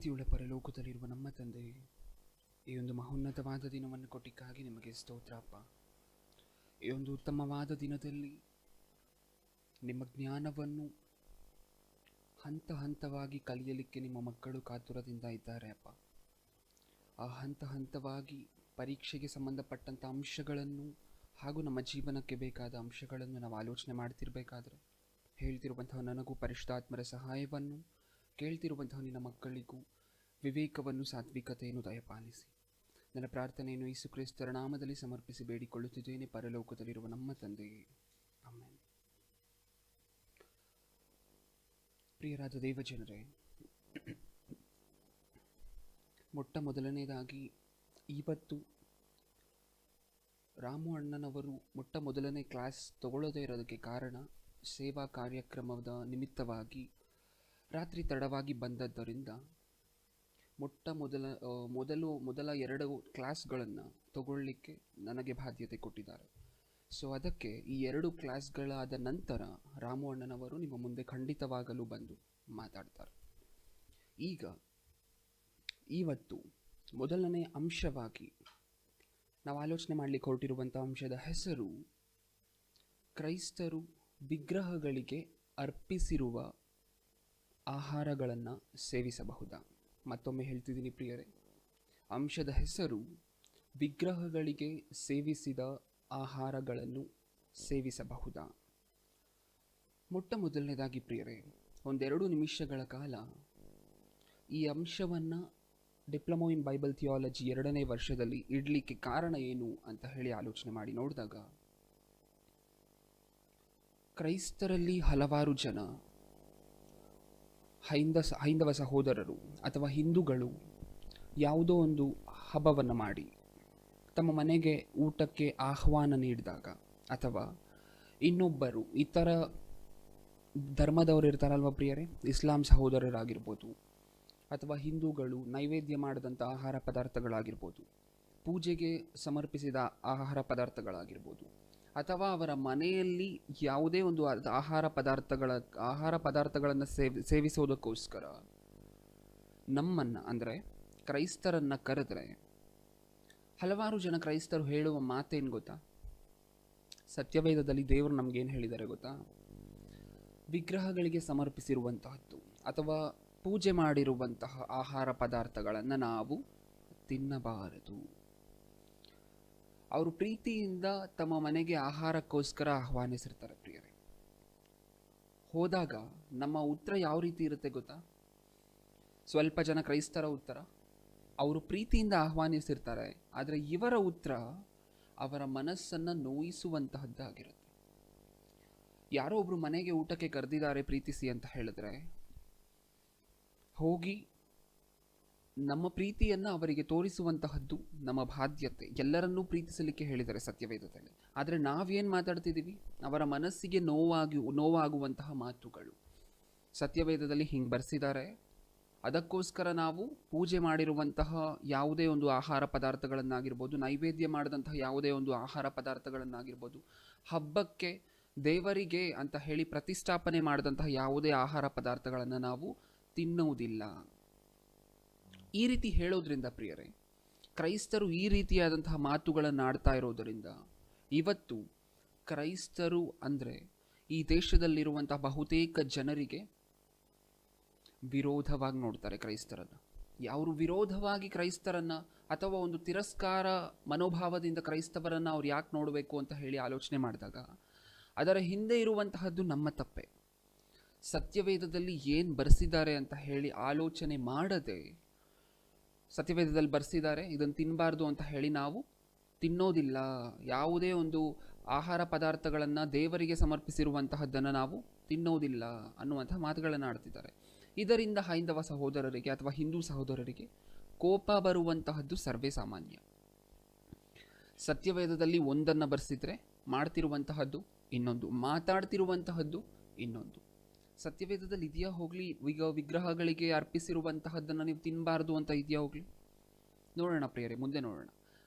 ಪ್ರೀತಿಯುಳ್ಳ ಪರಲೋಕದಲ್ಲಿರುವ ನಮ್ಮ ತಂದೆಯೇ, ಈ ಒಂದು ಮಹೋನ್ನತವಾದ ದಿನವನ್ನು ಕೊಟ್ಟಿಕ್ಕಾಗಿ ನಿಮಗೆ ಸ್ತೋತ್ರ ಅಪ್ಪ. ಈ ಒಂದು ಉತ್ತಮವಾದ ದಿನದಲ್ಲಿ ನಿಮ್ಮ ಜ್ಞಾನವನ್ನು ಹಂತ ಹಂತವಾಗಿ ಕಲಿಯಲಿಕ್ಕೆ ನಿಮ್ಮ ಮಕ್ಕಳು ಕಾತುರದಿಂದ ಇದ್ದಾರೆ ಅಪ್ಪ. ಆ ಹಂತ ಹಂತವಾಗಿ ಪರೀಕ್ಷೆಗೆ ಸಂಬಂಧಪಟ್ಟಂಥ ಅಂಶಗಳನ್ನು ಹಾಗೂ ನಮ್ಮ ಜೀವನಕ್ಕೆ ಬೇಕಾದ ಅಂಶಗಳನ್ನು ನಾವು ಆಲೋಚನೆ ಮಾಡ್ತಿರ್ಬೇಕಾದ್ರೆ ಹೇಳ್ತಿರುವಂತಹ ನನಗೂ ಪರಿಶುದ್ಧಾತ್ಮರ ಸಹಾಯವನ್ನು, ಕೇಳ್ತಿರುವಂತಹ ನಿನ್ನ ಮಕ್ಕಳಿಗೂ ವಿವೇಕವನ್ನು, ಸಾತ್ವಿಕತೆಯನ್ನು ದಯಪಾಲಿಸಿ. ನನ್ನ ಪ್ರಾರ್ಥನೆಯನ್ನು ಯೇಸು ಕ್ರಿಸ್ತರ ನಾಮದಲ್ಲಿ ಸಮರ್ಪಿಸಿ ಬೇಡಿಕೊಳ್ಳುತ್ತಿದ್ದೇನೆ, ಪರಲೋಕದಲ್ಲಿರುವ ನಮ್ಮ ತಂದೆಯೇ, ಆಮೆನ್. ಪ್ರಿಯರಾದ ದೇವಜನರೇ, ಮೊಟ್ಟ ಮೊದಲನೇದಾಗಿ ಇವತ್ತು ರಾಮು ಅಣ್ಣನವರು ಮೊಟ್ಟ ಮೊದಲನೇ ಕ್ಲಾಸ್ ತಗೊಳ್ಳೋದೇ ಇರೋದಕ್ಕೆ ಕಾರಣ ಸೇವಾ ಕಾರ್ಯಕ್ರಮದ ನಿಮಿತ್ತವಾಗಿ ರಾತ್ರಿ ತಡವಾಗಿ ಬಂದದ್ದರಿಂದ ಮೊದಲ 2 ಕ್ಲಾಸ್ಗಳನ್ನು ತಗೊಳ್ಳಿಕ್ಕೆ ನನಗೆ ಬಾಧ್ಯತೆ ಕೊಟ್ಟಿದ್ದಾರೆ. ಸೊ ಅದಕ್ಕೆ ಈ 2 ಕ್ಲಾಸ್ಗಳಾದ ನಂತರ ರಾಮು ಅಣ್ಣನವರು ನಿಮ್ಮ ಮುಂದೆ ಖಂಡಿತವಾಗಲು ಬಂದು ಮಾತಾಡ್ತಾರೆ. ಈಗ ಇವತ್ತು ಮೊದಲನೇ ಅಂಶವಾಗಿ ನಾವು ಆಲೋಚನೆ ಮಾಡಲಿಕ್ಕೆ ಹೊರಟಿರುವಂಥ ಅಂಶದ ಹೆಸರು ಕ್ರೈಸ್ತರು ವಿಗ್ರಹಗಳಿಗೆ ಅರ್ಪಿಸಿರುವ ಆಹಾರಗಳನ್ನು ಸೇವಿಸಬಹುದಾ? ಮತ್ತೊಮ್ಮೆ ಹೇಳ್ತಿದ್ದೀನಿ ಪ್ರಿಯರೇ, ಅಂಶದ ಹೆಸರು ವಿಗ್ರಹಗಳಿಗೆ ಸೇವಿಸಿದ ಆಹಾರಗಳನ್ನು ಸೇವಿಸಬಹುದಾ? ಮೊಟ್ಟ ಮೊದಲನೇದಾಗಿ ಪ್ರಿಯರೇ, 1-2 ನಿಮಿಷಗಳ ಕಾಲ ಈ ಅಂಶವನ್ನು ಡಿಪ್ಲೊಮೊ ಇನ್ ಬೈಬಲ್ ಥಿಯಾಲಜಿ 2ನೇ ವರ್ಷದಲ್ಲಿ ಇಡಲಿಕ್ಕೆ ಕಾರಣ ಏನು ಅಂತ ಹೇಳಿ ಆಲೋಚನೆ ಮಾಡಿ ನೋಡಿದಾಗ, ಕ್ರೈಸ್ತರಲ್ಲಿ ಹಲವಾರು ಜನ ಹೈಂದವ ಸಹೋದರರು ಅಥವಾ ಹಿಂದೂಗಳು ಯಾವುದೋ ಒಂದು ಹಬ್ಬವನ್ನು ಮಾಡಿ ತಮ್ಮ ಮನೆಗೆ ಊಟಕ್ಕೆ ಆಹ್ವಾನ ನೀಡಿದಾಗ, ಅಥವಾ ಇನ್ನೊಬ್ಬರು ಇತರ ಧರ್ಮದವರು ಇರ್ತಾರಲ್ವ ಪ್ರಿಯರೇ, ಇಸ್ಲಾಂ ಸಹೋದರರಾಗಿರ್ಬೋದು ಅಥವಾ ಹಿಂದೂಗಳು ನೈವೇದ್ಯ ಮಾಡಿದಂಥ ಆಹಾರ ಪದಾರ್ಥಗಳಾಗಿರ್ಬೋದು, ಪೂಜೆಗೆ ಸಮರ್ಪಿಸಿದ ಆಹಾರ ಪದಾರ್ಥಗಳಾಗಿರ್ಬೋದು, ಅಥವಾ ಅವರ ಮನೆಯಲ್ಲಿ ಯಾವುದೇ ಒಂದು ಆಹಾರ ಪದಾರ್ಥಗಳನ್ನು ಸೇವಿಸೋದಕ್ಕೋಸ್ಕರ ನಮ್ಮನ್ನು ಅಂದರೆ ಕ್ರೈಸ್ತರನ್ನು ಕರೆದ್ರೆ ಹಲವಾರು ಜನ ಕ್ರೈಸ್ತರು ಹೇಳುವ ಮಾತೇನು ಗೊತ್ತಾ? ಸತ್ಯವೇದದಲ್ಲಿ ದೇವರು ನಮಗೇನು ಹೇಳಿದ್ದಾರೆ ಗೊತ್ತಾ? ವಿಗ್ರಹಗಳಿಗೆ ಸಮರ್ಪಿಸಿರುವಂತಹದ್ದು ಅಥವಾ ಪೂಜೆ ಮಾಡಿರುವಂತಹ ಆಹಾರ ಪದಾರ್ಥಗಳನ್ನು ನಾವು ತಿನ್ನಬಾರದು. ಅವರು ಪ್ರೀತಿಯಿಂದ ತಮ್ಮ ಮನೆಗೆ ಆಹಾರಕ್ಕೋಸ್ಕರ ಆಹ್ವಾನಿಸಿರ್ತಾರೆ ಪ್ರಿಯರೇ. ಹೋದಾಗ ನಮ್ಮ ಉತ್ತರ ಯಾವ ರೀತಿ ಇರುತ್ತೆ ಗೊತ್ತಾ? ಸ್ವಲ್ಪ ಜನ ಕ್ರೈಸ್ತರ ಉತ್ತರ, ಅವರು ಪ್ರೀತಿಯಿಂದ ಆಹ್ವಾನಿಸಿರ್ತಾರೆ, ಆದರೆ ಇವರ ಉತ್ತರ ಅವರ ಮನಸ್ಸನ್ನು ನೋಯಿಸುವಂತಹದ್ದಾಗಿರುತ್ತೆ. ಯಾರೋ ಒಬ್ರು ಮನೆಗೆ ಊಟಕ್ಕೆ ಕರೆದಿದ್ದಾರೆ ಪ್ರೀತಿಸಿ ಅಂತ ಹೇಳಿದ್ರೆ, ಹೋಗಿ ನಮ್ಮ ಪ್ರೀತಿಯನ್ನು ಅವರಿಗೆ ತೋರಿಸುವಂತಹದ್ದು ನಮ್ಮ ಬಾಧ್ಯತೆ. ಎಲ್ಲರನ್ನೂ ಹೇಳಿದ್ದಾರೆ ಸತ್ಯವೇದದಲ್ಲಿ. ಆದರೆ ನಾವೇನು ಮಾತಾಡ್ತಿದ್ದೀವಿ? ಅವರ ಮನಸ್ಸಿಗೆ ನೋವಾಗುವಂತಹ ಮಾತುಗಳು. ಸತ್ಯವೇದದಲ್ಲಿ ಹಿಂಗೆ ಬರ್ಸಿದ್ದಾರೆ, ಅದಕ್ಕೋಸ್ಕರ ನಾವು ಪೂಜೆ ಮಾಡಿರುವಂತಹ ಯಾವುದೇ ಒಂದು ಆಹಾರ ಪದಾರ್ಥಗಳನ್ನಾಗಿರ್ಬೋದು, ನೈವೇದ್ಯ ಮಾಡಿದಂತಹ ಯಾವುದೇ ಒಂದು ಆಹಾರ ಪದಾರ್ಥಗಳನ್ನಾಗಿರ್ಬೋದು, ಹಬ್ಬಕ್ಕೆ ದೇವರಿಗೆ ಅಂತ ಹೇಳಿ ಪ್ರತಿಷ್ಠಾಪನೆ ಮಾಡಿದಂತಹ ಯಾವುದೇ ಆಹಾರ ಪದಾರ್ಥಗಳನ್ನು ನಾವು ತಿನ್ನುವುದಿಲ್ಲ. ಈ ರೀತಿ ಹೇಳೋದ್ರಿಂದ ಪ್ರಿಯರೇ, ಕ್ರೈಸ್ತರು ಈ ರೀತಿಯಾದಂತಹ ಮಾತುಗಳನ್ನು ಆಡ್ತಾ ಇರೋದರಿಂದ ಇವತ್ತು ಕ್ರೈಸ್ತರು ಅಂದರೆ ಈ ದೇಶದಲ್ಲಿರುವಂತಹ ಬಹುತೇಕ ಜನರಿಗೆ ವಿರೋಧವಾಗಿ ನೋಡ್ತಾರೆ ಕ್ರೈಸ್ತರನ್ನು. ಯಾರು ವಿರೋಧವಾಗಿ ಕ್ರೈಸ್ತರನ್ನು ಅಥವಾ ಒಂದು ತಿರಸ್ಕಾರ ಮನೋಭಾವದಿಂದ ಕ್ರೈಸ್ತವರನ್ನು ಅವ್ರು ಯಾಕೆ ನೋಡಬೇಕು ಅಂತ ಹೇಳಿ ಆಲೋಚನೆ ಮಾಡಿದಾಗ ಅದರ ಹಿಂದೆ ಇರುವಂತಹದ್ದು ನಮ್ಮ ತಪ್ಪೆ. ಸತ್ಯವೇದದಲ್ಲಿ ಏನು ಬರೆಸಿದ್ದಾರೆ ಅಂತ ಹೇಳಿ ಆಲೋಚನೆ ಮಾಡದೆ, ಸತ್ಯವೇದದಲ್ಲಿ ಬರೆಸಿದ್ದಾರೆ ಇದನ್ನು ತಿನ್ನಬಾರ್ದು ಅಂತ ಹೇಳಿ ನಾವು ತಿನ್ನೋದಿಲ್ಲ. ಯಾವುದೇ ಒಂದು ಆಹಾರ ಪದಾರ್ಥಗಳನ್ನು ದೇವರಿಗೆ ಸಮರ್ಪಿಸಿರುವಂತಹದ್ದನ್ನು ನಾವು ತಿನ್ನೋದಿಲ್ಲ ಅನ್ನುವಂತಹ ಮಾತುಗಳನ್ನು ಆಡ್ತಿದ್ದಾರೆ. ಇದರಿಂದ ಹೈಂದವ ಸಹೋದರರಿಗೆ ಅಥವಾ ಹಿಂದೂ ಸಹೋದರರಿಗೆ ಕೋಪ ಬರುವಂತಹದ್ದು ಸರ್ವೇ ಸಾಮಾನ್ಯ. ಸತ್ಯವೇದದಲ್ಲಿ ಒಂದನ್ನು ಬರೆಸಿದ್ರೆ ಮಾಡ್ತಿರುವಂತಹದ್ದು ಇನ್ನೊಂದು, ಮಾತಾಡ್ತಿರುವಂತಹದ್ದು ಇನ್ನೊಂದು. ಸತ್ಯವೇದದಲ್ಲಿ ಇದೆಯಾ ಹೋಗಲಿ ವಿಗ್ರಹಗಳಿಗೆ ಅರ್ಪಿಸಿರುವಂತಹದ್ದನ್ನು ನೀವು ತಿನ್ನಬಾರ್ದು ಅಂತ ಇದೆಯಾ ಹೋಗಲಿ? ನೋಡೋಣ ಪ್ರಿಯರೇ, ಮುಂದೆ ನೋಡೋಣ.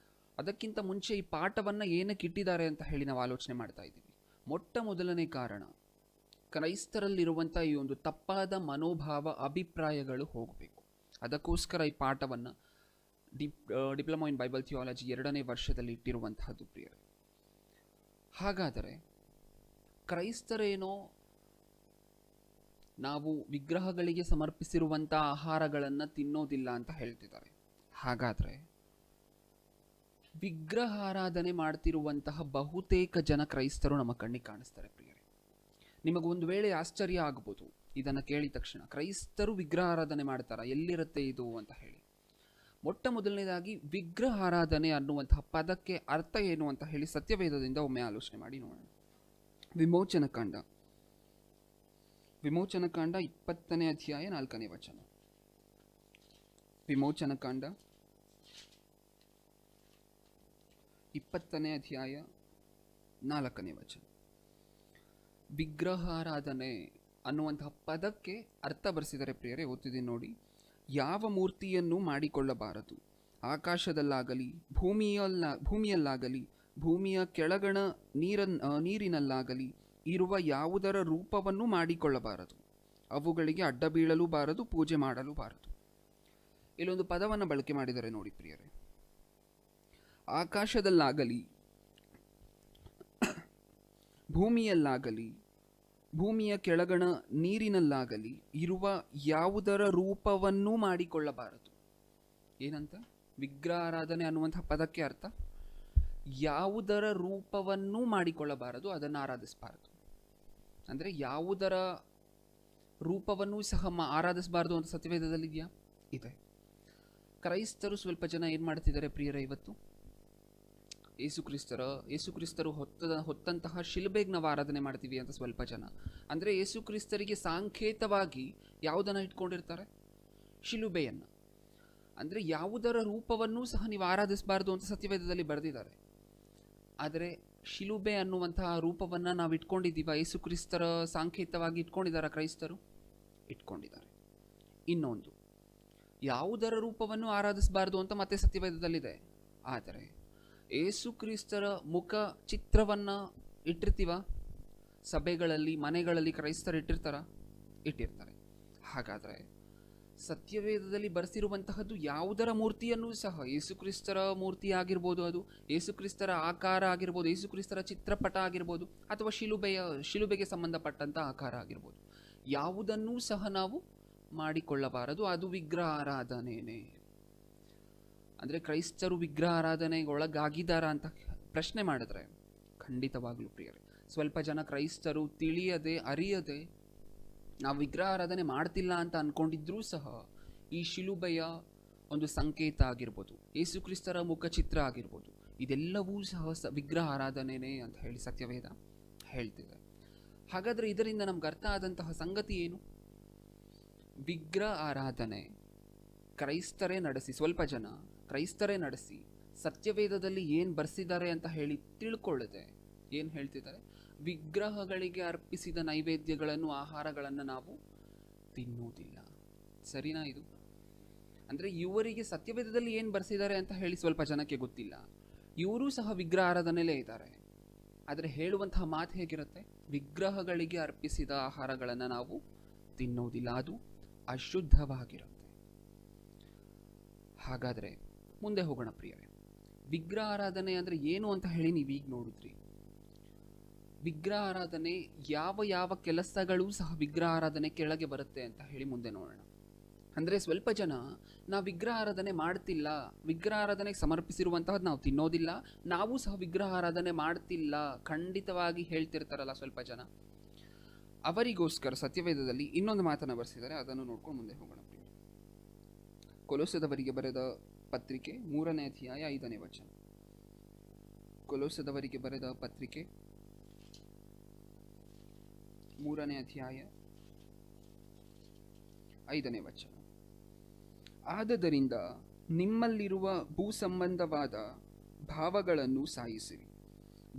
ಅದಕ್ಕಿಂತ ಮುಂಚೆ ಈ ಪಾಠವನ್ನು ಏನಕ್ಕೆ ಇಟ್ಟಿದ್ದಾರೆ ಅಂತ ಹೇಳಿ ನಾವು ಆಲೋಚನೆ ಮಾಡ್ತಾ ಇದ್ದೀವಿ. ಮೊಟ್ಟ ಮೊದಲನೇ ಕಾರಣ, ಕ್ರೈಸ್ತರಲ್ಲಿರುವಂಥ ಈ ಒಂದು ತಪ್ಪಾದ ಮನೋಭಾವ, ಅಭಿಪ್ರಾಯಗಳು ಹೋಗಬೇಕು. ಅದಕ್ಕೋಸ್ಕರ ಈ ಪಾಠವನ್ನು ಡಿಪ್ಲೊಮಾ ಇನ್ ಬೈಬಲ್ ಥಿಯಾಲಜಿ 2ನೇ ವರ್ಷದಲ್ಲಿ ಇಟ್ಟಿರುವಂತಹದ್ದು ಪ್ರಿಯರೇ. ಹಾಗಾದರೆ ಕ್ರೈಸ್ತರೇನೋ ನಾವು ವಿಗ್ರಹಗಳಿಗೆ ಸಮರ್ಪಿಸಿರುವಂಥ ಆಹಾರಗಳನ್ನು ತಿನ್ನೋದಿಲ್ಲ ಅಂತ ಹೇಳ್ತಿದ್ದಾರೆ. ಹಾಗಾದರೆ ವಿಗ್ರಹಾರಾಧನೆ ಮಾಡ್ತಿರುವಂತಹ ಬಹುತೇಕ ಜನ ಕ್ರೈಸ್ತರು ನಮ್ಮ ಕಣ್ಣಿಗೆ ಕಾಣಿಸ್ತಾರೆ ಪ್ರಿಯರೇ. ನಿಮಗೊಂದು ವೇಳೆ ಆಶ್ಚರ್ಯ ಆಗ್ಬೋದು ಇದನ್ನು ಕೇಳಿದ ತಕ್ಷಣ, ಕ್ರೈಸ್ತರು ವಿಗ್ರಹಾರಾಧನೆ ಮಾಡ್ತಾರ, ಎಲ್ಲಿರುತ್ತೆ ಇದು ಅಂತ ಹೇಳಿ. ಮೊಟ್ಟ ಮೊದಲನೇದಾಗಿ ವಿಗ್ರಹಾರಾಧನೆ ಅನ್ನುವಂತಹ ಪದಕ್ಕೆ ಅರ್ಥ ಏನು ಅಂತ ಹೇಳಿ ಸತ್ಯವೇದದಿಂದ ಒಮ್ಮೆ ಆಲೋಚನೆ ಮಾಡಿ ನೋಡೋಣ. ವಿಮೋಚನಕಾಂಡ 20ನೇ ಅಧ್ಯಾಯ 4ನೇ ವಚನ. ವಿಮೋಚನಕಾಂಡ 20ನೇ ಅಧ್ಯಾಯ 4ನೇ ವಚನ. ವಿಗ್ರಹಾರಾಧನೆ ಅನ್ನುವಂತಹ ಪದಕ್ಕೆ ಅರ್ಥ ಬರೆಸಿದರೆ ಪ್ರಿಯರೇ, ಓದ್ತಿದ್ದೀನಿ ನೋಡಿ. ಯಾವ ಮೂರ್ತಿಯನ್ನು ಮಾಡಿಕೊಳ್ಳಬಾರದು, ಆಕಾಶದಲ್ಲಾಗಲಿ ಭೂಮಿಯಲ್ಲಾಗಲಿ ಭೂಮಿಯ ಕೆಳಗಣ ನೀರಿನಲ್ಲಾಗಲಿ ಇರುವ ಯಾವುದರ ರೂಪವನ್ನು ಮಾಡಿಕೊಳ್ಳಬಾರದು, ಅವುಗಳಿಗೆ ಅಡ್ಡ ಬೀಳಲು ಬಾರದು, ಪೂಜೆ ಮಾಡಲು ಬಾರದು. ಇಲ್ಲೊಂದು ಪದವನ್ನು ಬಳಕೆ ಮಾಡಿದರೆ ನೋಡಿ ಪ್ರಿಯರೇ. ಆಕಾಶದಲ್ಲಾಗಲಿ ಭೂಮಿಯಲ್ಲಾಗಲಿ ಭೂಮಿಯ ಕೆಳಗಣ ನೀರಿನಲ್ಲಾಗಲಿ ಇರುವ ಯಾವುದರ ರೂಪವನ್ನೂ ಮಾಡಿಕೊಳ್ಳಬಾರದು. ಏನಂತ? ವಿಗ್ರಹಾರಾಧನೆ ಅನ್ನುವಂಥ ಪದಕ್ಕೆ ಅರ್ಥ ಯಾವುದರ ರೂಪವನ್ನೂ ಮಾಡಿಕೊಳ್ಳಬಾರದು, ಅದನ್ನು ಆರಾಧಿಸಬಾರದು. ಅಂದರೆ ಯಾವುದರ ರೂಪವನ್ನೂ ಸಹ ಆರಾಧಿಸಬಾರದು ಅಂತ ಸತ್ಯವೇದದಲ್ಲಿ ಇದೆಯಾ? ಇದೆ. ಕ್ರೈಸ್ತರು ಸ್ವಲ್ಪ ಜನ ಏನು ಮಾಡ್ತಿದ್ದಾರೆ ಪ್ರಿಯರೇ, ಇವತ್ತು ಯೇಸುಕ್ರಿಸ್ತರು ಹೊತ್ತಂತಹ ಶಿಲುಬೆಗೆ ನಾವು ಆರಾಧನೆ ಮಾಡ್ತೀವಿ ಅಂತ ಸ್ವಲ್ಪ ಜನ. ಅಂದರೆ ಯೇಸುಕ್ರಿಸ್ತರಿಗೆ ಸಾಂಕೇತವಾಗಿ ಯಾವುದನ್ನು ಇಟ್ಕೊಂಡಿರ್ತಾರೆ? ಶಿಲುಬೆಯನ್ನು. ಅಂದರೆ ಯಾವುದರ ರೂಪವನ್ನೂ ಸಹ ನೀವು ಆರಾಧಿಸಬಾರ್ದು ಅಂತ ಸತ್ಯವೇದದಲ್ಲಿ ಬರೆದಿದ್ದಾರೆ. ಆದರೆ ಶಿಲುಬೆ ಅನ್ನುವಂತಹ ರೂಪವನ್ನು ನಾವು ಇಟ್ಕೊಂಡಿದ್ದೀವ? ಯೇಸುಕ್ರಿಸ್ತರ ಸಾಂಕೇತವಾಗಿ ಇಟ್ಕೊಂಡಿದ್ದಾರೆ ಕ್ರೈಸ್ತರು? ಇಟ್ಕೊಂಡಿದ್ದಾರೆ. ಇನ್ನೊಂದು, ಯಾವುದರ ರೂಪವನ್ನು ಆರಾಧಿಸಬಾರ್ದು ಅಂತ ಮತ್ತೆ ಸತ್ಯವೇದದಲ್ಲಿದೆ. ಆದರೆ ಯೇಸುಕ್ರಿಸ್ತರ ಮುಖ ಚಿತ್ರವನ್ನು ಇಟ್ಟಿರ್ತೀವ? ಸಭೆಗಳಲ್ಲಿ, ಮನೆಗಳಲ್ಲಿ ಕ್ರೈಸ್ತರು ಇಟ್ಟಿರ್ತಾರೆ. ಹಾಗಾದರೆ ಸತ್ಯವೇದದಲ್ಲಿ ಬರೆಸಿರುವಂತಹದ್ದು ಯಾವುದರ ಮೂರ್ತಿಯನ್ನೂ ಸಹ, ಯೇಸುಕ್ರಿಸ್ತರ ಮೂರ್ತಿ ಆಗಿರ್ಬೋದು, ಅದು ಯೇಸುಕ್ರಿಸ್ತರ ಆಕಾರ ಆಗಿರ್ಬೋದು, ಯೇಸುಕ್ರಿಸ್ತರ ಚಿತ್ರಪಟ ಆಗಿರ್ಬೋದು, ಅಥವಾ ಶಿಲುಬೆಗೆ ಸಂಬಂಧಪಟ್ಟಂಥ ಆಕಾರ ಆಗಿರ್ಬೋದು, ಯಾವುದನ್ನೂ ಸಹ ನಾವು ಮಾಡಿಕೊಳ್ಳಬಾರದು. ಅದು ವಿಗ್ರಹಾರಾಧನೆಯೇ. ಅಂದರೆ ಕ್ರೈಸ್ತರು ವಿಗ್ರಹಾರಾಧನೆಗೆ ಒಳಗಾಗಿದ್ದಾರಾ ಅಂತ ಪ್ರಶ್ನೆ ಮಾಡಿದ್ರೆ ಖಂಡಿತವಾಗ್ಲೂ ಪ್ರಿಯರೇ, ಸ್ವಲ್ಪ ಜನ ಕ್ರೈಸ್ತರು ತಿಳಿಯದೆ ಅರಿಯದೆ ನಾವು ವಿಗ್ರಹಾರಾಧನೆ ಮಾಡ್ತಿಲ್ಲ ಅಂತ ಅಂದ್ಕೊಂಡಿದ್ರೂ ಸಹ ಈ ಶಿಲುಬೆಯ ಒಂದು ಸಂಕೇತ ಆಗಿರ್ಬೋದು, ಯೇಸುಕ್ರಿಸ್ತರ ಮುಖಚಿತ್ರ ಆಗಿರ್ಬೋದು, ಇದೆಲ್ಲವೂ ಸಹ ವಿಗ್ರಹಾರಾಧನೆಯೇ ಅಂತ ಹೇಳಿ ಸತ್ಯವೇದ ಹೇಳ್ತಿದೆ. ಹಾಗಾದರೆ ಇದರಿಂದ ನಮ್ಗೆ ಅರ್ಥ ಆದಂತಹ ಸಂಗತಿ ಏನು? ವಿಗ್ರಹ ಆರಾಧನೆ ಕ್ರೈಸ್ತರೇ ನಡೆಸಿ, ಸ್ವಲ್ಪ ಜನ ಕ್ರೈಸ್ತರೇ ನಡೆಸಿ ಸತ್ಯವೇದದಲ್ಲಿ ಏನು ಬರ್ಸಿದ್ದಾರೆ ಅಂತ ಹೇಳಿ ತಿಳ್ಕೊಳ್ಳದೆ ಏನು ಹೇಳ್ತಿದ್ದಾರೆ? ವಿಗ್ರಹಗಳಿಗೆ ಅರ್ಪಿಸಿದ ನೈವೇದ್ಯಗಳನ್ನು, ಆಹಾರಗಳನ್ನು ನಾವು ತಿನ್ನುವುದಿಲ್ಲ. ಸರಿನಾ ಇದು? ಅಂದರೆ ಇವರಿಗೆ ಸತ್ಯವೇದದಲ್ಲಿ ಏನು ಬರ್ಸಿದ್ದಾರೆ ಅಂತ ಹೇಳಿ ಸ್ವಲ್ಪ ಜನಕ್ಕೆ ಗೊತ್ತಿಲ್ಲ. ಇವರೂ ಸಹ ವಿಗ್ರಹ ಆರಾಧನೆಯಲ್ಲೇ ಇದ್ದಾರೆ. ಆದರೆ ಹೇಳುವಂತಹ ಮಾತು ಹೇಗಿರುತ್ತೆ? ವಿಗ್ರಹಗಳಿಗೆ ಅರ್ಪಿಸಿದ ಆಹಾರಗಳನ್ನು ನಾವು ತಿನ್ನೋದಿಲ್ಲ, ಅದು ಅಶುದ್ಧವಾಗಿರುತ್ತೆ. ಹಾಗಾದರೆ ಮುಂದೆ ಹೋಗೋಣ ಪ್ರಿಯರೇ. ವಿಗ್ರಹ ಆರಾಧನೆ ಅಂದರೆ ಏನು ಅಂತ ಹೇಳಿ ನೀವೀಗ ನೋಡಿದ್ರಿ. ವಿಗ್ರಹ ಆರಾಧನೆ ಯಾವ ಕೆಲಸಗಳು ಸಹ ವಿಗ್ರಹ ಆರಾಧನೆ ಕೆಳಗೆ ಬರುತ್ತೆ ಅಂತ ಹೇಳಿ ಮುಂದೆ ನೋಡೋಣ. ಅಂದರೆ ಸ್ವಲ್ಪ ಜನ ನಾವು ವಿಗ್ರಹ ಆರಾಧನೆ ಮಾಡ್ತಿಲ್ಲ, ವಿಗ್ರಹ ಆರಾಧನೆಗೆ ಸಮರ್ಪಿಸಿರುವಂತಹದ್ದು ನಾವು ತಿನ್ನೋದಿಲ್ಲ, ನಾವು ಸಹ ವಿಗ್ರಹ ಆರಾಧನೆ ಮಾಡ್ತಿಲ್ಲ ಖಂಡಿತವಾಗಿ ಹೇಳ್ತಿರ್ತಾರಲ್ಲ ಸ್ವಲ್ಪ ಜನ. ಅವರಿಗೋಸ್ಕರ ಸತ್ಯವೇದದಲ್ಲಿ ಇನ್ನೊಂದು ಮಾತನ್ನು ಬರೆಸಿದ್ದಾರೆ, ಅದನ್ನು ನೋಡ್ಕೊಂಡು ಮುಂದೆ ಹೋಗೋಣ. ಕೊಲೋಸದವರಿಗೆ ಬರೆದ ಪತ್ರಿಕೆ 3ನೇ ಅಧ್ಯಾಯ 5ನೇ ವಚನ. ಕೊಲೋಸದವರಿಗೆ ಬರೆದ ಪತ್ರಿಕೆ 3ನೇ ಅಧ್ಯಾಯ 5ನೇ ವಚನ. ಆದದರಿಂದ ನಿಮ್ಮಲ್ಲಿರುವ ಭೂ ಸಂಬಂಧವಾದ ಭಾವಗಳನ್ನು ಸಾಯಿಸಿರಿ.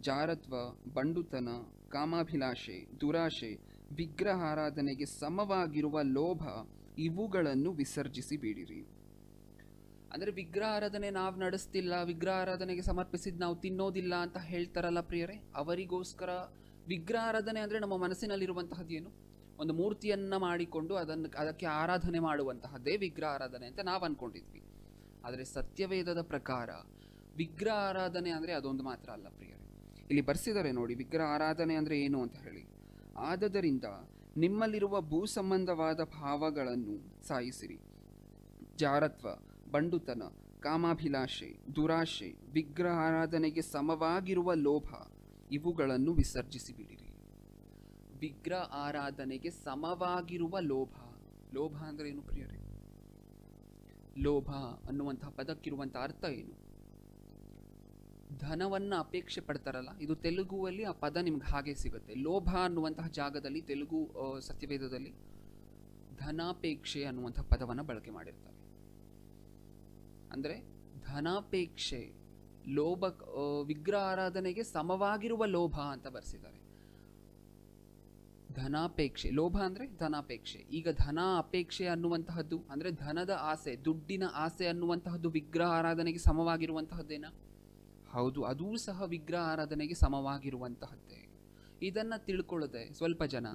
ಜಾರತ್ವ, ಬಂಡುತನ, ಕಾಮಾಭಿಲಾಷೆ, ದುರಾಶೆ, ವಿಗ್ರಹಾರಾಧನೆಗೆ ಸಮವಾಗಿರುವ ಲೋಭ, ಇವುಗಳನ್ನು ವಿಸರ್ಜಿಸಿ ಬಿಡಿರಿ. ಅಂದರೆ ವಿಗ್ರಹ ಆರಾಧನೆ ನಾವು ನಡೆಸ್ತಿಲ್ಲ, ವಿಗ್ರಹ ಆರಾಧನೆಗೆ ಸಮರ್ಪಿಸಿದ್ದು ನಾವು ತಿನ್ನೋದಿಲ್ಲ ಅಂತ ಹೇಳ್ತಾರಲ್ಲ ಪ್ರಿಯರೇ, ಅವರಿಗೋಸ್ಕರ ವಿಗ್ರಹ ಆರಾಧನೆ ಅಂದರೆ ನಮ್ಮ ಮನಸ್ಸಿನಲ್ಲಿರುವಂತಹದ್ದು ಏನು? ಒಂದು ಮೂರ್ತಿಯನ್ನು ಮಾಡಿಕೊಂಡು ಅದಕ್ಕೆ ಆರಾಧನೆ ಮಾಡುವಂತಹದ್ದೇ ವಿಗ್ರಹ ಆರಾಧನೆ ಅಂತ ನಾವು ಅನ್ಕೊಂಡಿದ್ವಿ. ಆದರೆ ಸತ್ಯವೇದದ ಪ್ರಕಾರ ವಿಗ್ರಹ ಆರಾಧನೆ ಅಂದರೆ ಅದೊಂದು ಮಾತ್ರ ಅಲ್ಲ ಪ್ರಿಯರೇ. ಇಲ್ಲಿ ಬರ್ಸಿದ್ದಾರೆ ನೋಡಿ, ವಿಗ್ರಹ ಆರಾಧನೆ ಅಂದರೆ ಏನು ಅಂತ ಹೇಳಿ. ಆದದರಿಂದ ನಿಮ್ಮಲ್ಲಿರುವ ಭೂ ಸಂಬಂಧವಾದ ಭಾವಗಳನ್ನು ಸಾಯಿಸಿರಿ. ಜಾರತ್ವ, ಬಂಡುತನ, ಕಾಮಾಭಿಲಾಷೆ, ದುರಾಶೆ, ವಿಗ್ರಹ ಆರಾಧನೆಗೆ ಸಮವಾಗಿರುವ ಲೋಭ, ಇವುಗಳನ್ನು ವಿಸರ್ಜಿಸಿ ಬಿಡಿರಿ. ವಿಗ್ರಹ ಆರಾಧನೆಗೆ ಸಮವಾಗಿರುವ ಲೋಭ. ಲೋಭ ಅಂದ್ರೆ ಏನು ಪ್ರಿಯರೇ? ಲೋಭ ಅನ್ನುವಂತಹ ಪದಕ್ಕಿರುವಂತಹ ಅರ್ಥ ಏನು? ಧನವನ್ನ ಅಪೇಕ್ಷೆ ಪಡ್ತಾರಲ್ಲ, ಇದು ತೆಲುಗುವಲ್ಲಿ ಆ ಪದ ನಿಮ್ಗೆ ಹಾಗೆ ಸಿಗುತ್ತೆ. ಲೋಭ ಅನ್ನುವಂತಹ ಜಾಗದಲ್ಲಿ ತೆಲುಗು ಸತ್ಯವೇದದಲ್ಲಿ ಧನಾಪೇಕ್ಷೆ ಅನ್ನುವಂತಹ ಪದವನ್ನ ಬಳಕೆ ಮಾಡಿರ್ತಾರೆ. ಅಂದ್ರೆ ಧನಾಪೇಕ್ಷೆ, ಲೋಭ, ವಿಗ್ರಹ ಆರಾಧನೆಗೆ ಸಮವಾಗಿರುವ ಲೋಭ ಅಂತ ಬರ್ಸಿದ್ದಾರೆ. ಧನಾಪೇಕ್ಷೆ, ಲೋಭ ಅಂದ್ರೆ ಧನಾಪೇಕ್ಷೆ. ಈಗ ಧನ ಅಪೇಕ್ಷೆ ಅನ್ನುವಂತಹದ್ದು ಅಂದ್ರೆ ಧನದ ಆಸೆ, ದುಡ್ಡಿನ ಆಸೆ ಅನ್ನುವಂತಹದ್ದು ವಿಗ್ರಹ ಆರಾಧನೆಗೆ ಸಮವಾಗಿರುವಂತಹದ್ದೇನಾ? ಹೌದು, ಅದೂ ಸಹ ವಿಗ್ರಹ ಆರಾಧನೆಗೆ ಸಮವಾಗಿರುವಂತಹದ್ದೇ. ಇದನ್ನ ತಿಳ್ಕೊಳ್ಳದೆ ಸ್ವಲ್ಪ ಜನ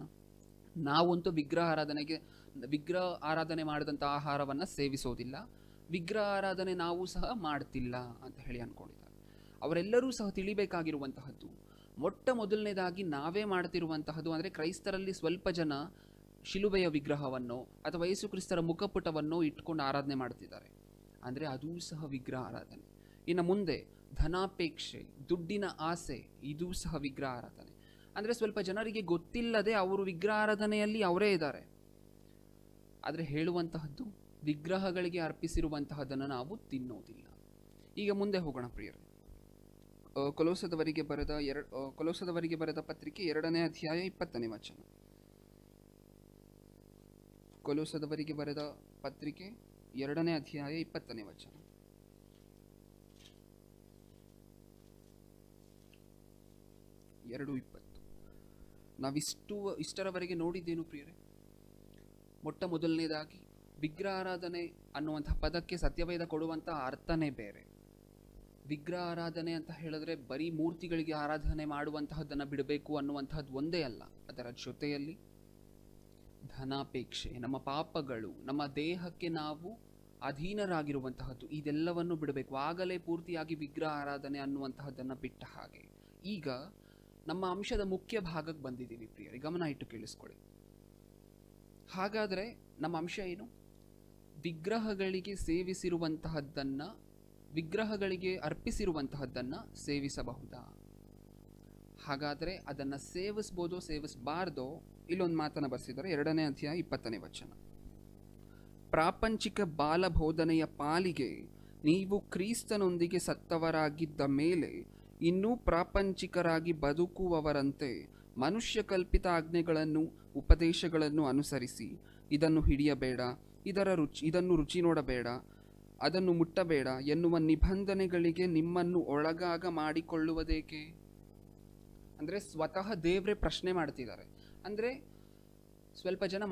ನಾವಂತೂ ವಿಗ್ರಹ ಆರಾಧನೆ ಮಾಡಿದಂಥ ಆಹಾರವನ್ನ ಸೇವಿಸೋದಿಲ್ಲ, ವಿಗ್ರಹ ಆರಾಧನೆ ನಾವು ಸಹ ಮಾಡ್ತಿಲ್ಲ ಅಂತ ಹೇಳಿ ಅನ್ಕೊಂಡಿದ್ದಾರೆ. ಅವರೆಲ್ಲರೂ ಸಹ ತಿಳಿಬೇಕಾಗಿರುವಂತಹದ್ದು, ಮೊಟ್ಟ ಮೊದಲನೇದಾಗಿ ನಾವೇ ಮಾಡ್ತಿರುವಂತಹದ್ದು ಅಂದರೆ ಕ್ರೈಸ್ತರಲ್ಲಿ ಸ್ವಲ್ಪ ಜನ ಶಿಲುಬೆಯ ವಿಗ್ರಹವನ್ನು ಅಥವಾ ಯೇಸು ಕ್ರಿಸ್ತರ ಮುಖಪುಟವನ್ನು ಇಟ್ಕೊಂಡು ಆರಾಧನೆ ಮಾಡ್ತಿದ್ದಾರೆ. ಅಂದರೆ ಅದೂ ಸಹ ವಿಗ್ರಹ ಆರಾಧನೆ. ಇನ್ನು ಮುಂದೆ ಧನಾಪೇಕ್ಷೆ, ದುಡ್ಡಿನ ಆಸೆ, ಇದೂ ಸಹ ವಿಗ್ರಹ ಆರಾಧನೆ. ಅಂದರೆ ಸ್ವಲ್ಪ ಜನರಿಗೆ ಗೊತ್ತಿಲ್ಲದೆ ಅವರು ವಿಗ್ರಹ ಆರಾಧನೆಯಲ್ಲಿ ಅವರೇ ಇದ್ದಾರೆ. ಆದರೆ ಹೇಳುವಂತಹದ್ದು, ವಿಗ್ರಹಗಳಿಗೆ ಅರ್ಪಿಸಿರುವಂತಹದನ್ನು ನಾವು ತಿನ್ನೋದಿಲ್ಲ. ಈಗ ಮುಂದೆ ಹೋಗೋಣ ಪ್ರಿಯರೇ. ಕೊಲೋಸದವರಿಗೆ ಬರೆದ ಪತ್ರಿಕೆ 2ನೇ ಅಧ್ಯಾಯ 20ನೇ ವಚನ. ಕೊಲೋಸದವರಿಗೆ ಬರೆದ ಪತ್ರಿಕೆ 2ನೇ ಅಧ್ಯಾಯ 20ನೇ ವಚನ. ಇಷ್ಟರವರೆಗೆ ನೋಡಿದ್ದೇನು ಪ್ರಿಯರೇ? ಮೊಟ್ಟ ಮೊದಲನೇದಾಗಿ ವಿಗ್ರಹ ಆರಾಧನೆ ಅನ್ನುವಂತಹ ಪದಕ್ಕೆ ಸತ್ಯವೇದ ಕೊಡುವಂತಹ ಅರ್ಥನೇ ಬೇರೆ. ವಿಗ್ರಹ ಆರಾಧನೆ ಅಂತ ಹೇಳಿದ್ರೆ ಬರೀ ಮೂರ್ತಿಗಳಿಗೆ ಆರಾಧನೆ ಮಾಡುವಂತಹದ್ದನ್ನು ಬಿಡಬೇಕು ಅನ್ನುವಂತಹದ್ದು ಒಂದೇ ಅಲ್ಲ, ಅದರ ಜೊತೆಯಲ್ಲಿ ಧನಾಪೇಕ್ಷೆ, ನಮ್ಮ ಪಾಪಗಳು, ನಮ್ಮ ದೇಹಕ್ಕೆ ನಾವು ಅಧೀನರಾಗಿರುವಂತಹದ್ದು, ಇದೆಲ್ಲವನ್ನು ಬಿಡಬೇಕು. ಆಗಲೇ ಪೂರ್ತಿಯಾಗಿ ವಿಗ್ರಹ ಆರಾಧನೆ ಅನ್ನುವಂತಹದ್ದನ್ನು ಬಿಟ್ಟ ಹಾಗೆ. ಈಗ ನಮ್ಮ ಅಂಶದ ಮುಖ್ಯ ಭಾಗಕ್ಕೆ ಬಂದಿದ್ದೀವಿ ಪ್ರಿಯರೇ, ಗಮನ ಇಟ್ಟು ಕೇಳಿಸ್ಕೊಳ್ಳಿ. ಹಾಗಾದ್ರೆ ನಮ್ಮ ಅಂಶ ಏನು? ವಿಗ್ರಹಗಳಿಗೆ ಅರ್ಪಿಸಿರುವಂತಹದ್ದನ್ನ ಸೇವಿಸಬಹುದಾ? ಹಾಗಾದ್ರೆ ಅದನ್ನ ಸೇವಿಸಬಹುದೋ ಸೇವಿಸಬಾರ್ದೋ? ಇಲ್ಲೊಂದು ಮಾತನ್ನ ಬರ್ಸಿದ್ದಾರೆ, 2ನೇ ಅಧ್ಯಾಯ 20ನೇ ವಚನ. ಪ್ರಾಪಂಚಿಕ ಬಾಲಬೋಧನೆಯ ಪಾಲಿಗೆ ನೀವು ಕ್ರಿಸ್ತನೊಂದಿಗೆ ಸತ್ತವರಾಗಿದ್ದ ಮೇಲೆ ಇನ್ನೂ ಪ್ರಾಪಂಚಿಕರಾಗಿ ಬದುಕುವವರಂತೆ ಮನುಷ್ಯ ಕಲ್ಪಿತ ಆಜ್ಞೆಗಳನ್ನು, ಉಪದೇಶಗಳನ್ನು ಅನುಸರಿಸಿ, ಇದನ್ನು ಹಿಡಿಯಬೇಡ, ಇದನ್ನು ರುಚಿ ನೋಡಬೇಡ, ಅದನ್ನು ಮುಟ್ಟಬೇಡ ಎನ್ನುವ ನಿಬಂಧನೆಗಳಿಗೆ ನಿಮ್ಮನ್ನು ಒಳಗಾಗ ಮಾಡಿಕೊಳ್ಳುವುದೇಕೆ? ಅಂದ್ರೆ ಸ್ವತಃ ದೇವ್ರೇ ಪ್ರಶ್ನೆ ಮಾಡ್ತಿದ್ದಾರೆ. ಅಂದ್ರೆ ಸ್ವಲ್ಪ ಜನ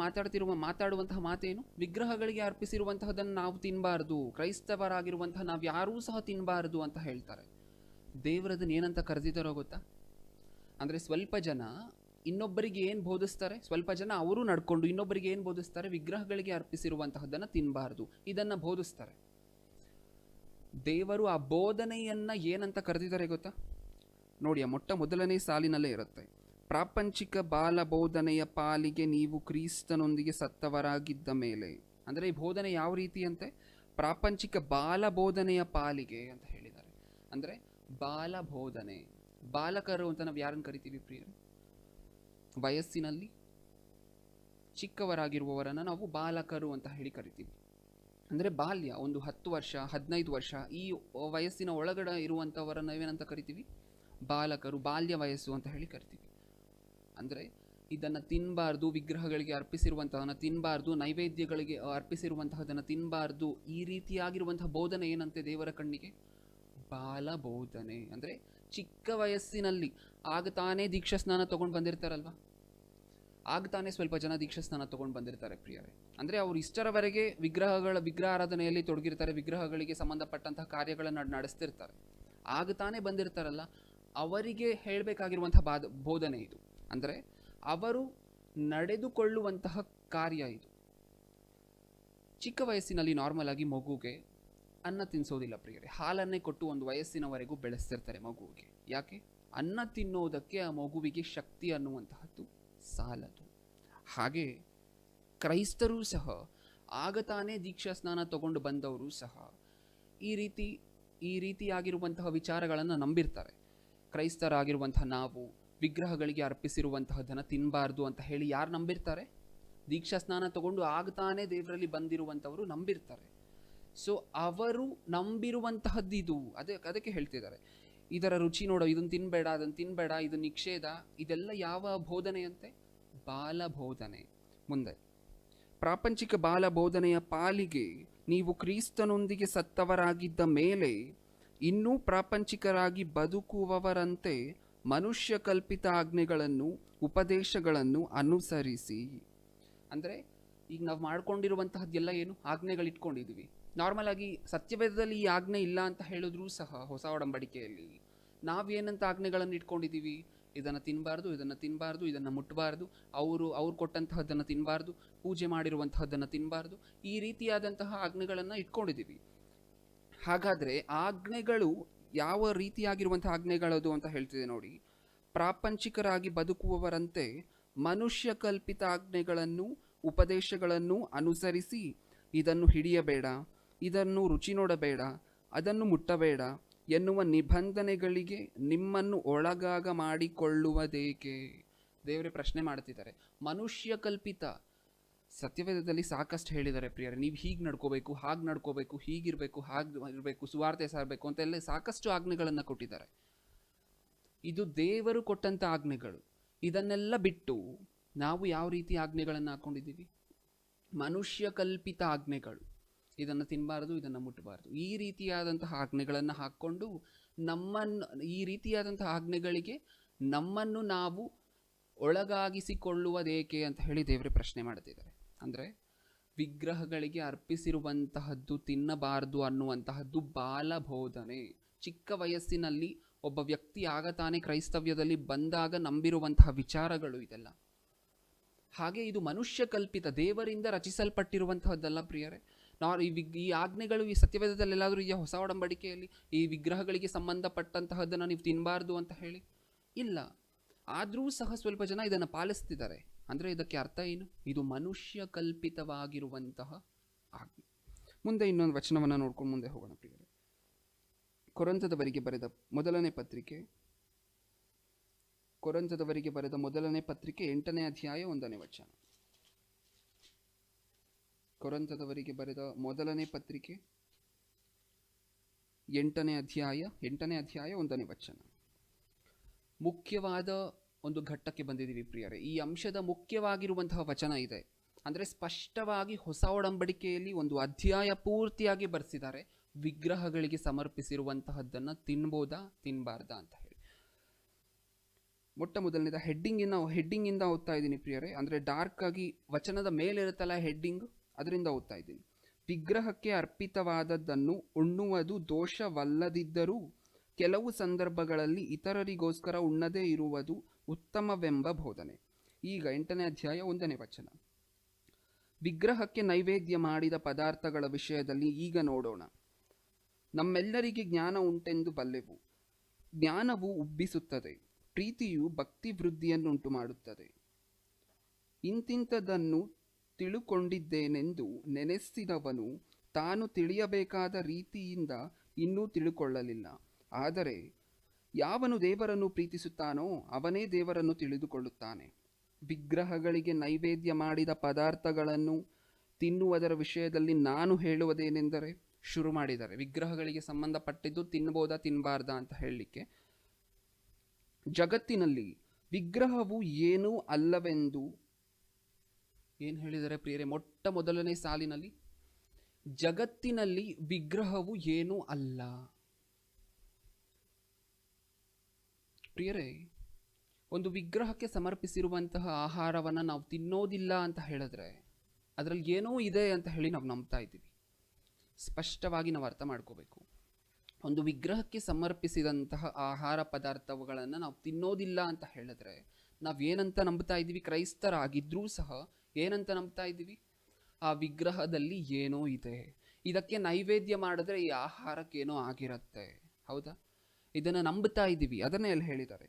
ಮಾತಾಡುವಂತಹ ಮಾತೇನು? ವಿಗ್ರಹಗಳಿಗೆ ಅರ್ಪಿಸಿರುವಂತಹದನ್ನು ನಾವು ತಿನ್ನಬಾರ್ದು, ಕ್ರೈಸ್ತವರಾಗಿರುವಂತಹ ನಾವು ಯಾರೂ ಸಹ ತಿನ್ನಬಾರ್ದು ಅಂತ ಹೇಳ್ತಾರೆ. ದೇವರದನ್ನ ಏನಂತ ಕರೆದಿದ್ದಾರೋ ಗೊತ್ತಾ? ಅಂದ್ರೆ ಸ್ವಲ್ಪ ಜನ ಇನ್ನೊಬ್ಬರಿಗೆ ಏನು ಬೋಧಿಸ್ತಾರೆ, ಸ್ವಲ್ಪ ಜನ ಅವರು ನಡ್ಕೊಂಡು ಇನ್ನೊಬ್ಬರಿಗೆ ಏನು ಬೋಧಿಸ್ತಾರೆ? ವಿಗ್ರಹಗಳಿಗೆ ಅರ್ಪಿಸಿರುವಂತಹದ್ದನ್ನ ತಿನ್ನಬಾರ್ದು, ಇದನ್ನ ಬೋಧಿಸ್ತಾರೆ. ದೇವರು ಆ ಬೋಧನೆಯನ್ನ ಏನಂತ ಕರೆದಿದ್ದಾರೆ ಗೊತ್ತಾ? ನೋಡಿ, ಆ ಮೊಟ್ಟ ಮೊದಲನೇ ಸಾಲಿನಲ್ಲೇ ಇರುತ್ತೆ, ಪ್ರಾಪಂಚಿಕ ಬಾಲ ಬೋಧನೆಯ ಪಾಲಿಗೆ ನೀವು ಕ್ರಿಸ್ತನೊಂದಿಗೆ ಸತ್ತವರಾಗಿದ್ದ ಮೇಲೆ. ಅಂದ್ರೆ ಈ ಬೋಧನೆ ಯಾವ ರೀತಿ ಅಂತೆ? ಪ್ರಾಪಂಚಿಕ ಬಾಲ ಬೋಧನೆಯ ಪಾಲಿಗೆ ಅಂತ ಹೇಳಿದ್ದಾರೆ. ಅಂದ್ರೆ ಬಾಲ ಬೋಧನೆ, ಬಾಲಕರು ಅಂತ ನಾವು ಯಾರನ್ನು ಕರಿತೀವಿ ಪ್ರಿಯರೇ? ವಯಸ್ಸಿನಲ್ಲಿ ಚಿಕ್ಕವರಾಗಿರುವವರನ್ನ ನಾವು ಬಾಲಕರು ಅಂತ ಹೇಳಿ ಕರಿತೀವಿ. ಅಂದ್ರೆ ಬಾಲ್ಯ, ಒಂದು 10 ವರ್ಷ 15 ವರ್ಷ ಈ ವಯಸ್ಸಿನ ಒಳಗಡೆ ಇರುವಂತವರನ್ನ ನಾವೇನಂತ ಕರಿತೀವಿ? ಬಾಲಕರು, ಬಾಲ್ಯ ವಯಸ್ಸು ಅಂತ ಹೇಳಿ ಕರಿತೀವಿ. ಅಂದ್ರೆ ಇದನ್ನ ತಿನ್ನಬಾರ್ದು, ವಿಗ್ರಹಗಳಿಗೆ ಅರ್ಪಿಸಿರುವಂತಹದನ್ನ ತಿನ್ನಬಾರ್ದು, ನೈವೇದ್ಯಗಳಿಗೆ ಅರ್ಪಿಸಿರುವಂತಹದನ್ನ ತಿನ್ನಬಾರ್ದು, ಈ ರೀತಿಯಾಗಿರುವಂತಹ ಬೋಧನೆ ಏನಂತೆ ದೇವರ ಕಣ್ಣಿಗೆ? ಬಾಲ ಬೋಧನೆ. ಅಂದ್ರೆ ಚಿಕ್ಕ ವಯಸ್ಸಿನಲ್ಲಿ ಆಗ ತಾನೇ ದೀಕ್ಷಾ ಸ್ನಾನ ತಗೊಂಡು ಬಂದಿರ್ತಾರಲ್ವಾ, ಆಗ ತಾನೇ ಸ್ವಲ್ಪ ಜನ ದೀಕ್ಷಾ ಸ್ನಾನ ತಗೊಂಡು ಬಂದಿರ್ತಾರೆ ಪ್ರಿಯರೇ. ಅಂದ್ರೆ ಅವರು ಇಷ್ಟರವರೆಗೆ ವಿಗ್ರಹ ಆರಾಧನೆಯಲ್ಲಿ ತೊಡಗಿರ್ತಾರೆ, ವಿಗ್ರಹಗಳಿಗೆ ಸಂಬಂಧಪಟ್ಟಂತಹ ಕಾರ್ಯಗಳನ್ನು ನಡೆಸ್ತಿರ್ತಾರೆ. ಆಗ ತಾನೇ ಬಂದಿರ್ತಾರಲ್ಲ, ಅವರಿಗೆ ಹೇಳಬೇಕಾಗಿರುವಂತಹ ಬೋಧನೆ ಇದು. ಅಂದ್ರೆ ಅವರು ನಡೆದುಕೊಳ್ಳುವಂತಹ ಕಾರ್ಯ ಇದು. ಚಿಕ್ಕ ವಯಸ್ಸಿನಲ್ಲಿ ನಾರ್ಮಲ್ ಆಗಿ ಮಗುಗೆ ಅನ್ನ ತಿನ್ನಿಸೋದಿಲ್ಲ ಪ್ರಿಯರೇ. ಹಾಲನ್ನೇ ಕೊಟ್ಟು ಒಂದು ವಯಸ್ಸಿನವರೆಗೂ ಬೆಳೆಸ್ತಿರ್ತಾರೆ ಮಗುವಿಗೆ. ಯಾಕೆ? ಅನ್ನ ತಿನ್ನೋದಕ್ಕೆ ಆ ಮಗುವಿಗೆ ಶಕ್ತಿ ಅನ್ನುವಂತಹದ್ದು ಸಾಲದು. ಹಾಗೆ ಕ್ರೈಸ್ತರೂ ಸಹ ಆಗ ತಾನೇ ದೀಕ್ಷಾ ಸ್ನಾನ ತಗೊಂಡು ಬಂದವರು ಸಹ ಈ ರೀತಿಯಾಗಿರುವಂತಹ ವಿಚಾರಗಳನ್ನು ನಂಬಿರ್ತಾರೆ. ಕ್ರೈಸ್ತರಾಗಿರುವಂತಹ ನಾವು ವಿಗ್ರಹಗಳಿಗೆ ಅರ್ಪಿಸಿರುವಂತಹದನ್ನು ತಿನ್ನಬಾರ್ದು ಅಂತ ಹೇಳಿ ಯಾರು ನಂಬಿರ್ತಾರೆ? ದೀಕ್ಷಾ ಸ್ನಾನ ತಗೊಂಡು ಆಗ ತಾನೇ ದೇವರಲ್ಲಿ ಬಂದಿರುವಂಥವರು ನಂಬಿರ್ತಾರೆ. ಸೊ ಅವರು ನಂಬಿರುವಂತಹದ್ದು ಇದು. ಅದಕ್ಕೆ ಹೇಳ್ತಿದ್ದಾರೆ, ಇದರ ರುಚಿ ನೋಡೋ, ಇದನ್ನು ತಿನ್ಬೇಡ, ಅದನ್ನು ತಿನ್ಬೇಡ, ಇದು ನಿಷೇಧ. ಇದೆಲ್ಲ ಯಾವ ಬೋಧನೆಯಂತೆ? ಬಾಲ ಬೋಧನೆ. ಮುಂದೆ ಪ್ರಾಪಂಚಿಕ ಬಾಲ ಬೋಧನೆಯ ಪಾಲಿಗೆ ನೀವು ಕ್ರಿಸ್ತನೊಂದಿಗೆ ಸತ್ತವರಾಗಿದ್ದ ಮೇಲೆ ಇನ್ನೂ ಪ್ರಾಪಂಚಿಕರಾಗಿ ಬದುಕುವವರಂತೆ ಮನುಷ್ಯ ಕಲ್ಪಿತ ಆಜ್ಞೆಗಳನ್ನು ಉಪದೇಶಗಳನ್ನು ಅನುಸರಿಸಿ. ಅಂದರೆ ಈಗ ನಾವು ಮಾಡ್ಕೊಂಡಿರುವಂತಹದ್ದೆಲ್ಲ ಏನು? ಆಜ್ಞೆಗಳಿಟ್ಕೊಂಡಿದ್ದೀವಿ. ನಾರ್ಮಲ್ ಆಗಿ ಸತ್ಯವೇದದಲ್ಲಿ ಈ ಆಜ್ಞೆ ಇಲ್ಲ ಅಂತ ಹೇಳಿದ್ರೂ ಸಹ ಹೊಸ ಒಡಂಬಡಿಕೆಯಲ್ಲಿ ನಾವೇನಂತ ಆಜ್ಞೆಗಳನ್ನು ಇಟ್ಕೊಂಡಿದ್ದೀವಿ? ಇದನ್ನು ತಿನ್ನಬಾರ್ದು, ಇದನ್ನು ತಿನ್ನಬಾರ್ದು, ಇದನ್ನು ಮುಟ್ಟಬಾರ್ದು, ಅವ್ರು ಕೊಟ್ಟಂತಹದ್ದನ್ನು ತಿನ್ನಬಾರ್ದು, ಪೂಜೆ ಮಾಡಿರುವಂತಹದ್ದನ್ನು ತಿನ್ನಬಾರ್ದು, ಈ ರೀತಿಯಾದಂತಹ ಆಜ್ಞೆಗಳನ್ನು ಇಟ್ಕೊಂಡಿದ್ದೀವಿ. ಹಾಗಾದರೆ ಆಜ್ಞೆಗಳು ಯಾವ ರೀತಿಯಾಗಿರುವಂತಹ ಆಜ್ಞೆಗಳದು ಅಂತ ಹೇಳ್ತಿದೆ ನೋಡಿ. ಪ್ರಾಪಂಚಿಕರಾಗಿ ಬದುಕುವವರಂತೆ ಮನುಷ್ಯ ಕಲ್ಪಿತ ಆಜ್ಞೆಗಳನ್ನು ಉಪದೇಶಗಳನ್ನು ಅನುಸರಿಸಿ, ಇದನ್ನು ಹಿಡಿಯಬೇಡ, ಇದನ್ನು ರುಚಿ ನೋಡಬೇಡ, ಅದನ್ನು ಮುಟ್ಟಬೇಡ ಎನ್ನುವ ನಿಬಂಧನೆಗಳಿಗೆ ನಿಮ್ಮನ್ನು ಒಳಗಾಗ ಮಾಡಿಕೊಳ್ಳುವುದೇಕೆ? ದೇವರೇ ಪ್ರಶ್ನೆ ಮಾಡ್ತಿದ್ದಾರೆ. ಮನುಷ್ಯ ಕಲ್ಪಿತ ಸತ್ಯವೇದದಲ್ಲಿ ಸಾಕಷ್ಟು ಹೇಳಿದ್ದಾರೆ ಪ್ರಿಯರೇ, ನೀವು ಹೀಗೆ ನಡ್ಕೋಬೇಕು, ಹಾಗೆ ನಡ್ಕೋಬೇಕು, ಹೀಗಿರಬೇಕು, ಹಾಗೆ ಇರಬೇಕು, ಸುವಾರ್ತೆ ಸಾರಬೇಕು ಅಂತೆಲ್ಲ ಸಾಕಷ್ಟು ಆಜ್ಞೆಗಳನ್ನು ಕೊಟ್ಟಿದ್ದಾರೆ. ಇದು ದೇವರು ಕೊಟ್ಟಂಥ ಆಜ್ಞೆಗಳು. ಇದನ್ನೆಲ್ಲ ಬಿಟ್ಟು ನಾವು ಯಾವ ರೀತಿ ಆಜ್ಞೆಗಳನ್ನು ಹಾಕ್ಕೊಂಡಿದ್ದೀವಿ? ಮನುಷ್ಯ ಕಲ್ಪಿತ ಆಜ್ಞೆಗಳು. ಇದನ್ನು ತಿನ್ನಬಾರ್ದು, ಇದನ್ನು ಮುಟ್ಟಬಾರ್ದು, ಈ ರೀತಿಯಾದಂತಹ ಆಜ್ಞೆಗಳನ್ನು ಹಾಕ್ಕೊಂಡು ಈ ರೀತಿಯಾದಂತಹ ಆಜ್ಞೆಗಳಿಗೆ ನಮ್ಮನ್ನು ನಾವು ಒಳಗಾಗಿಸಿಕೊಳ್ಳುವುದೇಕೆ ಅಂತ ಹೇಳಿ ದೇವರೇ ಪ್ರಶ್ನೆ ಮಾಡ್ತಿದ್ದಾರೆ. ಅಂದರೆ ವಿಗ್ರಹಗಳಿಗೆ ಅರ್ಪಿಸಿರುವಂತಹದ್ದು ತಿನ್ನಬಾರ್ದು ಅನ್ನುವಂತಹದ್ದು ಬಾಲ ಬೋಧನೆ. ಚಿಕ್ಕ ವಯಸ್ಸಿನಲ್ಲಿ ಒಬ್ಬ ವ್ಯಕ್ತಿ ಆಗ ತಾನೇ ಕ್ರೈಸ್ತವ್ಯದಲ್ಲಿ ಬಂದಾಗ ನಂಬಿರುವಂತಹ ವಿಚಾರಗಳು ಇದೆಲ್ಲ. ಹಾಗೆ ಇದು ಮನುಷ್ಯ ಕಲ್ಪಿತ, ದೇವರಿಂದ ರಚಿಸಲ್ಪಟ್ಟಿರುವಂತಹದ್ದಲ್ಲ ಪ್ರಿಯರೇ. ಈ ಆಜ್ಞೆಗಳು ಈ ಸತ್ಯವೇದದಲ್ಲಿ ಎಲ್ಲಾದರೂ ಇದೆಯಾ? ಹೊಸ ಒಡಂಬಡಿಕೆಯಲ್ಲಿ ಈ ವಿಗ್ರಹಗಳಿಗೆ ಸಂಬಂಧಪಟ್ಟಂತಹದ್ದನ್ನು ನೀವು ತಿನ್ನಬಾರ್ದು ಅಂತ ಹೇಳಿ ಇಲ್ಲ. ಆದರೂ ಸಹ ಸ್ವಲ್ಪ ಜನ ಇದನ್ನು ಪಾಲಿಸ್ತಿದ್ದಾರೆ. ಅಂದರೆ ಇದಕ್ಕೆ ಅರ್ಥ ಏನು? ಇದು ಮನುಷ್ಯ ಕಲ್ಪಿತವಾಗಿರುವಂತಹ ಆಜ್ಞೆ. ಮುಂದೆ ಇನ್ನೊಂದು ವಚನವನ್ನು ನೋಡ್ಕೊಂಡು ಮುಂದೆ ಹೋಗೋಣ ಪ್ರಿಯರೇ. ಕೊರಿಂಥದವರಿಗೆ ಬರೆದ ಮೊದಲನೇ ಪತ್ರಿಕೆ 8ನೇ ಅಧ್ಯಾಯ 1ನೇ ವಚನ. ಕೊರಿಂಥದವರಿಗೆ ಬರೆದ ಮೊದಲನೇ ಪತ್ರಿಕೆ 8ನೇ ಅಧ್ಯಾಯ 1ನೇ ವಚನ. ಮುಖ್ಯವಾದ ಒಂದು ಘಟ್ಟಕ್ಕೆ ಬಂದಿದ್ದೀವಿ ಪ್ರಿಯರೇ. ಈ ಅಂಶದ ಮುಖ್ಯವಾಗಿರುವಂತಹ ವಚನ ಇದೆ. ಅಂದರೆ ಸ್ಪಷ್ಟವಾಗಿ ಹೊಸ ಒಡಂಬಡಿಕೆಯಲ್ಲಿ ಒಂದು ಅಧ್ಯಾಯ ಪೂರ್ತಿಯಾಗಿ ಬರೆಸಿದ್ದಾರೆ. ವಿಗ್ರಹಗಳಿಗೆ ಸಮರ್ಪಿಸಿರುವಂತಹದ್ದನ್ನು ತಿನ್ಬೋದಾ ತಿನ್ನಬಾರ್ದಾ ಅಂತ ಹೇಳಿ. ಮೊಟ್ಟ ಮೊದಲನೇದ ಹೆಡ್ಡಿಂಗಿಂದ ಓದ್ತಾ ಇದ್ದೀನಿ ಪ್ರಿಯರೇ. ಅಂದರೆ ಡಾರ್ಕ್ ಆಗಿ ವಚನದ ಮೇಲಿರುತ್ತಲ್ಲ ಹೆಡ್ಡಿಂಗ್, ಅದರಿಂದ ಓದ್ತಾ ಇದ್ದೀನಿ. ವಿಗ್ರಹಕ್ಕೆ ಅರ್ಪಿತವಾದದ್ದನ್ನು ಉಣ್ಣುವುದು ದೋಷವಲ್ಲದಿದ್ದರೂ ಕೆಲವು ಸಂದರ್ಭಗಳಲ್ಲಿ ಇತರರಿಗೋಸ್ಕರ ಉಣ್ಣದೇ ಇರುವುದು ಉತ್ತಮವೆಂಬ ಬೋಧನೆ. ಈಗ 8ನೇ ಅಧ್ಯಾಯ 1ನೇ ವಚನ. ವಿಗ್ರಹಕ್ಕೆ ನೈವೇದ್ಯ ಮಾಡಿದ ಪದಾರ್ಥಗಳ ವಿಷಯದಲ್ಲಿ ಈಗ ನೋಡೋಣ. ನಮ್ಮೆಲ್ಲರಿಗೆ ಜ್ಞಾನ ಉಂಟೆಂದು ಬಲ್ಲೆವು. ಜ್ಞಾನವು ಉಬ್ಬಿಸುತ್ತದೆ, ಪ್ರೀತಿಯು ಭಕ್ತಿ ವೃದ್ಧಿಯನ್ನುಂಟು ಮಾಡುತ್ತದೆ. ಇಂತಿಂಥದನ್ನು ತಿಳುಕೊಂಡಿದ್ದೇನೆಂದು ನೆನೆಸಿದವನು ತಾನು ತಿಳಿಯಬೇಕಾದ ರೀತಿಯಿಂದ ಇನ್ನೂ ತಿಳುಕೊಳ್ಳಲಿಲ್ಲ. ಆದರೆ ಯಾವನು ದೇವರನ್ನು ಪ್ರೀತಿಸುತ್ತಾನೋ ಅವನೇ ದೇವರನ್ನು ತಿಳಿದುಕೊಳ್ಳುತ್ತಾನೆ. ವಿಗ್ರಹಗಳಿಗೆ ನೈವೇದ್ಯ ಮಾಡಿದ ಪದಾರ್ಥಗಳನ್ನು ತಿನ್ನುವುದರ ವಿಷಯದಲ್ಲಿ ನಾನು ಹೇಳುವುದೇನೆಂದರೆ, ಶುರು ಮಾಡಿದ್ದಾರೆ. ವಿಗ್ರಹಗಳಿಗೆ ಸಂಬಂಧಪಟ್ಟಿದ್ದು ತಿನ್ನಬಹುದಾ ತಿನ್ನಬಾರ್ದಾ ಅಂತ ಹೇಳಲಿಕ್ಕೆ. ಜಗತ್ತಿನಲ್ಲಿ ವಿಗ್ರಹವು ಏನೂ ಅಲ್ಲವೆಂದು ಏನು ಹೇಳಿದರೆ ಪ್ರಿಯರೇ? ಮೊಟ್ಟ ಮೊದಲನೇ ಸಾಲಿನಲ್ಲಿ ಜಗತ್ತಿನಲ್ಲಿ ವಿಗ್ರಹವು ಏನೂ ಅಲ್ಲ. ಪ್ರಿಯರೇ, ಒಂದು ವಿಗ್ರಹಕ್ಕೆ ಸಮರ್ಪಿಸಿರುವಂತಹ ಆಹಾರವನ್ನು ನಾವು ತಿನ್ನೋದಿಲ್ಲ ಅಂತ ಹೇಳಿದ್ರೆ ಅದರಲ್ಲಿ ಏನೋ ಇದೆ ಅಂತ ಹೇಳಿ ನಾವು ನಂಬ್ತಾ ಇದ್ದೀವಿ. ಸ್ಪಷ್ಟವಾಗಿ ನಾವು ಅರ್ಥ ಮಾಡ್ಕೋಬೇಕು. ಒಂದು ವಿಗ್ರಹಕ್ಕೆ ಸಮರ್ಪಿಸಿದಂತಹ ಆಹಾರ ಪದಾರ್ಥಗಳನ್ನು ನಾವು ತಿನ್ನೋದಿಲ್ಲ ಅಂತ ಹೇಳಿದ್ರೆ ನಾವೇನಂತ ನಂಬ್ತಾ ಇದ್ದೀವಿ? ಕ್ರೈಸ್ತರಾಗಿದ್ರೂ ಸಹ ಏನಂತ ನಂಬ್ತಾ ಇದ್ದೀವಿ? ಆ ವಿಗ್ರಹದಲ್ಲಿ ಏನೋ ಇದೆ, ಇದಕ್ಕೆ ನೈವೇದ್ಯ ಮಾಡಿದ್ರೆ ಈ ಆಹಾರಕ್ಕೇನೋ ಆಗಿರತ್ತೆ. ಹೌದಾ? ಇದನ್ನು ನಂಬ್ತಾ ಇದ್ದೀವಿ. ಅದನ್ನೇ ಅಲ್ಲಿ ಹೇಳಿದ್ದಾರೆ,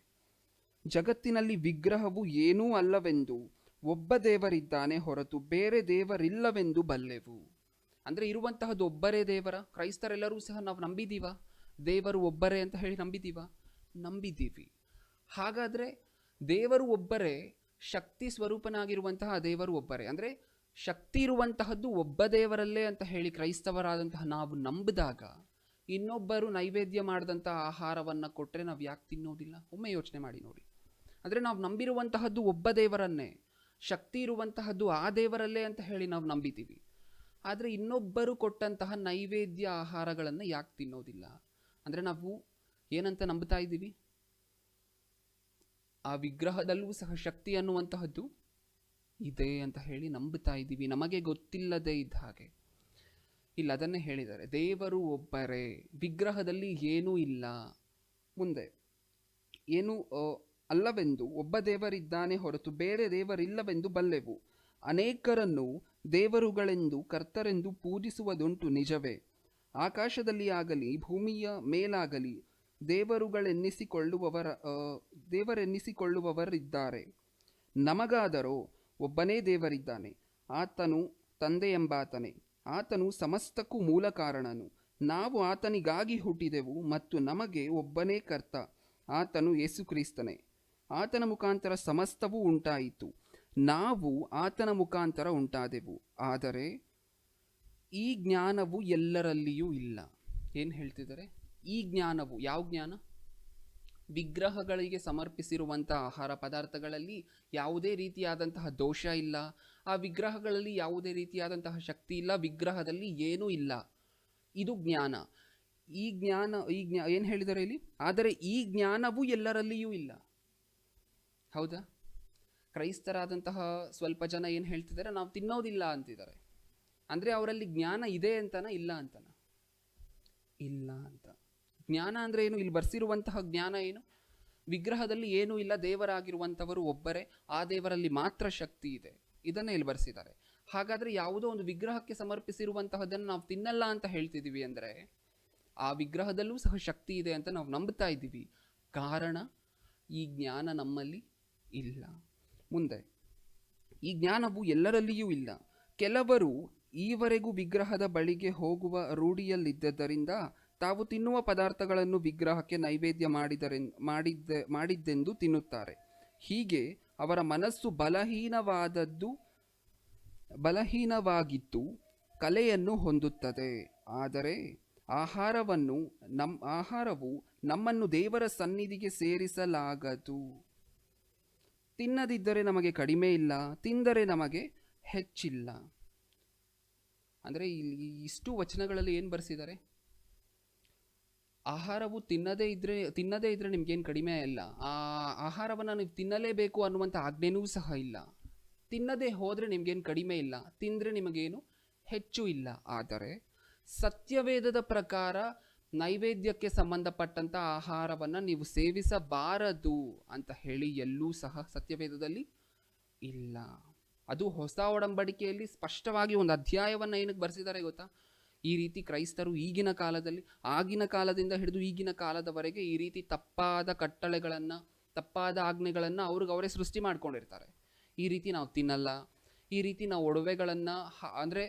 ಜಗತ್ತಿನಲ್ಲಿ ವಿಗ್ರಹವು ಏನೂ ಅಲ್ಲವೆಂದು ಒಬ್ಬ ದೇವರಿದ್ದಾನೆ ಹೊರತು ಬೇರೆ ದೇವರಿಲ್ಲವೆಂದು ಬಲ್ಲೆವು. ಅಂದರೆ ಇರುವಂತಹದ್ದು ಒಬ್ಬರೇ ದೇವರ. ಕ್ರೈಸ್ತರೆಲ್ಲರೂ ಸಹ ನಾವು ನಂಬಿದೀವ, ದೇವರು ಒಬ್ಬರೇ ಅಂತ ಹೇಳಿ ನಂಬಿದ್ದೀವಿ. ಹಾಗಾದರೆ ದೇವರು ಒಬ್ಬರೇ, ಶಕ್ತಿ ಸ್ವರೂಪನಾಗಿರುವಂತಹ ದೇವರು ಒಬ್ಬರೇ. ಅಂದರೆ ಶಕ್ತಿ ಇರುವಂತಹದ್ದು ಒಬ್ಬ ದೇವರಲ್ಲೇ ಅಂತ ಹೇಳಿ ಕ್ರೈಸ್ತವರಾದಂತಹ ನಾವು ನಂಬಿದಾಗ ಇನ್ನೊಬ್ಬರು ನೈವೇದ್ಯ ಮಾಡಿದಂಥ ಆಹಾರವನ್ನು ಕೊಟ್ಟರೆ ನಾವು ಯಾಕೆ ತಿನ್ನೋದಿಲ್ಲ? ಒಮ್ಮೆ ಯೋಚನೆ ಮಾಡಿ ನೋಡಿ. ಅಂದರೆ ನಾವು ನಂಬಿರುವಂತಹದ್ದು ಒಬ್ಬ ದೇವರನ್ನೇ, ಶಕ್ತಿ ಇರುವಂತಹದ್ದು ಆ ದೇವರಲ್ಲೇ ಅಂತ ಹೇಳಿ ನಾವು ನಂಬಿದ್ದೀವಿ. ಆದರೆ ಇನ್ನೊಬ್ಬರು ಕೊಟ್ಟಂತಹ ನೈವೇದ್ಯ ಆಹಾರಗಳನ್ನು ಯಾಕೆ ತಿನ್ನೋದಿಲ್ಲ? ಅಂದರೆ ನಾವು ಏನಂತ ನಂಬ್ತಾ ಇದ್ದೀವಿ? ಆ ವಿಗ್ರಹದಲ್ಲೂ ಸಹ ಶಕ್ತಿ ಅನ್ನುವಂತಹದ್ದು ಇದೆ ಅಂತ ಹೇಳಿ ನಂಬ್ತಾ ಇದ್ದೀವಿ, ನಮಗೆ ಗೊತ್ತಿಲ್ಲದೆ ಇದ್ದ ಹಾಗೆ. ಇಲ್ಲ, ಅದನ್ನೇ ಹೇಳಿದ್ದಾರೆ, ದೇವರು ಒಬ್ಬರೇ, ವಿಗ್ರಹದಲ್ಲಿ ಏನೂ ಇಲ್ಲ. ಮುಂದೆ ಏನು ಅಲ್ಲವೆಂದು ಒಬ್ಬ ದೇವರಿದ್ದಾನೆ ಹೊರತು ಬೇರೆ ದೇವರಿಲ್ಲವೆಂದು ಬಲ್ಲೆವು. ಅನೇಕರನ್ನು ದೇವರುಗಳೆಂದು ಕರ್ತರೆಂದು ಪೂಜಿಸುವುದುಂಟು ನಿಜವೇ. ಆಕಾಶದಲ್ಲಿ ಆಗಲಿ ಭೂಮಿಯ ಮೇಲಾಗಲಿ ದೇವರೆನ್ನಿಸಿಕೊಳ್ಳುವವರಿದ್ದಾರೆ. ನಮಗಾದರೋ ಒಬ್ಬನೇ ದೇವರಿದ್ದಾನೆ, ಆತನು ತಂದೆಯೆಂಬಾತನೇ. ಆತನು ಸಮಸ್ತಕ್ಕೂ ಮೂಲ ಕಾರಣನು. ನಾವು ಆತನಿಗಾಗಿ ಹುಟ್ಟಿದೆವು ಮತ್ತು ನಮಗೆ ಒಬ್ಬನೇ ಕರ್ತ, ಆತನು ಯೇಸು ಕ್ರಿಸ್ತನೇ. ಆತನ ಮುಖಾಂತರ ಸಮಸ್ತವೂ ಉಂಟಾಯಿತು, ನಾವು ಆತನ ಮುಖಾಂತರ ಉಂಟಾದೆವು. ಆದರೆ ಈ ಜ್ಞಾನವು ಎಲ್ಲರಲ್ಲಿಯೂ ಇಲ್ಲ. ಏನು ಹೇಳ್ತಿದ್ದಾರೆ? ಈ ಜ್ಞಾನವು ಯಾವ ಜ್ಞಾನ? ವಿಗ್ರಹಗಳಿಗೆ ಸಮರ್ಪಿಸಿರುವಂಥ ಆಹಾರ ಪದಾರ್ಥಗಳಲ್ಲಿ ಯಾವುದೇ ರೀತಿಯಾದಂತಹ ದೋಷ ಇಲ್ಲ, ಆ ವಿಗ್ರಹಗಳಲ್ಲಿ ಯಾವುದೇ ರೀತಿಯಾದಂತಹ ಶಕ್ತಿ ಇಲ್ಲ, ವಿಗ್ರಹದಲ್ಲಿ ಏನೂ ಇಲ್ಲ. ಇದು ಜ್ಞಾನ. ಈ ಜ್ಞಾನ ಏನು ಹೇಳಿದ್ದಾರೆ ಇಲ್ಲಿ? ಆದರೆ ಈ ಜ್ಞಾನವು ಎಲ್ಲರಲ್ಲಿಯೂ ಇಲ್ಲ. ಹೌದಾ? ಕ್ರೈಸ್ತರಾದಂತಹ ಸ್ವಲ್ಪ ಜನ ಏನು ಹೇಳ್ತಿದ್ದಾರೆ? ನಾವು ತಿನ್ನೋದಿಲ್ಲ ಅಂತಿದ್ದಾರೆ. ಅಂದರೆ ಅವರಲ್ಲಿ ಜ್ಞಾನ ಇದೆ ಅಂತನ, ಇಲ್ಲ ಅಂತನ? ಇಲ್ಲ ಅಂತ. ಜ್ಞಾನ ಅಂದರೆ ಏನು? ಇಲ್ಲಿ ಬರ್ಸಿರುವಂತಹ ಜ್ಞಾನ ಏನು? ವಿಗ್ರಹದಲ್ಲಿ ಏನೂ ಇಲ್ಲ, ದೇವರಾಗಿರುವಂಥವರು ಒಬ್ಬರೇ, ಆ ದೇವರಲ್ಲಿ ಮಾತ್ರ ಶಕ್ತಿ ಇದೆ. ಇದನ್ನೇ ಇಲ್ಲಿ ಬರ್ಸಿದ್ದಾರೆ. ಹಾಗಾದರೆ ಯಾವುದೋ ಒಂದು ವಿಗ್ರಹಕ್ಕೆ ಸಮರ್ಪಿಸಿರುವಂತಹದನ್ನು ನಾವು ತಿನ್ನಲ್ಲ ಅಂತ ಹೇಳ್ತಿದ್ದೀವಿ ಅಂದರೆ ಆ ವಿಗ್ರಹದಲ್ಲೂ ಸಹ ಶಕ್ತಿ ಇದೆ ಅಂತ ನಾವು ನಂಬ್ತಾ ಇದ್ದೀವಿ. ಕಾರಣ ಈ ಜ್ಞಾನ ನಮ್ಮಲ್ಲಿ ಇಲ್ಲ. ಮುಂದೆ, ಈ ಜ್ಞಾನವು ಎಲ್ಲರಲ್ಲಿಯೂ ಇಲ್ಲ. ಕೆಲವರು ಈವರೆಗೂ ವಿಗ್ರಹದ ಬಳಿಗೆ ಹೋಗುವ ರೂಢಿಯಲ್ಲಿದ್ದರಿಂದ ತಾವು ತಿನ್ನುವ ಪದಾರ್ಥಗಳನ್ನು ವಿಗ್ರಹಕ್ಕೆ ನೈವೇದ್ಯ ಮಾಡಿದ್ದೆಂದು ತಿನ್ನುತ್ತಾರೆ. ಹೀಗೆ ಅವರ ಮನಸ್ಸು ಬಲಹೀನವಾಗಿದ್ದು ಕಲೆಯನ್ನು ಹೊಂದುತ್ತದೆ. ಆದರೆ ಆಹಾರವು ನಮ್ಮನ್ನು ದೇವರ ಸನ್ನಿಧಿಗೆ ಸೇರಿಸಲಾಗದು. ತಿನ್ನದಿದ್ದರೆ ನಮಗೆ ಕಡಿಮೆ ಇಲ್ಲ, ತಿಂದರೆ ನಮಗೆ ಹೆಚ್ಚಿಲ್ಲ. ಅಂದರೆ ಇಲ್ಲಿ ಇಷ್ಟು ವಚನಗಳಲ್ಲಿ ಏನು ಬರೆಸಿದ್ದಾರೆ? ಆಹಾರವು ತಿನ್ನದೇ ಇದ್ರೆ ನಿಮ್ಗೇನು ಕಡಿಮೆ ಇಲ್ಲ, ಆ ಆಹಾರವನ್ನು ನೀವು ತಿನ್ನಲೇಬೇಕು ಅನ್ನುವಂಥ ಆಜ್ಞೆನೂ ಸಹ ಇಲ್ಲ. ತಿನ್ನದೇ ಹೋದರೆ ನಿಮ್ಗೇನು ಕಡಿಮೆ ಇಲ್ಲ, ತಿಂದರೆ ನಿಮಗೇನು ಹೆಚ್ಚು ಇಲ್ಲ. ಆದರೆ ಸತ್ಯವೇದದ ಪ್ರಕಾರ ನೈವೇದ್ಯಕ್ಕೆ ಸಂಬಂಧಪಟ್ಟಂಥ ಆಹಾರವನ್ನು ನೀವು ಸೇವಿಸಬಾರದು ಅಂತ ಹೇಳಿ ಎಲ್ಲೂ ಸಹ ಸತ್ಯವೇದದಲ್ಲಿ ಇಲ್ಲ. ಅದು ಹೊಸ ಒಡಂಬಡಿಕೆಯಲ್ಲಿ ಸ್ಪಷ್ಟವಾಗಿ ಒಂದು ಅಧ್ಯಾಯವನ್ನು ಏನಕ್ಕೆ ಬರೆಸಿದ್ದಾರೆ ಗೊತ್ತಾ? ಈ ರೀತಿ ಕ್ರೈಸ್ತರು ಈಗಿನ ಕಾಲದಲ್ಲಿ, ಆಗಿನ ಕಾಲದಿಂದ ಹಿಡಿದು ಈಗಿನ ಕಾಲದವರೆಗೆ ಈ ರೀತಿ ತಪ್ಪಾದ ಕಟ್ಟಳೆಗಳನ್ನು, ತಪ್ಪಾದ ಆಜ್ಞೆಗಳನ್ನು ಅವರೇ ಸೃಷ್ಟಿ ಮಾಡ್ಕೊಂಡಿರ್ತಾರೆ. ಈ ರೀತಿ ನಾವು ತಿನ್ನಲ್ಲ, ಈ ರೀತಿ ನಾವು ಒಡವೆಗಳನ್ನು ಅಂದರೆ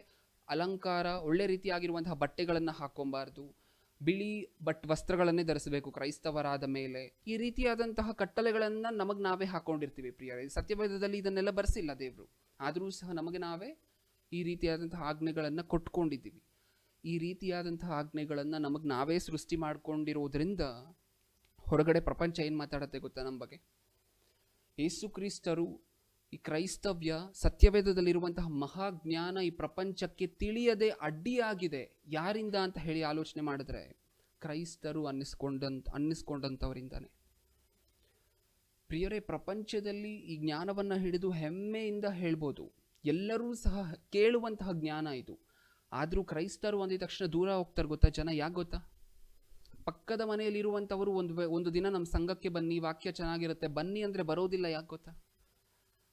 ಅಲಂಕಾರ, ಒಳ್ಳೆ ರೀತಿಯಾಗಿರುವಂತಹ ಬಟ್ಟೆಗಳನ್ನು ಹಾಕೊಬಾರ್ದು, ಬಿಳಿ ವಸ್ತ್ರಗಳನ್ನೇ ಧರಿಸಬೇಕು ಕ್ರೈಸ್ತವರಾದ ಮೇಲೆ. ಈ ರೀತಿಯಾದಂತಹ ಕಟ್ಟಳೆಗಳನ್ನು ನಮಗೆ ನಾವೇ ಹಾಕೊಂಡಿರ್ತೀವಿ ಪ್ರಿಯರೇ. ಸತ್ಯವೇದದಲ್ಲಿ ಇದನ್ನೆಲ್ಲ ಬರೆಸಿಲ್ಲ ದೇವರು, ಆದರೂ ಸಹ ನಮಗೆ ನಾವೇ ಈ ರೀತಿಯಾದಂತಹ ಆಜ್ಞೆಗಳನ್ನು ಕೊಟ್ಕೊಂಡಿದ್ದೀವಿ. ಈ ರೀತಿಯಾದಂತಹ ಆಜ್ಞೆಗಳನ್ನು ನಮಗೆ ನಾವೇ ಸೃಷ್ಟಿ ಮಾಡ್ಕೊಂಡಿರೋದ್ರಿಂದ ಹೊರಗಡೆ ಪ್ರಪಂಚ ಏನು ಮಾತಾಡುತ್ತೆ ಗೊತ್ತಾ ನಮ್ಮ ಬಗ್ಗೆ? ಯೇಸು ಕ್ರಿಸ್ತರು ಈ ಕ್ರೈಸ್ತವ್ಯ ಸತ್ಯವೇದದಲ್ಲಿರುವಂತಹ ಮಹಾಜ್ಞಾನ ಈ ಪ್ರಪಂಚಕ್ಕೆ ತಿಳಿಯದೆ ಅಡ್ಡಿಯಾಗಿದೆ. ಯಾರಿಂದ ಅಂತ ಹೇಳಿ ಆಲೋಚನೆ ಮಾಡಿದ್ರೆ ಕ್ರೈಸ್ತರು ಅನ್ನಿಸ್ಕೊಂಡಂಥವರಿಂದಾನೆ. ಪ್ರಿಯರೇ, ಪ್ರಪಂಚದಲ್ಲಿ ಈ ಜ್ಞಾನವನ್ನು ಹಿಡಿದು ಹೆಮ್ಮೆಯಿಂದ ಹೇಳ್ಬೋದು, ಎಲ್ಲರೂ ಸಹ ಕೇಳುವಂತಹ ಜ್ಞಾನ ಇದು. ಆದರೂ ಕ್ರೈಸ್ತರು ಅಂದಿದ ತಕ್ಷಣ ದೂರ ಹೋಗ್ತಾರೆ ಗೊತ್ತಾ ಜನ? ಯಾಕೆ ಗೊತ್ತಾ? ಪಕ್ಕದ ಮನೆಯಲ್ಲಿರುವಂಥವರು ಒಂದು ದಿನ ನಮ್ಮ ಸಂಘಕ್ಕೆ ಬನ್ನಿ, ವಾಕ್ಯ ಚೆನ್ನಾಗಿರುತ್ತೆ ಬನ್ನಿ ಅಂದರೆ ಬರೋದಿಲ್ಲ. ಯಾಕೆ ಗೊತ್ತಾ?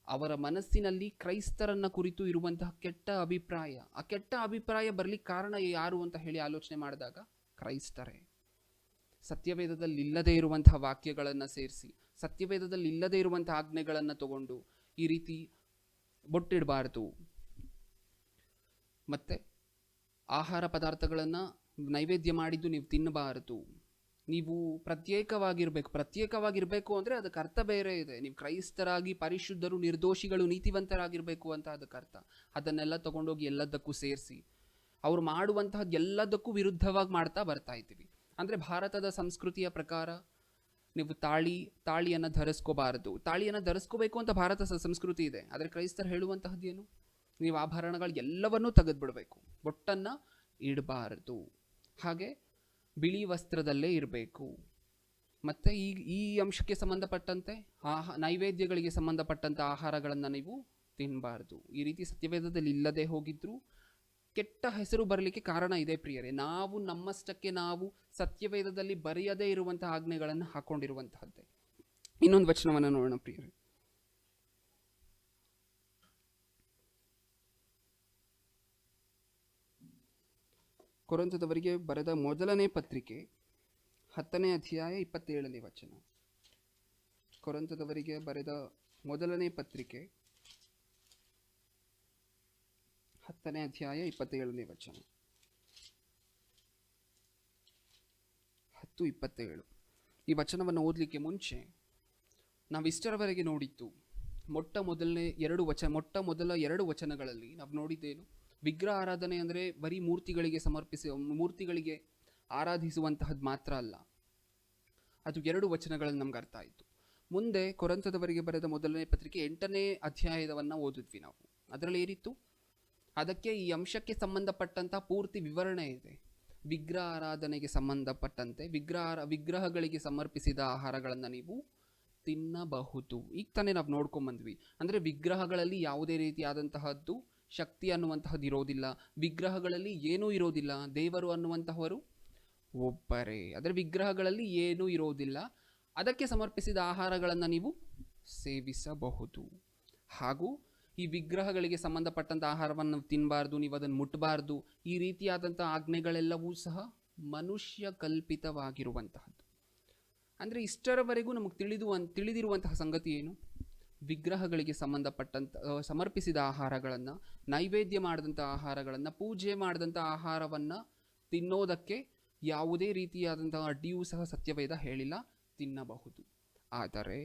ಅವರ ಮನಸ್ಸಿನಲ್ಲಿ ಕ್ರೈಸ್ತರನ್ನ ಕುರಿತು ಇರುವಂತಹ ಕೆಟ್ಟ ಅಭಿಪ್ರಾಯ. ಆ ಕೆಟ್ಟ ಅಭಿಪ್ರಾಯ ಬರಲಿಕ್ಕೆ ಕಾರಣ ಯಾರು ಅಂತ ಹೇಳಿ ಆಲೋಚನೆ ಮಾಡಿದಾಗ ಕ್ರೈಸ್ತರೇ. ಸತ್ಯವೇದದಲ್ಲಿ ಇಲ್ಲದೇ ಇರುವಂತಹ ವಾಕ್ಯಗಳನ್ನು ಸೇರಿಸಿ, ಸತ್ಯವೇದದಲ್ಲಿ ಇಲ್ಲದೇ ಇರುವಂತಹ ಆಜ್ಞೆಗಳನ್ನು ತಗೊಂಡು ಈ ರೀತಿ ಬೊಟ್ಟಿಡಬಾರ್ದು. ಮತ್ತೆ ಆಹಾರ ಪದಾರ್ಥಗಳನ್ನು ನೈವೇದ್ಯ ಮಾಡಿದ್ದು ನೀವು ತಿನ್ನಬಾರದು. ನೀವು ಪ್ರತ್ಯೇಕವಾಗಿರಬೇಕು ಅಂದರೆ ಅದಕ್ಕೆ ಅರ್ಥ ಬೇರೆ ಇದೆ. ನೀವು ಕ್ರೈಸ್ತರಾಗಿ ಪರಿಶುದ್ಧರು, ನಿರ್ದೋಷಿಗಳು, ನೀತಿವಂತರಾಗಿರಬೇಕು ಅಂತ ಅದಕ್ಕೆ ಅರ್ಥ. ಅದನ್ನೆಲ್ಲ ತಗೊಂಡೋಗಿ ಎಲ್ಲದಕ್ಕೂ ಸೇರಿಸಿ ಅವ್ರು ಮಾಡುವಂತಹದ್ದು ಎಲ್ಲದಕ್ಕೂ ವಿರುದ್ಧವಾಗಿ ಮಾಡ್ತಾ ಬರ್ತಾ ಇದ್ದೀವಿ. ಅಂದರೆ ಭಾರತದ ಸಂಸ್ಕೃತಿಯ ಪ್ರಕಾರ ನೀವು ತಾಳಿಯನ್ನು ಧರಿಸ್ಕೋಬಾರದು. ತಾಳಿಯನ್ನು ಧರಿಸ್ಕೋಬೇಕು ಅಂತ ಭಾರತ ಸಂಸ್ಕೃತಿ ಇದೆ. ಆದರೆ ಕ್ರೈಸ್ತರು ಹೇಳುವಂತಹದ್ದೇನು? ನೀವು ಆಭರಣಗಳು ಎಲ್ಲವನ್ನೂ ತೆಗೆದುಬಿಡಬೇಕು, ಬೊಟ್ಟನ್ನು ಇಡಬಾರದು, ಹಾಗೆ ಬಿಳಿ ವಸ್ತ್ರದಲ್ಲೇ ಇರಬೇಕು. ಮತ್ತು ಈ ಅಂಶಕ್ಕೆ ಸಂಬಂಧಪಟ್ಟಂತೆ ನೈವೇದ್ಯಗಳಿಗೆ ಸಂಬಂಧಪಟ್ಟಂಥ ಆಹಾರಗಳನ್ನು ನೀವು ತಿನ್ನಬಾರ್ದು. ಈ ರೀತಿ ಸತ್ಯವೇದದಲ್ಲಿ ಇಲ್ಲದೆ ಹೋಗಿದ್ರು ಕೆಟ್ಟ ಹೆಸರು ಬರಲಿಕ್ಕೆ ಕಾರಣ ಇದೆ ಪ್ರಿಯರೇ. ನಾವು ನಮ್ಮಷ್ಟಕ್ಕೆ ನಾವು ಸತ್ಯವೇದದಲ್ಲಿ ಬರೆಯದೇ ಇರುವಂತಹ ಆಜ್ಞೆಗಳನ್ನು ಹಾಕೊಂಡಿರುವಂತಹದ್ದೇ. ಇನ್ನೊಂದು ವಚನವನ್ನು ನೋಡೋಣ ಪ್ರಿಯರೇ. ಕೊರಿಂಥದವರಿಗೆ ಬರೆದ ಮೊದಲನೇ ಪತ್ರಿಕೆ 10ನೇ ಅಧ್ಯಾಯ 27ನೇ ವಚನ. ಕೊರಿಂಥದವರಿಗೆ ಬರೆದ ಮೊದಲನೇ ಪತ್ರಿಕೆ 10ನೇ ಅಧ್ಯಾಯ 27ನೇ ವಚನ. 10:27. ಈ ವಚನವನ್ನು ಓದಲಿಕ್ಕೆ ಮುಂಚೆ ನಾವಿಷ್ಟರವರೆಗೆ ನೋಡಿದ್ದು ಮೊಟ್ಟ ಮೊದಲ ಎರಡು ವಚನಗಳಲ್ಲಿ ನಾವು ನೋಡಿದ್ದೇನು? ವಿಗ್ರಹ ಆರಾಧನೆ ಅಂದರೆ ಬರೀ ಮೂರ್ತಿಗಳಿಗೆ ಆರಾಧಿಸುವಂತಹದ್ದು ಮಾತ್ರ ಅಲ್ಲ. ಅದು 2 ವಚನಗಳಲ್ಲಿ ನಮ್ಗೆ ಅರ್ಥ ಆಯಿತು. ಮುಂದೆ ಕೊರಿಂಥದವರಿಗೆ ಬರೆದ ಮೊದಲನೇ ಪತ್ರಿಕೆ 8ನೇ ಅಧ್ಯಾಯವನ್ನು ಓದಿದ್ವಿ ನಾವು. ಅದರಲ್ಲಿ ಏನಿತ್ತು? ಅದಕ್ಕೆ ಈ ಅಂಶಕ್ಕೆ ಸಂಬಂಧಪಟ್ಟಂಥ ಪೂರ್ತಿ ವಿವರಣೆ ಇದೆ. ವಿಗ್ರಹ ಆರಾಧನೆಗೆ ಸಂಬಂಧಪಟ್ಟಂತೆ ವಿಗ್ರಹಗಳಿಗೆ ಸಮರ್ಪಿಸಿದ ಆಹಾರಗಳನ್ನು ನೀವು ತಿನ್ನಬಹುದು. ಈಗ ತಾನೇ ನಾವು ನೋಡ್ಕೊಂಬಂದ್ವಿ. ಅಂದರೆ ವಿಗ್ರಹಗಳಲ್ಲಿ ಯಾವುದೇ ರೀತಿಯಾದಂತಹದ್ದು ಶಕ್ತಿ ಅನ್ನುವಂತಹದ್ದು ಇರೋದಿಲ್ಲ. ವಿಗ್ರಹಗಳಲ್ಲಿ ಏನೂ ಇರೋದಿಲ್ಲ. ದೇವರು ಅನ್ನುವಂತಹವರು ಒಬ್ಬರೇ. ಅಂದರೆ ವಿಗ್ರಹಗಳಲ್ಲಿ ಏನೂ ಇರೋದಿಲ್ಲ. ಅದಕ್ಕೆ ಸಮರ್ಪಿಸಿದ ಆಹಾರಗಳನ್ನು ನೀವು ಸೇವಿಸಬಹುದು. ಹಾಗೂ ಈ ವಿಗ್ರಹಗಳಿಗೆ ಸಂಬಂಧಪಟ್ಟಂಥ ಆಹಾರವನ್ನು ತಿನ್ನಬಾರ್ದು, ನೀವು ಅದನ್ನು ಮುಟ್ಟಬಾರ್ದು, ಈ ರೀತಿಯಾದಂಥ ಆಜ್ಞೆಗಳೆಲ್ಲವೂ ಸಹ ಮನುಷ್ಯ ಕಲ್ಪಿತವಾಗಿರುವಂತಹದ್ದು. ಅಂದರೆ ಇಷ್ಟರವರೆಗೂ ನಮಗೆ ತಿಳಿದಿರುವಂತಹ ಸಂಗತಿ ಏನು? ವಿಗ್ರಹಗಳಿಗೆ ಸಮರ್ಪಿಸಿದ ಆಹಾರಗಳನ್ನು, ನೈವೇದ್ಯ ಮಾಡಿದಂಥ ಆಹಾರಗಳನ್ನು, ಪೂಜೆ ಮಾಡಿದಂಥ ಆಹಾರವನ್ನು ತಿನ್ನೋದಕ್ಕೆ ಯಾವುದೇ ರೀತಿಯಾದಂತಹ ಅಡ್ಡಿಯೂ ಸಹ ಸತ್ಯವೇದ ಹೇಳಿಲ್ಲ. ತಿನ್ನಬಹುದು. ಆದರೆ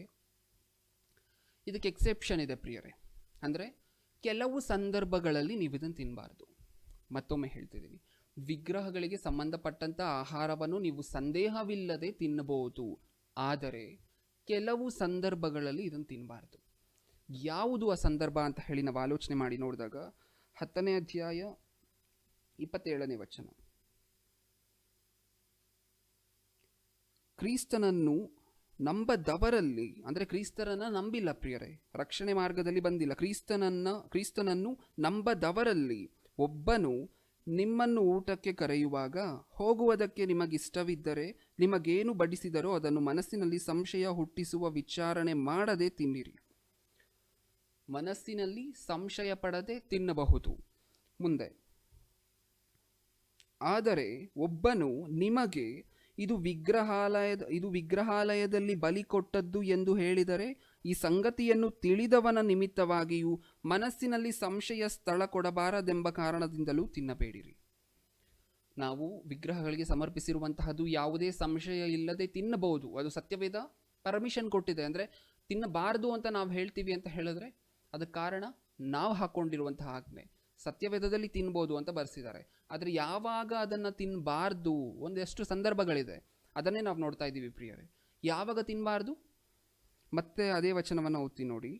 ಇದಕ್ಕೆ ಎಕ್ಸೆಪ್ಷನ್ ಇದೆ ಪ್ರಿಯರೇ. ಅಂದರೆ ಕೆಲವು ಸಂದರ್ಭಗಳಲ್ಲಿ ನೀವು ಇದನ್ನು ತಿನ್ನಬಾರ್ದು. ಮತ್ತೊಮ್ಮೆ ಹೇಳ್ತಿದ್ದೀನಿ, ವಿಗ್ರಹಗಳಿಗೆ ಸಂಬಂಧಪಟ್ಟಂಥ ಆಹಾರವನ್ನು ನೀವು ಸಂದೇಹವಿಲ್ಲದೆ ತಿನ್ನಬಹುದು. ಆದರೆ ಕೆಲವು ಸಂದರ್ಭಗಳಲ್ಲಿ ಇದನ್ನು ತಿನ್ನಬಾರ್ದು. ಯಾವುದು ಆ ಸಂದರ್ಭ ಅಂತ ಹೇಳಿ ನಾವು ಆಲೋಚನೆ ಮಾಡಿ ನೋಡಿದಾಗ 10ನೇ ಅಧ್ಯಾಯ 27ನೇ ವಚನ. ಕ್ರಿಸ್ತನನ್ನು ನಂಬದವರಲ್ಲಿ, ಅಂದರೆ ಕ್ರಿಸ್ತರನ್ನ ನಂಬಿಲ್ಲ ಪ್ರಿಯರೇ, ರಕ್ಷಣೆ ಮಾರ್ಗದಲ್ಲಿ ಬಂದಿಲ್ಲ, ಕ್ರಿಸ್ತನನ್ನು ನಂಬದವರಲ್ಲಿ ಒಬ್ಬನು ನಿಮ್ಮನ್ನು ಊಟಕ್ಕೆ ಕರೆಯುವಾಗ ಹೋಗುವುದಕ್ಕೆ ನಿಮಗಿಷ್ಟವಿದ್ದರೆ ನಿಮಗೇನು ಬಡಿಸಿದರೋ ಅದನ್ನು ಮನಸ್ಸಿನಲ್ಲಿ ಸಂಶಯ ಹುಟ್ಟಿಸುವ ವಿಚಾರಣೆ ಮಾಡದೆ ತಿನ್ನಿರಿ. ಮನಸ್ಸಿನಲ್ಲಿ ಸಂಶಯ ಪಡದೆ ತಿನ್ನಬಹುದು. ಮುಂದೆ, ಆದರೆ ಒಬ್ಬನು ನಿಮಗೆ ಇದು ವಿಗ್ರಹಾಲಯದಲ್ಲಿ ಬಲಿ ಕೊಟ್ಟದ್ದು ಎಂದು ಹೇಳಿದರೆ ಈ ಸಂಗತಿಯನ್ನು ತಿಳಿದವನ ನಿಮಿತ್ತವಾಗಿಯೂ ಮನಸ್ಸಿನಲ್ಲಿ ಸಂಶಯ ಸ್ಥಳ ಕೊಡಬಾರದೆಂಬ ಕಾರಣದಿಂದಲೂ ತಿನ್ನಬೇಡಿರಿ. ನಾವು ವಿಗ್ರಹಗಳಿಗೆ ಸಮರ್ಪಿಸಿರುವಂತಹದ್ದು ಯಾವುದೇ ಸಂಶಯ ಇಲ್ಲದೆ ತಿನ್ನಬಹುದು. ಅದು ಸತ್ಯವೇದ ಪರ್ಮಿಷನ್ ಕೊಟ್ಟಿದೆ. ಅಂದರೆ ತಿನ್ನಬಾರದು ಅಂತ ನಾವು ಹೇಳ್ತೀವಿ ಅಂತ ಹೇಳಿದ್ರೆ ಅದಕ್ಕೆ ಕಾರಣ ನಾವು ಹಾಕ್ಕೊಂಡಿರುವಂತಹ ಆಜ್ಞೆ. ಸತ್ಯವೇದದಲ್ಲಿ ತಿನ್ಬೋದು ಅಂತ ಬರೆಸಿದ್ದಾರೆ. ಆದರೆ ಯಾವಾಗ ಅದನ್ನು ತಿನ್ನಬಾರ್ದು, ಒಂದೆಷ್ಟು ಸಂದರ್ಭಗಳಿದೆ, ಅದನ್ನೇ ನಾವು ನೋಡ್ತಾ ಇದ್ದೀವಿ ಪ್ರಿಯರೇ. ಯಾವಾಗ ತಿನ್ನಬಾರ್ದು? ಮತ್ತೆ ಅದೇ ವಚನವನ್ನು ಓದ್ತೀನಿ ನೋಡಿ.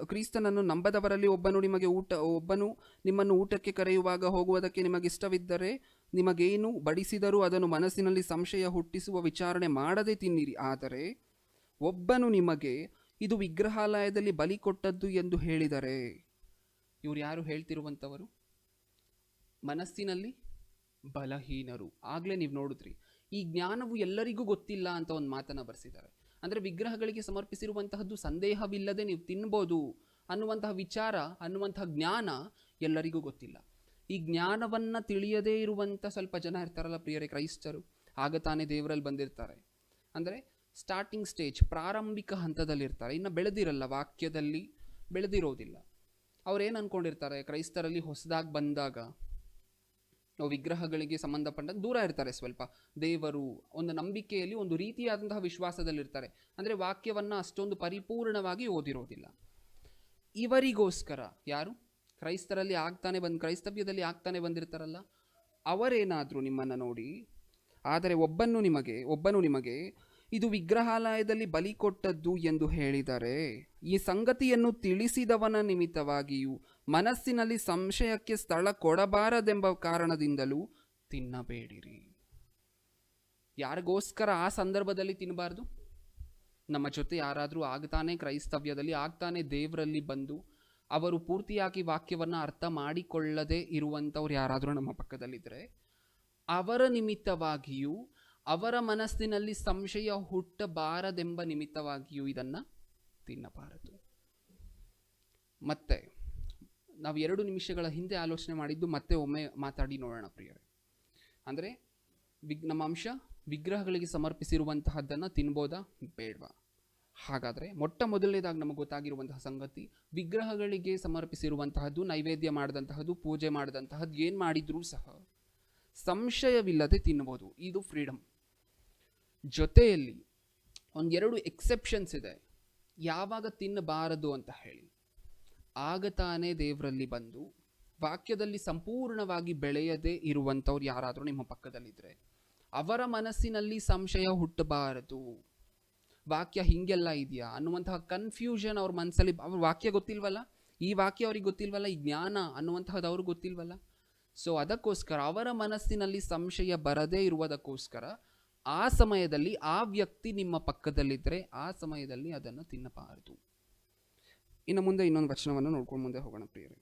ಕ್ರಿಸ್ತನನ್ನು ನಂಬದವರಲ್ಲಿ ಒಬ್ಬನು ನಿಮ್ಮನ್ನು ಊಟಕ್ಕೆ ಕರೆಯುವಾಗ ಹೋಗುವುದಕ್ಕೆ ನಿಮಗಿಷ್ಟವಿದ್ದರೆ ನಿಮಗೇನು ಬಡಿಸಿದರೂ ಅದನ್ನು ಮನಸ್ಸಿನಲ್ಲಿ ಸಂಶಯ ಹುಟ್ಟಿಸುವ ವಿಚಾರಣೆ ಮಾಡದೆ ತಿನ್ನಿರಿ. ಆದರೆ ಒಬ್ಬನು ನಿಮಗೆ ಇದು ವಿಗ್ರಹಾಲಯದಲ್ಲಿ ಬಲಿ ಕೊಟ್ಟದ್ದು ಎಂದು ಹೇಳಿದರೆ, ಇವ್ರು ಯಾರು ಹೇಳ್ತಿರುವಂಥವರು? ಬಲಹೀನರು. ಆಗಲೇ ನೀವು ನೋಡಿದ್ರಿ, ಈ ಜ್ಞಾನವು ಎಲ್ಲರಿಗೂ ಗೊತ್ತಿಲ್ಲ ಅಂತ ಒಂದು ಮಾತನ್ನು ಬರೆಸಿದ್ದಾರೆ. ಅಂದರೆ ವಿಗ್ರಹಗಳಿಗೆ ಸಮರ್ಪಿಸಿರುವಂತಹದ್ದು ಸಂದೇಹವಿಲ್ಲದೆ ನೀವು ತಿನ್ಬೋದು ಅನ್ನುವಂತಹ ವಿಚಾರ, ಅನ್ನುವಂತಹ ಜ್ಞಾನ ಎಲ್ಲರಿಗೂ ಗೊತ್ತಿಲ್ಲ. ಈ ಜ್ಞಾನವನ್ನು ತಿಳಿಯದೇ ಇರುವಂಥ ಸ್ವಲ್ಪ ಜನ ಇರ್ತಾರಲ್ಲ ಪ್ರಿಯರೇ, ಕ್ರೈಸ್ತರು. ಆಗ ತಾನೇ ದೇವರಲ್ಲಿ ಬಂದಿರ್ತಾರೆ. ಅಂದರೆ ಸ್ಟಾರ್ಟಿಂಗ್ ಸ್ಟೇಜ್, ಪ್ರಾರಂಭಿಕ ಹಂತದಲ್ಲಿರ್ತಾರೆ. ಇನ್ನು ಬೆಳೆದಿರಲ್ಲ, ವಾಕ್ಯದಲ್ಲಿ ಬೆಳೆದಿರೋದಿಲ್ಲ. ಅವ್ರೇನು ಅಂದ್ಕೊಂಡಿರ್ತಾರೆ, ಕ್ರೈಸ್ತರಲ್ಲಿ ಹೊಸದಾಗಿ ಬಂದಾಗ ವಿಗ್ರಹಗಳಿಗೆ ಸಂಬಂಧಪಟ್ಟಂಗೆ ದೂರ ಇರ್ತಾರೆ. ಸ್ವಲ್ಪ ದೇವರು ಒಂದು ನಂಬಿಕೆಯಲ್ಲಿ ಒಂದು ರೀತಿಯಾದಂತಹ ವಿಶ್ವಾಸದಲ್ಲಿರ್ತಾರೆ. ಅಂದರೆ ವಾಕ್ಯವನ್ನು ಅಷ್ಟೊಂದು ಪರಿಪೂರ್ಣವಾಗಿ ಓದಿರೋದಿಲ್ಲ. ಇವರಿಗೋಸ್ಕರ ಯಾರು ಕ್ರೈಸ್ತರಲ್ಲಿ ಕ್ರೈಸ್ತವ್ಯದಲ್ಲಿ ಆಗ್ತಾನೆ ಬಂದಿರ್ತಾರಲ್ಲ, ಅವರೇನಾದರೂ ನಿಮ್ಮನ್ನು ನೋಡಿ, ಆದರೆ ಒಬ್ಬನು ನಿಮಗೆ ಇದು ವಿಗ್ರಹಾಲಯದಲ್ಲಿ ಬಲಿ ಕೊಟ್ಟದ್ದು ಎಂದು ಹೇಳಿದರೆ, ಈ ಸಂಗತಿಯನ್ನು ತಿಳಿಸಿದವನ ನಿಮಿತ್ತವಾಗಿಯೂ ಮನಸ್ಸಿನಲ್ಲಿ ಸಂಶಯಕ್ಕೆ ಸ್ಥಳ ಕೊಡಬಾರದೆಂಬ ಕಾರಣದಿಂದಲೂ ತಿನ್ನಬೇಡಿರಿ. ಯಾರಿಗೋಸ್ಕರ ಆ ಸಂದರ್ಭದಲ್ಲಿ ತಿನ್ನಬಾರ್ದು? ನಮ್ಮ ಜೊತೆ ಯಾರಾದರೂ ಆಗ್ತಾನೆ ಕ್ರೈಸ್ತವ್ಯದಲ್ಲಿ ಆಗ್ತಾನೆ ದೇವರಲ್ಲಿ ಬಂದು ಅವರು ಪೂರ್ತಿಯಾಗಿ ವಾಕ್ಯವನ್ನು ಅರ್ಥ ಮಾಡಿಕೊಳ್ಳದೆ ಇರುವಂಥವ್ರು ಯಾರಾದರೂ ನಮ್ಮ ಪಕ್ಕದಲ್ಲಿದ್ದರೆ, ಅವರ ನಿಮಿತ್ತವಾಗಿಯೂ ಅವರ ಮನಸ್ಸಿನಲ್ಲಿ ಸಂಶಯ ಹುಟ್ಟಬಾರದೆಂಬ ನಿಮಿತ್ತವಾಗಿಯೂ ಇದನ್ನು ತಿನ್ನಬಾರದು. ಮತ್ತೆ ನಾವು 2 ನಿಮಿಷಗಳ ಹಿಂದೆ ಆಲೋಚನೆ ಮಾಡಿದ್ದು ಮತ್ತೆ ಒಮ್ಮೆ ಮಾತಾಡಿ ನೋಡೋಣ ಪ್ರಿಯರೇ. ಅಂದರೆ ನಮ್ಮ ಅಂಶ ವಿಗ್ರಹಗಳಿಗೆ ಸಮರ್ಪಿಸಿರುವಂತಹದ್ದನ್ನು ತಿನ್ಬೋದಾ ಬೇಡವಾ? ಹಾಗಾದರೆ ಮೊಟ್ಟ ಮೊದಲನೇದಾಗಿ ನಮಗೆ ಗೊತ್ತಾಗಿರುವಂತಹ ಸಂಗತಿ, ವಿಗ್ರಹಗಳಿಗೆ ಸಮರ್ಪಿಸಿರುವಂತಹದ್ದು, ನೈವೇದ್ಯ ಮಾಡಿದಂತಹದ್ದು, ಪೂಜೆ ಮಾಡಿದಂತಹದ್ದು ಏನು ಮಾಡಿದ್ರೂ ಸಹ ಸಂಶಯವಿಲ್ಲದೆ ತಿನ್ಬೋದು. ಇದು ಫ್ರೀಡಮ್. ಜೊತೆಯಲ್ಲಿ 1-2 ಎಕ್ಸೆಪ್ಷನ್ಸ್ ಇದೆ, ಯಾವಾಗ ತಿನ್ನಬಾರದು ಅಂತ ಹೇಳಿ. ಆಗ ತಾನೇ ದೇವರಲ್ಲಿ ಬಂದು ವಾಕ್ಯದಲ್ಲಿ ಸಂಪೂರ್ಣವಾಗಿ ಬೆಳೆಯದೇ ಇರುವಂಥವ್ರು ಯಾರಾದರೂ ನಿಮ್ಮ ಪಕ್ಕದಲ್ಲಿದ್ದರೆ, ಅವರ ಮನಸ್ಸಿನಲ್ಲಿ ಸಂಶಯ ಹುಟ್ಟಬಾರದು. ವಾಕ್ಯ ಹಿಂಗೆಲ್ಲ ಇದೆಯಾ ಅನ್ನುವಂತಹ ಕನ್ಫ್ಯೂಷನ್ ಅವ್ರ ಮನಸ್ಸಲ್ಲಿ, ಅವ್ರ ವಾಕ್ಯ ಗೊತ್ತಿಲ್ವಲ್ಲ, ಈ ವಾಕ್ಯ ಅವ್ರಿಗೆ ಗೊತ್ತಿಲ್ವಲ್ಲ, ಈ ಜ್ಞಾನ ಅನ್ನುವಂತಹದ್ದು ಅವ್ರಿಗೆ ಗೊತ್ತಿಲ್ವಲ್ಲ. ಸೊ ಅದಕ್ಕೋಸ್ಕರ ಅವರ ಮನಸ್ಸಿನಲ್ಲಿ ಸಂಶಯ ಬರದೇ ಇರುವುದಕ್ಕೋಸ್ಕರ ಆ ಸಮಯದಲ್ಲಿ ಆ ವ್ಯಕ್ತಿ ನಿಮ್ಮ ಪಕ್ಕದಲ್ಲಿದ್ದರೆ ಆ ಸಮಯದಲ್ಲಿ ಅದನ್ನು ತಿನ್ನಬಾರದು. ಇನ್ನು ಮುಂದೆ ಇನ್ನೊಂದು ವಚನವನ್ನು ನೋಡ್ಕೊಂಡು ಮುಂದೆ ಹೋಗೋಣ ಪ್ರಿಯರೇ.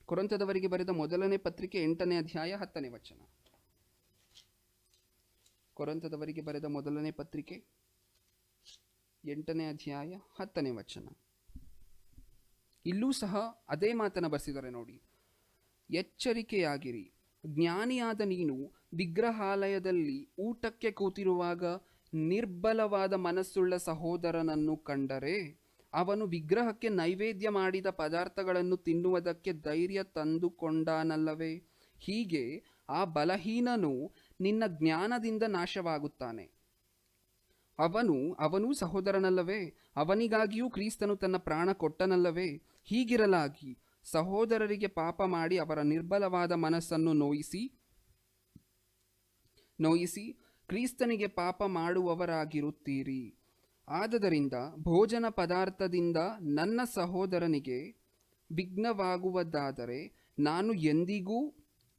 ಕೊರಿಂಥದವರಿಗೆ ಬರೆದ ಮೊದಲನೇ ಪತ್ರಿಕೆ 8ನೇ ಅಧ್ಯಾಯ 10ನೇ ವಚನ. ಕೊರಿಂಥದವರಿಗೆ ಬರೆದ ಮೊದಲನೇ ಪತ್ರಿಕೆ 8ನೇ ಅಧ್ಯಾಯ 10ನೇ ವಚನ. ಇಲ್ಲೂ ಸಹ ಅದೇ ಮಾತನ್ನು ಬರೆಸಿದ್ದಾರೆ ನೋಡಿ. ಎಚ್ಚರಿಕೆಯಾಗಿರಿ, ಜ್ಞಾನಿಯಾದ ನೀನು ವಿಗ್ರಹಾಲಯದಲ್ಲಿ ಊಟಕ್ಕೆ ಕೂತಿರುವಾಗ ನಿರ್ಬಲವಾದ ಮನಸ್ಸುಳ್ಳ ಸಹೋದರನನ್ನು ಕಂಡರೆ ಅವನು ವಿಗ್ರಹಕ್ಕೆ ನೈವೇದ್ಯ ಮಾಡಿದ ಪದಾರ್ಥಗಳನ್ನು ತಿನ್ನುವುದಕ್ಕೆ ಧೈರ್ಯ ತಂದುಕೊಂಡಾನಲ್ಲವೇ? ಹೀಗೆ ಆ ಬಲಹೀನನು ನಿನ್ನ ಜ್ಞಾನದಿಂದ ನಾಶವಾಗುತ್ತಾನೆ. ಅವನು ಸಹೋದರನಲ್ಲವೇ? ಅವನಿಗಾಗಿಯೂ ಕ್ರಿಸ್ತನು ತನ್ನ ಪ್ರಾಣ ಕೊಟ್ಟನಲ್ಲವೇ? ಹೀಗಿರಲಾಗಿ ಸಹೋದರರಿಗೆ ಪಾಪ ಮಾಡಿ ಅವರ ನಿರ್ಬಲವಾದ ಮನಸ್ಸನ್ನು ನೋಯಿಸಿ ಕ್ರಿಸ್ತನಿಗೆ ಪಾಪ ಮಾಡುವವರಾಗಿರುತ್ತೀರಿ. ಆದದರಿಂದ ಭೋಜನ ಪದಾರ್ಥದಿಂದ ನನ್ನ ಸಹೋದರನಿಗೆ ವಿಘ್ನವಾಗುವುದಾದರೆ ನಾನು ಎಂದಿಗೂ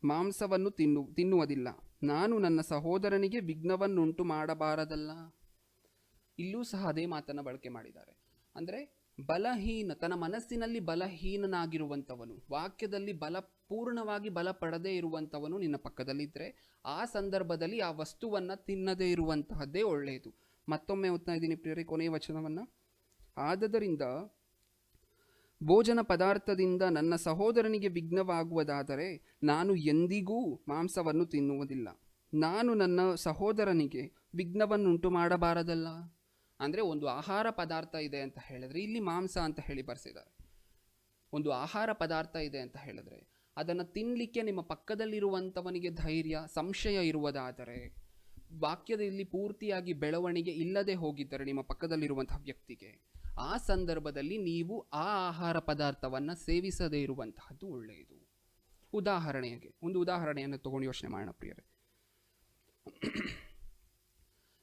ಮಾಂಸವನ್ನು ತಿನ್ನುವುದಿಲ್ಲ. ನಾನು ನನ್ನ ಸಹೋದರನಿಗೆ ವಿಘ್ನವನ್ನುಂಟು ಮಾಡಬಾರದಲ್ಲ. ಇಲ್ಲೂ ಸಹ ಅದೇ ಮಾತನ್ನು ಬಳಕೆ ಮಾಡಿದ್ದಾರೆ. ಅಂದರೆ ತನ್ನ ಮನಸ್ಸಿನಲ್ಲಿ ಬಲಹೀನನಾಗಿರುವಂಥವನು, ವಾಕ್ಯದಲ್ಲಿ ಪೂರ್ಣವಾಗಿ ಬಲ ಪಡದೇ ಇರುವಂಥವನು ನಿನ್ನ ಪಕ್ಕದಲ್ಲಿದ್ದರೆ ಆ ಸಂದರ್ಭದಲ್ಲಿ ಆ ವಸ್ತುವನ್ನು ತಿನ್ನದೇ ಇರುವಂತಹದ್ದೇ ಒಳ್ಳೆಯದು. ಮತ್ತೊಮ್ಮೆ ಓದ್ತಾ ಇದ್ದೀನಿ ಪ್ರಿಯರೇ ಕೊನೆಯ ವಚನವನ್ನು. ಆದದರಿಂದ ಭೋಜನ ಪದಾರ್ಥದಿಂದ ನನ್ನ ಸಹೋದರನಿಗೆ ವಿಘ್ನವಾಗುವುದಾದರೆ ನಾನು ಎಂದಿಗೂ ಮಾಂಸವನ್ನು ತಿನ್ನುವುದಿಲ್ಲ. ನಾನು ನನ್ನ ಸಹೋದರನಿಗೆ ವಿಘ್ನವನ್ನುಂಟು ಮಾಡಬಾರದಲ್ಲ. ಅಂದರೆ ಒಂದು ಆಹಾರ ಪದಾರ್ಥ ಇದೆ ಅಂತ ಹೇಳಿದ್ರೆ, ಇಲ್ಲಿ ಮಾಂಸ ಅಂತ ಹೇಳಿ ಬರ್ಸಿದ್ದಾರೆ. ಒಂದು ಆಹಾರ ಪದಾರ್ಥ ಇದೆ ಅಂತ ಹೇಳಿದ್ರೆ ಅದನ್ನು ತಿನ್ನಲಿಕ್ಕೆ ನಿಮ್ಮ ಪಕ್ಕದಲ್ಲಿರುವಂಥವನಿಗೆ ಧೈರ್ಯ, ಸಂಶಯ ಇರುವುದಾದರೆ, ವಾಕ್ಯದಲ್ಲಿ ಪೂರ್ತಿಯಾಗಿ ಬೆಳವಣಿಗೆ ಇಲ್ಲದೆ ಹೋಗಿದ್ದರೆ ನಿಮ್ಮ ಪಕ್ಕದಲ್ಲಿರುವಂತಹ ವ್ಯಕ್ತಿಗೆ, ಆ ಸಂದರ್ಭದಲ್ಲಿ ನೀವು ಆ ಆಹಾರ ಪದಾರ್ಥವನ್ನು ಸೇವಿಸದೇ ಇರುವಂತಹದ್ದು ಒಳ್ಳೆಯದು. ಒಂದು ಉದಾಹರಣೆಯನ್ನು ತಗೊಂಡು ಯೋಚನೆ ಮಾಡೋಣ ಪ್ರಿಯರೇ.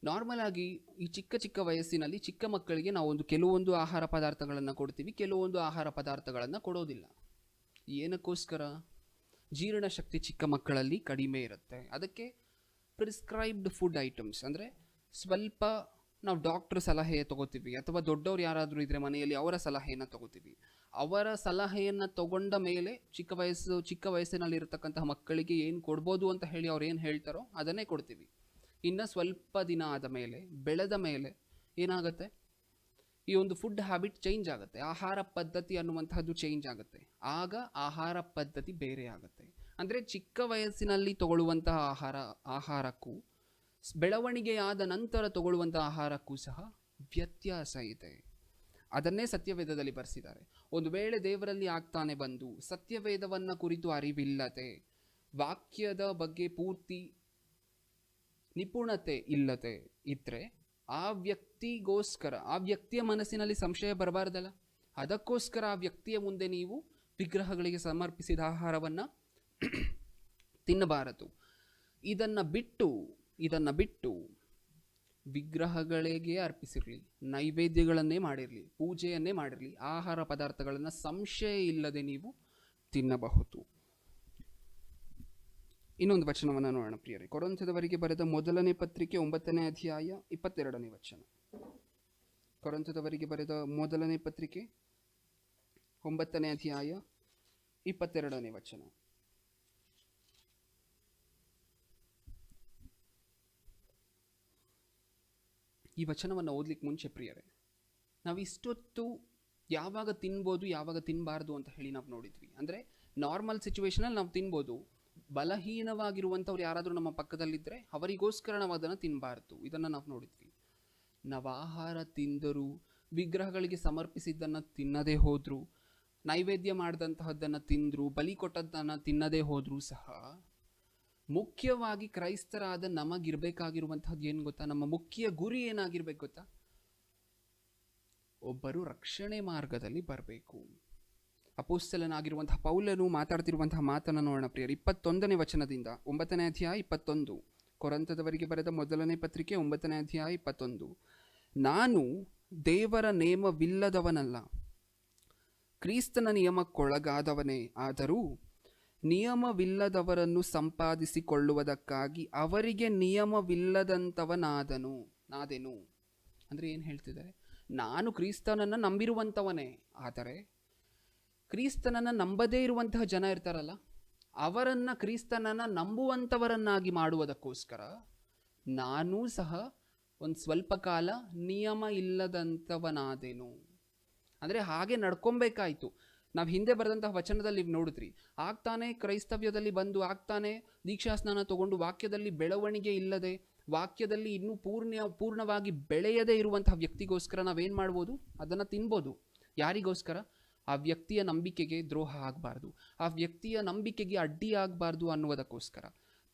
ನಾರ್ಮಲ್ ಆಗಿ ಈ ಚಿಕ್ಕ ವಯಸ್ಸಿನಲ್ಲಿ ಚಿಕ್ಕ ಮಕ್ಕಳಿಗೆ ನಾವು ಕೆಲವೊಂದು ಆಹಾರ ಪದಾರ್ಥಗಳನ್ನು ಕೊಡ್ತೀವಿ, ಕೆಲವೊಂದು ಆಹಾರ ಪದಾರ್ಥಗಳನ್ನು ಕೊಡೋದಿಲ್ಲ. ಏನಕ್ಕೋಸ್ಕರ? ಜೀರ್ಣಶಕ್ತಿ ಚಿಕ್ಕ ಮಕ್ಕಳಲ್ಲಿ ಕಡಿಮೆ ಇರುತ್ತೆ. ಅದಕ್ಕೆ ಪ್ರಿಸ್ಕ್ರೈಬ್ಡ್ ಫುಡ್ ಐಟಮ್ಸ್, ಅಂದರೆ ಸ್ವಲ್ಪ ನಾವು ಡಾಕ್ಟ್ರ್ ಸಲಹೆ ತಗೋತೀವಿ ಅಥವಾ ದೊಡ್ಡವ್ರು ಯಾರಾದರೂ ಇದ್ದರೆ ಮನೆಯಲ್ಲಿ ಅವರ ಸಲಹೆಯನ್ನು ತಗೋತೀವಿ. ಅವರ ಸಲಹೆಯನ್ನು ತಗೊಂಡ ಮೇಲೆ ಚಿಕ್ಕ ವಯಸ್ಸಿನಲ್ಲಿರ್ತಕ್ಕಂತಹ ಮಕ್ಕಳಿಗೆ ಏನು ಕೊಡ್ಬೋದು ಅಂತ ಹೇಳಿ ಅವ್ರು ಏನು ಹೇಳ್ತಾರೋ ಅದನ್ನೇ ಕೊಡ್ತೀವಿ. ಇನ್ನು ಸ್ವಲ್ಪ ದಿನ ಆದ ಮೇಲೆ, ಬೆಳೆದ ಮೇಲೆ ಏನಾಗುತ್ತೆ, ಈ ಒಂದು ಫುಡ್ ಹ್ಯಾಬಿಟ್ ಚೇಂಜ್ ಆಗುತ್ತೆ, ಆಹಾರ ಪದ್ಧತಿ ಅನ್ನುವಂತಹದ್ದು ಚೇಂಜ್ ಆಗುತ್ತೆ. ಆಗ ಆಹಾರ ಪದ್ಧತಿ ಬೇರೆ ಆಗುತ್ತೆ. ಅಂದರೆ ಚಿಕ್ಕ ವಯಸ್ಸಿನಲ್ಲಿ ತಗೊಳ್ಳುವಂತಹ ಆಹಾರಕ್ಕೂ ಬೆಳವಣಿಗೆಯಾದ ನಂತರ ತಗೊಳ್ಳುವಂತಹ ಆಹಾರಕ್ಕೂ ಸಹ ವ್ಯತ್ಯಾಸ ಇದೆ. ಅದನ್ನೇ ಸತ್ಯವೇದದಲ್ಲಿ ಬರೆಸಿದ್ದಾರೆ. ಒಂದು ವೇಳೆ ದೇವರಲ್ಲಿ ಆಗ್ತಾನೆ ಬಂದು ಸತ್ಯವೇದವನ್ನು ಕುರಿತು ಅರಿವಿಲ್ಲದೆ, ವಾಕ್ಯದ ಬಗ್ಗೆ ಪೂರ್ತಿ ನಿಪುಣತೆ ಇಲ್ಲದೆ ಇದ್ರೆ, ಆ ವ್ಯಕ್ತಿಯ ಮನಸ್ಸಿನಲ್ಲಿ ಸಂಶಯ ಬರಬಾರ್ದಲ್ಲ. ಅದಕ್ಕೋಸ್ಕರ ಆ ವ್ಯಕ್ತಿಯ ಮುಂದೆ ನೀವು ವಿಗ್ರಹಗಳಿಗೆ ಸಮರ್ಪಿಸಿದ ಆಹಾರವನ್ನು ತಿನ್ನಬಾರದು. ಇದನ್ನು ಬಿಟ್ಟು ವಿಗ್ರಹಗಳಿಗೆ ಅರ್ಪಿಸಿರಲಿ, ನೈವೇದ್ಯಗಳನ್ನೇ ಮಾಡಿರಲಿ, ಪೂಜೆಯನ್ನೇ ಮಾಡಿರಲಿ, ಆಹಾರ ಪದಾರ್ಥಗಳನ್ನು ಸಂಶಯ ಇಲ್ಲದೆ ನೀವು ತಿನ್ನಬಹುದು. ಇನ್ನೊಂದು ವಚನವನ್ನು ನೋಡೋಣ ಪ್ರಿಯರೇ. ಕೊರಿಂಥದವರಿಗೆ ಬರೆದ ಮೊದಲನೇ ಪತ್ರಿಕೆ 9ನೇ ಅಧ್ಯಾಯ 22ನೇ ವಚನ. ಕೊರಿಂಥದವರಿಗೆ ಬರೆದ ಮೊದಲನೇ ಪತ್ರಿಕೆ 9ನೇ ಅಧ್ಯಾಯ 22ನೇ ವಚನ. ಈ ವಚನವನ್ನು ಓದ್ಲಿಕ್ಕೆ ಮುಂಚೆ ಪ್ರಿಯರೇ, ನಾವು ಇಷ್ಟೊತ್ತು ಯಾವಾಗ ತಿನ್ಬೋದು ಯಾವಾಗ ತಿನ್ನಬಾರ್ದು ಅಂತ ಹೇಳಿ ನಾವು ನೋಡಿದ್ವಿ. ಅಂದರೆ ನಾರ್ಮಲ್ ಸಿಚುವೇಶನಲ್ಲಿ ನಾವು ತಿನ್ಬೋದು, ಬಲಹೀನವಾಗಿರುವಂಥವ್ರು ಯಾರಾದರೂ ನಮ್ಮ ಪಕ್ಕದಲ್ಲಿದ್ದರೆ ಅವರಿಗೋಸ್ಕರ ನಾವು ಅದನ್ನು ತಿನ್ನಬಾರ್ದು. ಇದನ್ನು ನಾವು ನೋಡಿದ್ವಿ. ನಾವು ಆಹಾರ ತಿಂದರೂ, ವಿಗ್ರಹಗಳಿಗೆ ಸಮರ್ಪಿಸಿದ್ದನ್ನು ತಿನ್ನದೇ ಹೋದರೂ, ನೈವೇದ್ಯ ಮಾಡಿದಂತಹದ್ದನ್ನು ತಿಂದರೂ, ಬಲಿ ಕೊಟ್ಟದ್ದನ್ನು ತಿನ್ನದೇ ಹೋದರೂ ಸಹ ಮುಖ್ಯವಾಗಿ ಕ್ರೈಸ್ತರಾದ ನಮಗಿರಬೇಕಾಗಿರುವಂತಹದ್ದು ಏನು ಗೊತ್ತಾ? ನಮ್ಮ ಮುಖ್ಯ ಗುರಿ ಏನಾಗಿರ್ಬೇಕು ಗೊತ್ತಾ? ಒಬ್ಬರು ರಕ್ಷಣೆ ಮಾರ್ಗದಲ್ಲಿ ಬರಬೇಕು. ಅಪೊಸ್ತಲನಾಗಿರುವಂತಹ ಪೌಲನು ಮಾತಾಡ್ತಿರುವಂತಹ ಮಾತನ್ನು ನೋಡೋಣ ಪ್ರಿಯರು. 21ನೇ ವಚನದಿಂದ, 9ನೇ ಅಧ್ಯಾಯ 21, ಕೊರಿಂಥದವರಿಗೆ ಬರೆದ ಮೊದಲನೇ ಪತ್ರಿಕೆ 9ನೇ ಅಧ್ಯಾಯ 21. ನಾನು ದೇವರ ನೇಮವಿಲ್ಲದವನಲ್ಲ, ಕ್ರಿಸ್ತನ ನಿಯಮಕ್ಕೊಳಗಾದವನೇ. ಆದರೂ ನಿಯಮವಿಲ್ಲದವರನ್ನು ಸಂಪಾದಿಸಿಕೊಳ್ಳುವುದಕ್ಕಾಗಿ ಅವರಿಗೆ ನಿಯಮವಿಲ್ಲದಂಥವನಾದೆನು. ಅಂದರೆ ಏನು ಹೇಳ್ತಿದ್ದಾರೆ? ನಾನು ಕ್ರಿಸ್ತನನ್ನು ನಂಬಿರುವಂಥವನೇ, ಆದರೆ ಕ್ರಿಸ್ತನನ್ನು ನಂಬದೇ ಇರುವಂತಹ ಜನ ಇರ್ತಾರಲ್ಲ, ಅವರನ್ನು ಕ್ರಿಸ್ತನನ್ನು ನಂಬುವಂಥವರನ್ನಾಗಿ ಮಾಡುವುದಕ್ಕೋಸ್ಕರ ನಾನೂ ಸಹ ಒಂದು ಸ್ವಲ್ಪ ಕಾಲ ನಿಯಮ ಇಲ್ಲದಂಥವನಾದೆನು. ಅಂದರೆ ಹಾಗೆ ನಡ್ಕೊಬೇಕಾಯ್ತು. ನಾವು ಹಿಂದೆ ಬರೆದಂತಹ ವಚನದಲ್ಲಿ ನೋಡಿದ್ರಿ, ಆಗ್ತಾನೆ ಕ್ರೈಸ್ತವ್ಯದಲ್ಲಿ ಬಂದು, ಆಗ್ತಾನೆ ದೀಕ್ಷಾಸ್ನಾನ ತಗೊಂಡು ವಾಕ್ಯದಲ್ಲಿ ಬೆಳವಣಿಗೆ ಇಲ್ಲದೆ, ವಾಕ್ಯದಲ್ಲಿ ಇನ್ನೂ ಪೂರ್ಣವಾಗಿ ಬೆಳೆಯದೇ ಇರುವಂತಹ ವ್ಯಕ್ತಿಗೋಸ್ಕರ ನಾವೇನು ಮಾಡ್ಬೋದು? ಅದನ್ನು ತಿನ್ಬೋದು. ಯಾರಿಗೋಸ್ಕರ? ಆ ವ್ಯಕ್ತಿಯ ನಂಬಿಕೆಗೆ ದ್ರೋಹ ಆಗಬಾರ್ದು, ಆ ವ್ಯಕ್ತಿಯ ನಂಬಿಕೆಗೆ ಅಡ್ಡಿ ಆಗಬಾರ್ದು ಅನ್ನುವುದಕ್ಕೋಸ್ಕರ.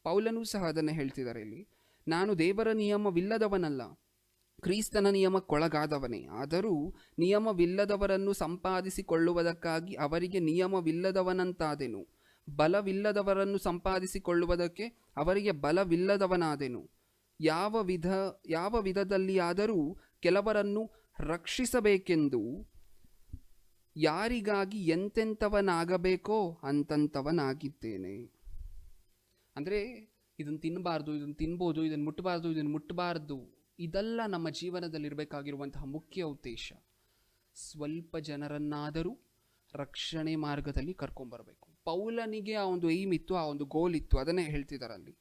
ಪೌಲನೂ ಸಹ ಅದನ್ನೇ ಹೇಳ್ತಿದ್ದಾರೆ ಇಲ್ಲಿ. ನಾನು ದೇವರ ನಿಯಮವಿಲ್ಲದವನಲ್ಲ, ಕ್ರಿಸ್ತನ ನಿಯಮಕ್ಕೊಳಗಾದವನೇ. ಆದರೂ ನಿಯಮವಿಲ್ಲದವರನ್ನು ಸಂಪಾದಿಸಿಕೊಳ್ಳುವುದಕ್ಕಾಗಿ ಅವರಿಗೆ ನಿಯಮವಿಲ್ಲದವನಂತಾದೆನು. ಬಲವಿಲ್ಲದವರನ್ನು ಸಂಪಾದಿಸಿಕೊಳ್ಳುವುದಕ್ಕೆ ಅವರಿಗೆ ಬಲವಿಲ್ಲದವನಾದೆನು. ಯಾವ ವಿಧದಲ್ಲಿಯಾದರೂ ಕೆಲವರನ್ನು ರಕ್ಷಿಸಬೇಕೆಂದು ಯಾರಿಗಾಗಿ ಎಂತೆಂಥವನಾಗಬೇಕೋ ಅಂತಂಥವನಾಗಿದ್ದೇನೆ. ಅಂದರೆ ಇದನ್ನು ತಿನ್ನಬಾರ್ದು, ಇದನ್ನು ತಿನ್ಬೋದು, ಇದನ್ನು ಮುಟ್ಟಬಾರ್ದು, ಇದನ್ನು ಮುಟ್ಟಬಾರ್ದು, ಇದೆಲ್ಲ ನಮ್ಮ ಜೀವನದಲ್ಲಿರಬೇಕಾಗಿರುವಂತಹ ಮುಖ್ಯ ಉದ್ದೇಶ. ಸ್ವಲ್ಪ ಜನರನ್ನಾದರೂ ರಕ್ಷಣೆ ಮಾರ್ಗದಲ್ಲಿ ಕರ್ಕೊಂಬರಬೇಕು. ಪೌಲನಿಗೆ ಆ ಒಂದು ಏಮ್ ಇತ್ತು, ಆ ಒಂದು ಗೋಲ್ ಇತ್ತು. ಅದನ್ನೇ ಹೇಳ್ತಿದ್ದಾರಲ್ಲಿ.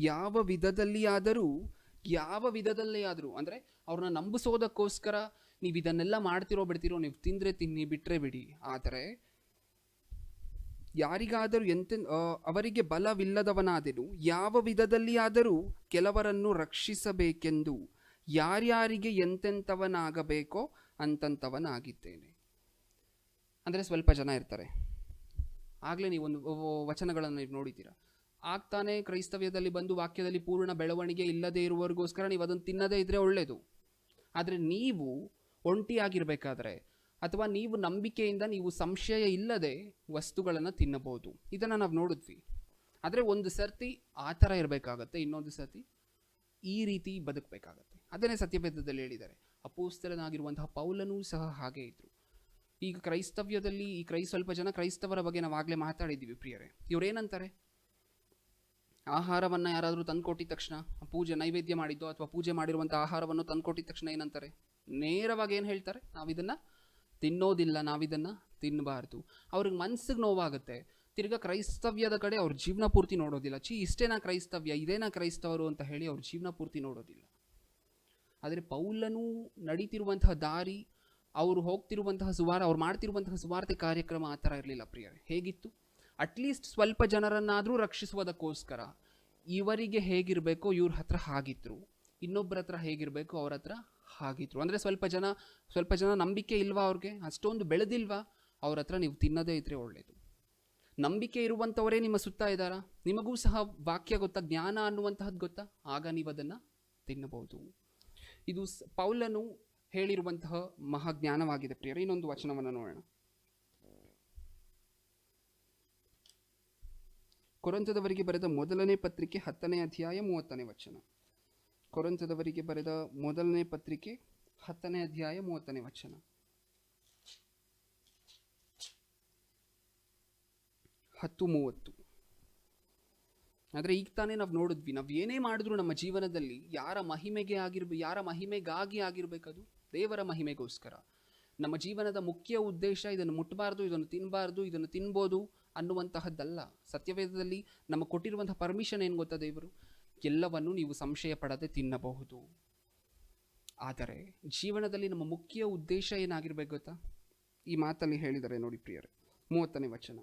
ಯಾವ ವಿಧದಲ್ಲಿ ಆದರೂ ಅಂದರೆ ಅವ್ರನ್ನ ನಂಬಿಸೋದಕ್ಕೋಸ್ಕರ ನೀವು ಇದನ್ನೆಲ್ಲ ಮಾಡ್ತಿರೋ ಬಿಡ್ತಿರೋ, ನೀವು ತಿಂದರೆ ತಿನ್ನಿ, ಬಿಟ್ಟರೆ ಬಿಡಿ. ಆದರೆ ಯಾರಿಗಾದರೂ ಅವರಿಗೆ ಬಲವಿಲ್ಲದವನಾದೆನು. ಯಾವ ವಿಧದಲ್ಲಿ ಆದರೂ ಕೆಲವರನ್ನು ರಕ್ಷಿಸಬೇಕೆಂದು ಯಾರ್ಯಾರಿಗೆ ಎಂತೆಂಥವನಾಗಬೇಕೋ ಅಂತಂಥವನಾಗಿದ್ದೇನೆ. ಅಂದರೆ ಸ್ವಲ್ಪ ಜನ ಇರ್ತಾರೆ. ಆಗಲೇ ನೀವೊಂದು ವಚನಗಳನ್ನು ನೀವು ನೋಡಿದ್ದೀರಾ. ಆಗ್ತಾನೆ ಕ್ರೈಸ್ತವ್ಯದಲ್ಲಿ ಬಂದು ವಾಕ್ಯದಲ್ಲಿ ಪೂರ್ಣ ಬೆಳವಣಿಗೆ ಇಲ್ಲದೆ ಇರುವವರಿಗೋಸ್ಕರ ನೀವು ಅದನ್ನು ತಿನ್ನದೇ ಇದ್ದರೆ ಒಳ್ಳೆಯದು. ಆದರೆ ನೀವು ಒಂಟಿಯಾಗಿರಬೇಕಾದ್ರೆ, ಅಥವಾ ನೀವು ನಂಬಿಕೆಯಿಂದ ನೀವು ಸಂಶಯ ಇಲ್ಲದೆ ವಸ್ತುಗಳನ್ನು ತಿನ್ನಬಹುದು. ಇದನ್ನು ನಾವು ನೋಡಿದ್ವಿ. ಆದರೆ ಒಂದು ಸರ್ತಿ ಆ ಥರ ಇರಬೇಕಾಗತ್ತೆ, ಇನ್ನೊಂದು ಸರ್ತಿ ಈ ರೀತಿ ಬದುಕಬೇಕಾಗತ್ತೆ. ಅದನ್ನೇ ಸತ್ಯವೇದದಲ್ಲಿ ಹೇಳಿದ್ದಾರೆ. ಅಪೊಸ್ತಲನಾಗಿರುವಂತಹ ಪೌಲನೂ ಸಹ ಹಾಗೆ ಇದ್ರು. ಈಗ ಕ್ರೈಸ್ತವ್ಯದಲ್ಲಿ ಸ್ವಲ್ಪ ಜನ ಕ್ರೈಸ್ತವರ ಬಗ್ಗೆ ನಾವು ಆಗಲೇ ಮಾತಾಡಿದ್ದೀವಿ ಪ್ರಿಯರೇ. ಇವರೇನಂತಾರೆ? ಆಹಾರವನ್ನು ಯಾರಾದರೂ ತಂದುಕೊಟ್ಟಿದ ತಕ್ಷಣ, ಪೂಜೆ ನೈವೇದ್ಯ ಮಾಡಿದ್ದೋ ಅಥವಾ ಪೂಜೆ ಮಾಡಿರುವಂಥ ಆಹಾರವನ್ನು ತಂದುಕೊಟ್ಟಿದ ತಕ್ಷಣ ಏನಂತಾರೆ? ನೇರವಾಗಿ ಏನು ಹೇಳ್ತಾರೆ, ನಾವಿದನ್ನು ತಿನ್ನೋದಿಲ್ಲ, ನಾವಿದನ್ನು ತಿನ್ನಬಾರ್ದು. ಅವ್ರಿಗೆ ಮನ್ಸಿಗೆ ನೋವಾಗುತ್ತೆ. ತಿರ್ಗಾ ಕ್ರೈಸ್ತವ್ಯದ ಕಡೆ ಅವ್ರ ಜೀವನ ಪೂರ್ತಿ ನೋಡೋದಿಲ್ಲ. ಇಷ್ಟೇನಾ ಕ್ರೈಸ್ತವ್ಯ, ಇದೇನಾ ಕ್ರೈಸ್ತವರು ಅಂತ ಹೇಳಿ ಅವ್ರ ಜೀವನ ಪೂರ್ತಿ ನೋಡೋದಿಲ್ಲ. ಆದರೆ ಪೌಲನು ನಡೀತಿರುವಂತಹ ದಾರಿ, ಅವರು ಹೋಗ್ತಿರುವಂತಹ ಅವ್ರು ಮಾಡ್ತಿರುವಂತಹ ಸುವಾರ್ತೆ ಕಾರ್ಯಕ್ರಮ ಆ ಥರ ಇರಲಿಲ್ಲ ಪ್ರಿಯರೇ. ಹೇಗಿತ್ತು? ಅಟ್ಲೀಸ್ಟ್ ಸ್ವಲ್ಪ ಜನರನ್ನಾದರೂ ರಕ್ಷಿಸುವುದಕ್ಕೋಸ್ಕರ ಇವರಿಗೆ ಹೇಗಿರಬೇಕೋ ಇವ್ರ ಹತ್ರ ಹಾಗಿದ್ರು, ಇನ್ನೊಬ್ಬರ ಹತ್ರ ಹೇಗಿರಬೇಕು ಅವ್ರ ಹತ್ರ ಹಾಗಿದ್ರು. ಅಂದರೆ ಸ್ವಲ್ಪ ಜನ ನಂಬಿಕೆ ಇಲ್ವಾ, ಅವ್ರಿಗೆ ಅಷ್ಟೊಂದು ಬೆಳೆದಿಲ್ವಾ, ಅವ್ರ ಹತ್ರ ನೀವು ತಿನ್ನದೇ ಇದ್ರೆ ಒಳ್ಳೆಯದು. ನಂಬಿಕೆ ಇರುವಂಥವರೇ ನಿಮ್ಮ ಸುತ್ತ ಇದ್ದಾರಾ, ನಿಮಗೂ ಸಹ ವಾಕ್ಯ ಗೊತ್ತಾ, ಜ್ಞಾನ ಅನ್ನುವಂತಹದ್ದು ಗೊತ್ತಾ, ಆಗ ನೀವು ಅದನ್ನು ತಿನ್ನಬಹುದು. ಇದು ಪೌಲನು ಹೇಳಿರುವಂತಹ ಮಹಾಜ್ಞಾನವಾಗಿದೆ ಪ್ರಿಯರೇ. ಇನ್ನೊಂದು ವಚನವನ್ನು ನೋಡೋಣ. ಕೊರಿಂಥದವರಿಗೆ ಬರೆದ ಮೊದಲನೇ ಪತ್ರಿಕೆ 10ನೇ ಅಧ್ಯಾಯ 30ನೇ ವಚನ. ಕೊರಿಂಥದವರಿಗೆ ಬರೆದ ಮೊದಲನೇ ಪತ್ರಿಕೆ 10ನೇ ಅಧ್ಯಾಯ 30ನೇ ವಚನ. ಆದರೆ ಈಗ ತಾನೇ ನಾವು ನೋಡಿದ್ವಿ, ನಾವು ಏನೇ ಮಾಡಿದ್ರು ನಮ್ಮ ಜೀವನದಲ್ಲಿ ಯಾರ ಮಹಿಮೆಗಾಗಿ ಆಗಿರ್ಬೇಕದು, ದೇವರ ಮಹಿಮೆಗೋಸ್ಕರ. ನಮ್ಮ ಜೀವನದ ಮುಖ್ಯ ಉದ್ದೇಶ ಇದನ್ನು ಮುಟ್ಟಬಾರ್ದು, ಇದನ್ನು ತಿನ್ನಬಾರ್ದು, ಇದನ್ನು ತಿನ್ಬೋದು ಅನ್ನುವಂತಹದ್ದಲ್ಲ. ಸತ್ಯವೇದದಲ್ಲಿ ನಮಗೆ ಕೊಟ್ಟಿರುವಂತಹ ಪರ್ಮಿಷನ್ ಏನು ಗೊತ್ತಾ, ದೇವರು ಎಲ್ಲವನ್ನು ನೀವು ಸಂಶಯ ಪಡದೆ ತಿನ್ನಬಹುದು. ಆದರೆ ಜೀವನದಲ್ಲಿ ನಮ್ಮ ಮುಖ್ಯ ಉದ್ದೇಶ ಏನಾಗಿರ್ಬೇಕು ಗೊತ್ತಾ, ಈ ಮಾತಲ್ಲಿ ಹೇಳಿದರೆ ನೋಡಿ ಪ್ರಿಯರೇ, 30ನೇ ವಚನ.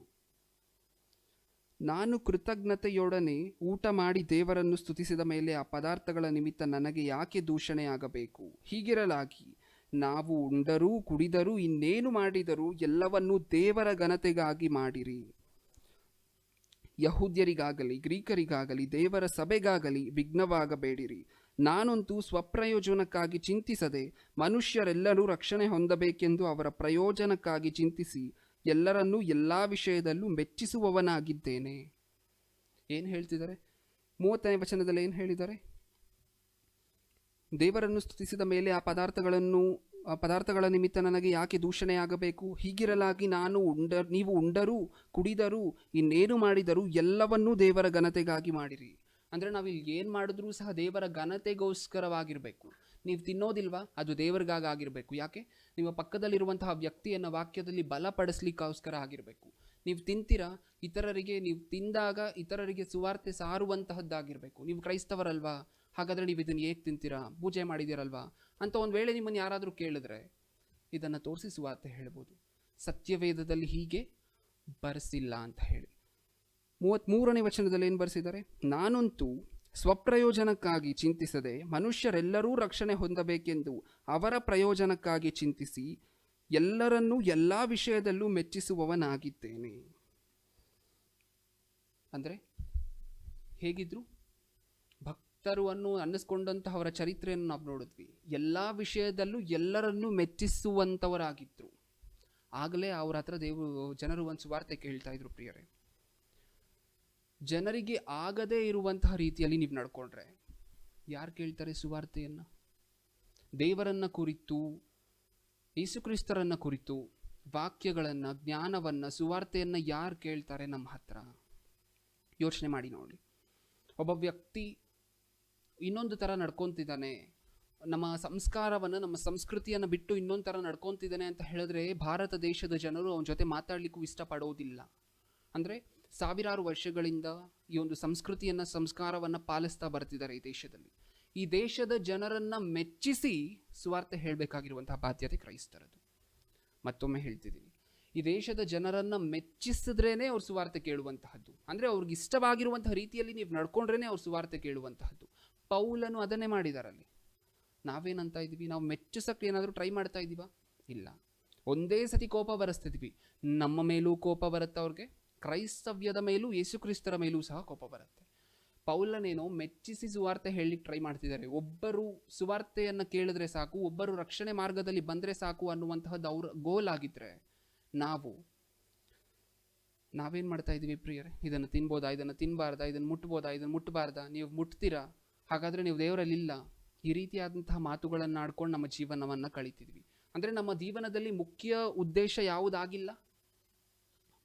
ನಾನು ಕೃತಜ್ಞತೆಯೊಡನೆ ಊಟ ಮಾಡಿ ದೇವರನ್ನು ಸ್ತುತಿಸಿದ ಮೇಲೆ ಆ ಪದಾರ್ಥಗಳ ನಿಮಿತ್ತ ನನಗೆ ಯಾಕೆ ದೂಷಣೆ ಆಗಬೇಕು? ಹೀಗಿರಲಾಗಿ ನಾವು ಉಂಡರೂ ಕುಡಿದರೂ ಇನ್ನೇನು ಮಾಡಿದರೂ ಎಲ್ಲವನ್ನೂ ದೇವರ ಘನತೆಗಾಗಿ ಮಾಡಿರಿ. ಯಹೂದ್ಯರಿಗಾಗಲಿ ಗ್ರೀಕರಿಗಾಗಲಿ ದೇವರ ಸಭೆಗಾಗಲಿ ವಿಘ್ನವಾಗಬೇಡಿರಿ. ನಾನಂತೂ ಸ್ವಪ್ರಯೋಜನಕ್ಕಾಗಿ ಚಿಂತಿಸದೆ ಮನುಷ್ಯರೆಲ್ಲರೂ ರಕ್ಷಣೆ ಹೊಂದಬೇಕೆಂದು ಅವರ ಪ್ರಯೋಜನಕ್ಕಾಗಿ ಚಿಂತಿಸಿ ಎಲ್ಲರನ್ನೂ ಎಲ್ಲ ವಿಷಯದಲ್ಲೂ ಮೆಚ್ಚಿಸುವವನಾಗಿದ್ದೇನೆ. ಏನು ಹೇಳ್ತಿದ್ದಾರೆ? 30ನೇ ವಚನದಲ್ಲಿ ಏನು ಹೇಳಿದ್ದಾರೆ? ದೇವರನ್ನು ಸ್ತುತಿಸಿದ ಮೇಲೆ ಆ ಪದಾರ್ಥಗಳ ನಿಮಿತ್ತ ನನಗೆ ಯಾಕೆ ದೂಷಣೆಯಾಗಬೇಕು? ಹೀಗಿರಲಾಗಿ ನೀವು ಉಂಡರೂ ಕುಡಿದರೂ ಇನ್ನೇನು ಮಾಡಿದರೂ ಎಲ್ಲವನ್ನೂ ದೇವರ ಘನತೆಗಾಗಿ ಮಾಡಿರಿ. ಅಂದರೆ ನಾವಿಲ್ಲಿ ಏನು ಮಾಡಿದ್ರೂ ಸಹ ದೇವರ ಘನತೆಗೋಸ್ಕರವಾಗಿರಬೇಕು. ನೀವು ತಿನ್ನೋದಿಲ್ವಾ, ಅದು ದೇವರಿಗಾಗಿರಬೇಕು. ಯಾಕೆ? ನಿಮ್ಮ ಪಕ್ಕದಲ್ಲಿರುವಂತಹ ವ್ಯಕ್ತಿಯನ್ನು ವಾಕ್ಯದಲ್ಲಿ ಬಲಪಡಿಸ್ಲಿಕ್ಕೋಸ್ಕರ ಆಗಿರಬೇಕು. ನೀವು ತಿಂತೀರಾ, ನೀವು ತಿಂದಾಗ ಇತರರಿಗೆ ಸುವಾರ್ತೆ ಸಾರುವಂತಹದ್ದಾಗಿರಬೇಕು. ನೀವು ಕ್ರೈಸ್ತವರಲ್ವಾ, ಹಾಗಾದರೆ ನೀವು ಇದನ್ನು ಹೇಗೆ ತಿಂತೀರಾ, ಪೂಜೆ ಮಾಡಿದ್ದೀರಲ್ವಾ ಅಂತ ಒಂದು ವೇಳೆ ನಿಮ್ಮನ್ನು ಯಾರಾದರೂ ಕೇಳಿದ್ರೆ ಇದನ್ನು ತೋರಿಸಿ ಸುವಾರ್ತೆ ಹೇಳ್ಬೋದು. ಸತ್ಯವೇದದಲ್ಲಿ ಹೀಗೆ ಬರೆಸಿಲ್ಲ ಅಂತ ಹೇಳಿ. 33ನೇ ವಚನದಲ್ಲಿ ಏನು ಬರೆಸಿದ್ದಾರೆ? ನಾನಂತೂ ಸ್ವಪ್ರಯೋಜನಕ್ಕಾಗಿ ಚಿಂತಿಸದೆ ಮನುಷ್ಯರೆಲ್ಲರೂ ರಕ್ಷಣೆ ಹೊಂದಬೇಕೆಂದು ಅವರ ಪ್ರಯೋಜನಕ್ಕಾಗಿ ಚಿಂತಿಸಿ ಎಲ್ಲರನ್ನೂ ಎಲ್ಲ ವಿಷಯದಲ್ಲೂ ಮೆಚ್ಚಿಸುವವನಾಗಿದ್ದೇನೆ. ಅಂದರೆ ಹೇಗಿದ್ರು ಭಕ್ತರು ಅನ್ನಿಸ್ಕೊಂಡಂತಹ ಅವರ ಚರಿತ್ರೆಯನ್ನು ನಾವು ನೋಡಿದ್ವಿ. ಎಲ್ಲ ವಿಷಯದಲ್ಲೂ ಎಲ್ಲರನ್ನೂ ಮೆಚ್ಚಿಸುವಂಥವರಾಗಿದ್ರು. ಆಗಲೇ ಅವ್ರ ಹತ್ರ ಜನರು ಒಂದು ಸುವಾರ್ತೆ ಕೇಳ್ತಾ ಇದ್ರು ಪ್ರಿಯರೇ. ಜನರಿಗೆ ಆಗದೇ ಇರುವಂತಹ ರೀತಿಯಲ್ಲಿ ನೀವು ನಡ್ಕೊಂಡ್ರೆ ಯಾರು ಕೇಳ್ತಾರೆ ಸುವಾರ್ತೆಯನ್ನು? ದೇವರನ್ನ ಕುರಿತು, ಯೇಸುಕ್ರಿಸ್ತರನ್ನ ಕುರಿತು ವಾಕ್ಯಗಳನ್ನು, ಜ್ಞಾನವನ್ನು, ಸುವಾರ್ತೆಯನ್ನು ಯಾರು ಕೇಳ್ತಾರೆ ನಮ್ಮ ಹತ್ರ? ಯೋಚನೆ ಮಾಡಿ ನೋಡಿ. ಒಬ್ಬ ವ್ಯಕ್ತಿ ಇನ್ನೊಂದು ಥರ ನಡ್ಕೊತಿದ್ದಾನೆ, ನಮ್ಮ ಸಂಸ್ಕಾರವನ್ನು, ನಮ್ಮ ಸಂಸ್ಕೃತಿಯನ್ನು ಬಿಟ್ಟು ಇನ್ನೊಂದು ಥರ ನಡ್ಕೊತಿದ್ದಾನೆ ಅಂತ ಹೇಳಿದ್ರೆ ಭಾರತ ದೇಶದ ಜನರು ಅವನ ಜೊತೆ ಮಾತಾಡಲಿಕ್ಕೂ ಇಷ್ಟಪಡೋದಿಲ್ಲ. ಅಂದರೆ ಸಾವಿರಾರು ವರ್ಷಗಳಿಂದ ಈ ಒಂದು ಸಂಸ್ಕಾರವನ್ನು ಪಾಲಿಸ್ತಾ ಬರ್ತಿದ್ದಾರೆ ಈ ದೇಶದಲ್ಲಿ. ಈ ದೇಶದ ಜನರನ್ನು ಮೆಚ್ಚಿಸಿ ಸುವಾರ್ತೆ ಹೇಳಬೇಕಾಗಿರುವಂತಹ ಬಾಧ್ಯತೆ ಕ್ರೈಸ್ತರದು. ಮತ್ತೊಮ್ಮೆ ಹೇಳ್ತಿದ್ದೀನಿ, ಈ ದೇಶದ ಜನರನ್ನು ಮೆಚ್ಚಿಸಿದ್ರೇನೆ ಅವ್ರು ಸುವಾರ್ತೆ ಕೇಳುವಂತಹದ್ದು. ಅಂದರೆ ಅವ್ರಿಗೆ ಇಷ್ಟವಾಗಿರುವಂತಹ ರೀತಿಯಲ್ಲಿ ನೀವು ನಡ್ಕೊಂಡ್ರೇನೆ ಅವ್ರು ಸುವಾರ್ತೆ ಕೇಳುವಂತಹದ್ದು. ಪೌಲನು ಅದನ್ನೇ ಮಾಡಿದಾರಲ್ಲಿ. ನಾವೇನಂತ ಇದ್ದೀವಿ? ನಾವು ಮೆಚ್ಚಿಸಕ್ಕೆ ಏನಾದರೂ ಟ್ರೈ ಮಾಡ್ತಾ ಇದ್ದೀವಾ? ಇಲ್ಲ. ಒಂದೇ ಸತಿ ಕೋಪ ಬರೆಸ್ತಿದ್ವಿ. ನಮ್ಮ ಮೇಲೂ ಕೋಪ ಬರುತ್ತೆ ಅವ್ರಿಗೆ, ಕ್ರೈಸ್ತವ್ಯದ ಮೇಲೂ ಯೇಸುಕ್ರಿಸ್ತರ ಮೇಲೂ ಸಹ ಕೋಪ ಬರುತ್ತೆ. ಪೌಲನೇನೋ ಮೆಚ್ಚಿಸಿ ಸುವಾರ್ತೆ ಹೇಳಲಿಕ್ಕೆ ಟ್ರೈ ಮಾಡ್ತಿದ್ದಾರೆ. ಒಬ್ಬರು ಸುವಾರ್ತೆಯನ್ನು ಕೇಳಿದ್ರೆ ಸಾಕು, ಒಬ್ಬರು ರಕ್ಷಣೆ ಮಾರ್ಗದಲ್ಲಿ ಬಂದರೆ ಸಾಕು ಅನ್ನುವಂತಹದ್ದು ಅವ್ರ ಗೋಲ್ ಆಗಿದ್ರೆ, ನಾವೇನು ಮಾಡ್ತಾ ಇದ್ದೀವಿ ಪ್ರಿಯರೇ? ಇದನ್ನು ತಿನ್ಬೋದಾ, ಇದನ್ನು ತಿನ್ನಬಾರ್ದಾ, ಇದನ್ನು ಮುಟ್ಬೋದಾ, ಇದನ್ನು ಮುಟ್ಟಬಾರ್ದಾ, ನೀವು ಮುಟ್ತೀರಾ, ಹಾಗಾದರೆ ನೀವು ದೇವರಲ್ಲಿಲ್ಲ, ಈ ರೀತಿಯಾದಂತಹ ಮಾತುಗಳನ್ನು ಆಡ್ಕೊಂಡು ನಮ್ಮ ಜೀವನವನ್ನು ಕಳೀತಿದ್ವಿ. ಅಂದರೆ ನಮ್ಮ ಜೀವನದಲ್ಲಿ ಮುಖ್ಯ ಉದ್ದೇಶ ಯಾವುದಾಗಿಲ್ಲ.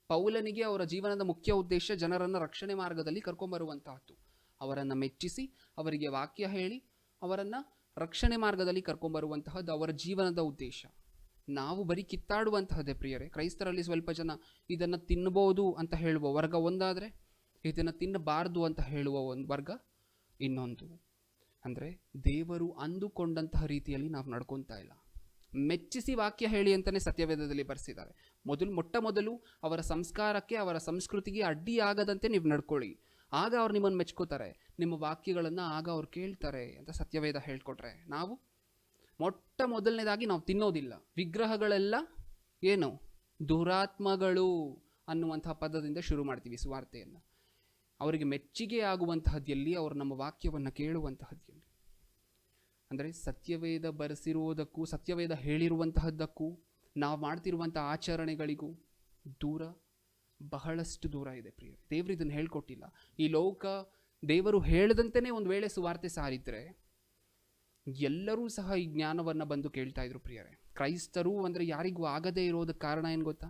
ಪೌಲನಿಗೆ ಅವರ ಜೀವನದ ಮುಖ್ಯ ಉದ್ದೇಶ ಜನರನ್ನು ರಕ್ಷಣೆ ಮಾರ್ಗದಲ್ಲಿ ಕರ್ಕೊಂಬರುವಂತಹದ್ದು. ಅವರನ್ನು ಮೆಚ್ಚಿಸಿ, ಅವರಿಗೆ ವಾಕ್ಯ ಹೇಳಿ, ಅವರನ್ನು ರಕ್ಷಣೆ ಮಾರ್ಗದಲ್ಲಿ ಕರ್ಕೊಂಬರುವಂತಹದ್ದು ಅವರ ಜೀವನದ ಉದ್ದೇಶ. ನಾವು ಬರೀ ಕಿತ್ತಾಡುವಂತಹದ್ದೇ ಪ್ರಿಯರೇ. ಕ್ರೈಸ್ತರಲ್ಲಿ ಸ್ವಲ್ಪ ಜನ ಇದನ್ನು ತಿನ್ನಬಹುದು ಅಂತ ಹೇಳುವ ವರ್ಗ ಒಂದಾದರೆ, ಇದನ್ನು ತಿನ್ನಬಾರ್ದು ಅಂತ ಹೇಳುವ ಒಂದು ವರ್ಗ ಇನ್ನೊಂದು. ಅಂದರೆ ದೇವರು ಅಂದುಕೊಂಡಂತಹ ರೀತಿಯಲ್ಲಿ ನಾವು ನಡ್ಕೊತಾ ಇಲ್ಲ. ಮೆಚ್ಚಿಸಿ ವಾಕ್ಯ ಹೇಳಿ ಅಂತಲೇ ಸತ್ಯವೇದದಲ್ಲಿ ಬರೆಸಿದ್ದಾರೆ. ಮೊಟ್ಟ ಮೊದಲು ಅವರ ಸಂಸ್ಕಾರಕ್ಕೆ, ಅವರ ಸಂಸ್ಕೃತಿಗೆ ಅಡ್ಡಿಯಾಗದಂತೆ ನೀವು ನಡ್ಕೊಳ್ಳಿ, ಆಗ ಅವ್ರು ನಿಮ್ಮನ್ನು ಮೆಚ್ಕೋತಾರೆ, ನಿಮ್ಮ ವಾಕ್ಯಗಳನ್ನು ಆಗ ಅವ್ರು ಕೇಳ್ತಾರೆ ಅಂತ ಸತ್ಯವೇದ ಹೇಳ್ಕೊಟ್ರೆ, ನಾವು ಮೊಟ್ಟ ಮೊದಲನೇದಾಗಿ ನಾವು ತಿನ್ನೋದಿಲ್ಲ. ವಿಗ್ರಹಗಳೆಲ್ಲ ಏನು, ದುರಾತ್ಮಗಳು ಅನ್ನುವಂತಹ ಪದದಿಂದ ಶುರು ಮಾಡ್ತೀವಿ ಸುವಾರ್ತೆಯನ್ನು. ಅವರಿಗೆ ಮೆಚ್ಚುಗೆ ಆಗುವಂತಹದ್ದಲ್ಲಿ, ಅವರು ನಮ್ಮ ವಾಕ್ಯವನ್ನು ಕೇಳುವಂತಹದ್ದಲ್ಲಿ. ಅಂದರೆ ಸತ್ಯವೇದ ಬರೆಸಿರುವುದಕ್ಕೂ, ಸತ್ಯವೇದ ಹೇಳಿರುವಂತಹದ್ದಕ್ಕೂ, ನಾವು ಮಾಡ್ತಿರುವಂಥ ಆಚರಣೆಗಳಿಗೂ ದೂರ, ಬಹಳಷ್ಟು ದೂರ ಇದೆ ಪ್ರಿಯರೇ. ದೇವರು ಇದನ್ನು ಹೇಳ್ಕೊಟ್ಟಿಲ್ಲ. ಈ ಲೋಕ ದೇವರು ಹೇಳದಂತೆಯೇ ಒಂದು ವೇಳೆ ಸುವಾರ್ತೆ ಸಾರಿದ್ರೆ ಎಲ್ಲರೂ ಸಹ ಈ ಜ್ಞಾನವನ್ನು ಬಂದು ಕೇಳ್ತಾ ಇದ್ರು ಪ್ರಿಯರೇ. ಕ್ರೈಸ್ತರು ಅಂದರೆ ಯಾರಿಗೂ ಆಗದೇ ಇರೋದಕ್ಕೆ ಕಾರಣ ಏನು ಗೊತ್ತಾ?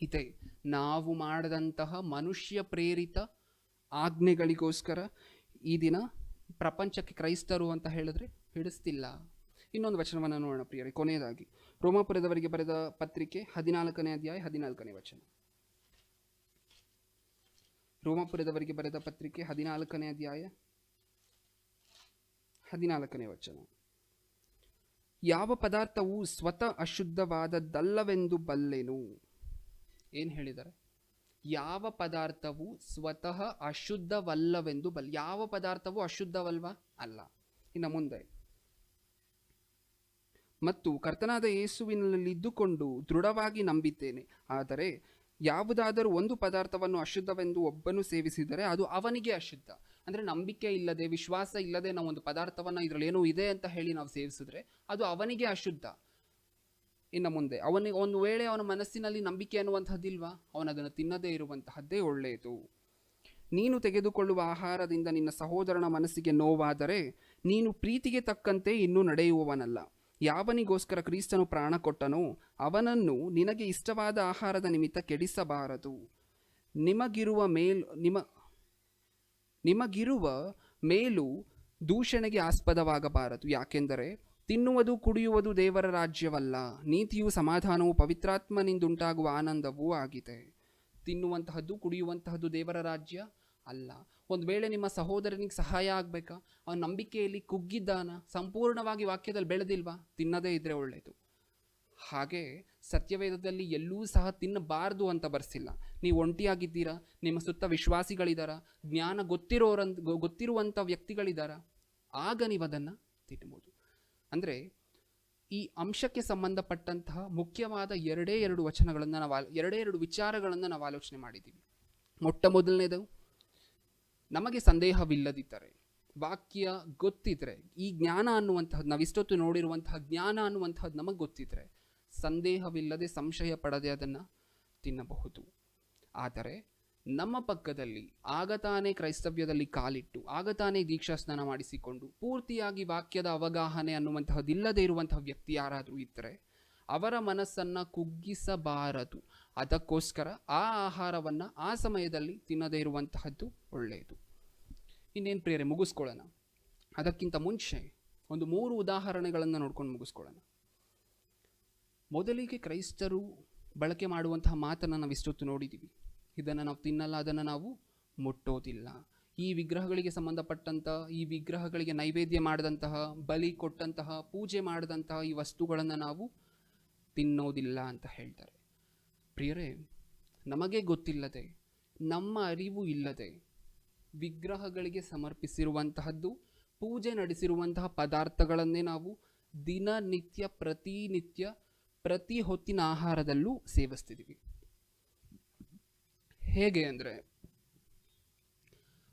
ಇದೆ, ನಾವು ಮಾಡಿದಂತಹ ಮನುಷ್ಯ ಪ್ರೇರಿತ ಆಜ್ಞೆಗಳಿಗೋಸ್ಕರ ಈ ದಿನ ಪ್ರಪಂಚಕ್ಕೆ ಕ್ರೈಸ್ತರು ಅಂತ ಹೇಳಿದ್ರೆ ಹಿಡಿಸ್ತಿಲ್ಲ. ಇನ್ನೊಂದು ವಚನವನ್ನು ನೋಡೋಣ ಪ್ರಿಯರೇ, ಕೊನೆಯದಾಗಿ ರೋಮಾಪುರದವರಿಗೆ ಬರೆದ ಪತ್ರಿಕೆ 14ನೇ ಅಧ್ಯಾಯ 14ನೇ ವಚನ. ರೋಮಾಪುರದವರಿಗೆ ಬರೆದ ಪತ್ರಿಕೆ 14ನೇ ಅಧ್ಯಾಯ 14ನೇ ವಚನ. ಯಾವ ಪದಾರ್ಥವು ಸ್ವತಃ ಅಶುದ್ಧವಾದದ್ದಲ್ಲವೆಂದು ಬಲ್ಲೆನು. ಏನು ಹೇಳಿದ್ದಾರೆ? ಯಾವ ಪದಾರ್ಥವು ಸ್ವತಃ ಅಶುದ್ಧವಲ್ಲವೆಂದು ಯಾವ ಪದಾರ್ಥವು ಅಶುದ್ಧವಲ್ವಾ? ಅಲ್ಲ. ಇನ್ನು ಮುಂದೆ, ಮತ್ತು ಕರ್ತನಾದ ಯೇಸುವಿನಲ್ಲಿ ಇದ್ದುಕೊಂಡು ದೃಢವಾಗಿ ನಂಬಿದ್ದೇನೆ, ಆದರೆ ಯಾವುದಾದರೂ ಒಂದು ಪದಾರ್ಥವನ್ನು ಅಶುದ್ಧವೆಂದು ಒಬ್ಬನು ಸೇವಿಸಿದರೆ ಅದು ಅವನಿಗೆ ಅಶುದ್ಧ. ಅಂದರೆ ನಂಬಿಕೆ ಇಲ್ಲದೆ, ವಿಶ್ವಾಸ ಇಲ್ಲದೆ ನಾವು ಒಂದು ಪದಾರ್ಥವನ್ನು ಇದರಲ್ಲಿ ಏನೋ ಇದೆ ಅಂತ ಹೇಳಿ ನಾವು ಸೇವಿಸಿದ್ರೆ ಅದು ಅವನಿಗೆ ಅಶುದ್ಧ. ಇನ್ನು ಮುಂದೆ, ಅವನಿಗೆ ಒಂದು ವೇಳೆ ಅವನ ಮನಸ್ಸಿನಲ್ಲಿ ನಂಬಿಕೆ ಅನ್ನುವಂಥದ್ದಿಲ್ವಾ, ಅವನದನ್ನು ತಿನ್ನದೇ ಇರುವಂತಹದ್ದೇ ಒಳ್ಳೆಯದು. ನೀನು ತೆಗೆದುಕೊಳ್ಳುವ ಆಹಾರದಿಂದ ನಿನ್ನ ಸಹೋದರನ ಮನಸ್ಸಿಗೆ ನೋವಾದರೆ ನೀನು ಪ್ರೀತಿಗೆ ತಕ್ಕಂತೆ ಇನ್ನೂ ನಡೆಯುವವನಲ್ಲ. ಯಾವನಿಗೋಸ್ಕರ ಕ್ರಿಸ್ತನು ಪ್ರಾಣ ಕೊಟ್ಟನೋ ಅವನನ್ನು ನಿನಗೆ ಇಷ್ಟವಾದ ಆಹಾರದ ನಿಮಿತ್ತ ಕೆಡಿಸಬಾರದು. ನಿಮಗಿರುವ ಮೇಲು ದೂಷಣೆಗೆ ಆಸ್ಪದವಾಗಬಾರದು. ಯಾಕೆಂದರೆ ತಿನ್ನುವುದು ಕುಡಿಯುವುದು ದೇವರ ರಾಜ್ಯವಲ್ಲ, ನೀತಿಯು ಸಮಾಧಾನವು ಪವಿತ್ರಾತ್ಮನಿಂದುಂಟಾಗುವ ಆನಂದವೂ ಆಗಿದೆ. ತಿನ್ನುವಂತಹದ್ದು, ಕುಡಿಯುವಂತಹದ್ದು ದೇವರ ರಾಜ್ಯ ಅಲ್ಲ. ಒಂದು ವೇಳೆ ನಿಮ್ಮ ಸಹೋದರನಿಗೆ ಸಹಾಯ ಆಗಬೇಕಾ, ಅವನ ನಂಬಿಕೆಯಲ್ಲಿ ಕುಗ್ಗಿದ್ದಾನ, ಸಂಪೂರ್ಣವಾಗಿ ವಾಕ್ಯದಲ್ಲಿ ಬೆಳೆದಿಲ್ವಾ, ತಿನ್ನದೇ ಇದ್ರೆ ಒಳ್ಳೆಯದು. ಹಾಗೆ ಸತ್ಯವೇದದಲ್ಲಿ ಎಲ್ಲೂ ಸಹ ತಿನ್ನಬಾರ್ದು ಅಂತ ಬರ್ಸಿಲ್ಲ. ನೀವು ಒಂಟಿಯಾಗಿದ್ದೀರಾ, ನಿಮ್ಮ ಸುತ್ತ ವಿಶ್ವಾಸಿಗಳಿದ್ದಾರ, ಜ್ಞಾನ ಗೊತ್ತಿರುವಂಥ ವ್ಯಕ್ತಿಗಳಿದ್ದಾರ, ಆಗ ನೀವು ಅದನ್ನು ತಿನ್ನಬಹುದು. ಅಂದರೆ ಈ ಅಂಶಕ್ಕೆ ಸಂಬಂಧಪಟ್ಟಂತಹ ಮುಖ್ಯವಾದ ಎರಡು ವಿಚಾರಗಳನ್ನು ನಾವು ಆಲೋಚನೆ ಮಾಡಿದ್ದೀವಿ. ಮೊಟ್ಟ ಮೊದಲನೇದು, ನಮಗೆ ಸಂದೇಹವಿಲ್ಲದಿದ್ದರೆ, ವಾಕ್ಯ ಗೊತ್ತಿದ್ರೆ, ಈ ಜ್ಞಾನ ಅನ್ನುವಂತಹದ್ದು ನಾವಿಷ್ಟೊತ್ತು ನೋಡಿರುವಂತಹ ಜ್ಞಾನ ಅನ್ನುವಂತಹದ್ದು ನಮಗೆ ಗೊತ್ತಿದ್ರೆ, ಸಂದೇಹವಿಲ್ಲದೆ, ಸಂಶಯ ಪಡದೆ ಅದನ್ನು ತಿನ್ನಬಹುದು. ಆದರೆ ನಮ್ಮ ಪಕ್ಕದಲ್ಲಿ ಆಗತಾನೆ ಕ್ರೈಸ್ತವ್ಯದಲ್ಲಿ ಕಾಲಿಟ್ಟು, ಆಗತಾನೆ ದೀಕ್ಷಾಸ್ನಾನ ಮಾಡಿಸಿಕೊಂಡು, ಪೂರ್ತಿಯಾಗಿ ವಾಕ್ಯದ ಅವಗಾಹನೆ ಅನ್ನುವಂತಹದ್ದು ಇಲ್ಲದೆ ಇರುವಂತಹ ವ್ಯಕ್ತಿ ಯಾರಾದರೂ ಇದ್ದರೆ ಅವರ ಮನಸ್ಸನ್ನು ಕುಗ್ಗಿಸಬಾರದು. ಅದಕ್ಕೋಸ್ಕರ ಆ ಆಹಾರವನ್ನು ಆ ಸಮಯದಲ್ಲಿ ತಿನ್ನದೇ ಇರುವಂತಹದ್ದು ಒಳ್ಳೆಯದು. ಇನ್ನೇನು ಪ್ರಿಯರೇ, ಮುಗಿಸ್ಕೊಳ್ಳೋಣ. ಅದಕ್ಕಿಂತ ಮುಂಚೆ ಒಂದು 3 ಉದಾಹರಣೆಗಳನ್ನು ನೋಡ್ಕೊಂಡು ಮುಗಿಸ್ಕೊಳ್ಳೋಣ. ಮೊದಲಿಗೆ ಕ್ರೈಸ್ತರು ಬಳಕೆ ಮಾಡುವಂತಹ ಮಾತನ್ನು ನಾವು ಇಷ್ಟೊತ್ತು ನೋಡಿದ್ದೀವಿ. ಇದನ್ನು ನಾವು ತಿನ್ನಲ್ಲ, ಅದನ್ನು ನಾವು ಮುಟ್ಟೋದಿಲ್ಲ. ಈ ವಿಗ್ರಹಗಳಿಗೆ ಸಂಬಂಧಪಟ್ಟಂಥ, ಈ ವಿಗ್ರಹಗಳಿಗೆ ನೈವೇದ್ಯ ಮಾಡಿದಂತಹ, ಬಲಿ ಕೊಟ್ಟಂತಹ, ಪೂಜೆ ಮಾಡಿದಂತಹ ಈ ವಸ್ತುಗಳನ್ನು ನಾವು ತಿನ್ನೋದಿಲ್ಲ ಅಂತ ಹೇಳ್ತಾರೆ. ಪ್ರಿಯರೇ, ನಮಗೆ ಗೊತ್ತಿಲ್ಲದೆ, ನಮ್ಮ ಅರಿವು ಇಲ್ಲದೆ ವಿಗ್ರಹಗಳಿಗೆ ಸಮರ್ಪಿಸಿರುವಂತಹದ್ದು, ಪೂಜೆ ನಡೆಸಿರುವಂತಹ ಪದಾರ್ಥಗಳನ್ನೇ ನಾವು ದಿನನಿತ್ಯ, ಪ್ರತಿನಿತ್ಯ, ಪ್ರತಿ ಹೊತ್ತಿನ ಆಹಾರದಲ್ಲೂ ಸೇವಿಸ್ತಿದ್ದೀವಿ. ಹೇಗೆ ಅಂದರೆ,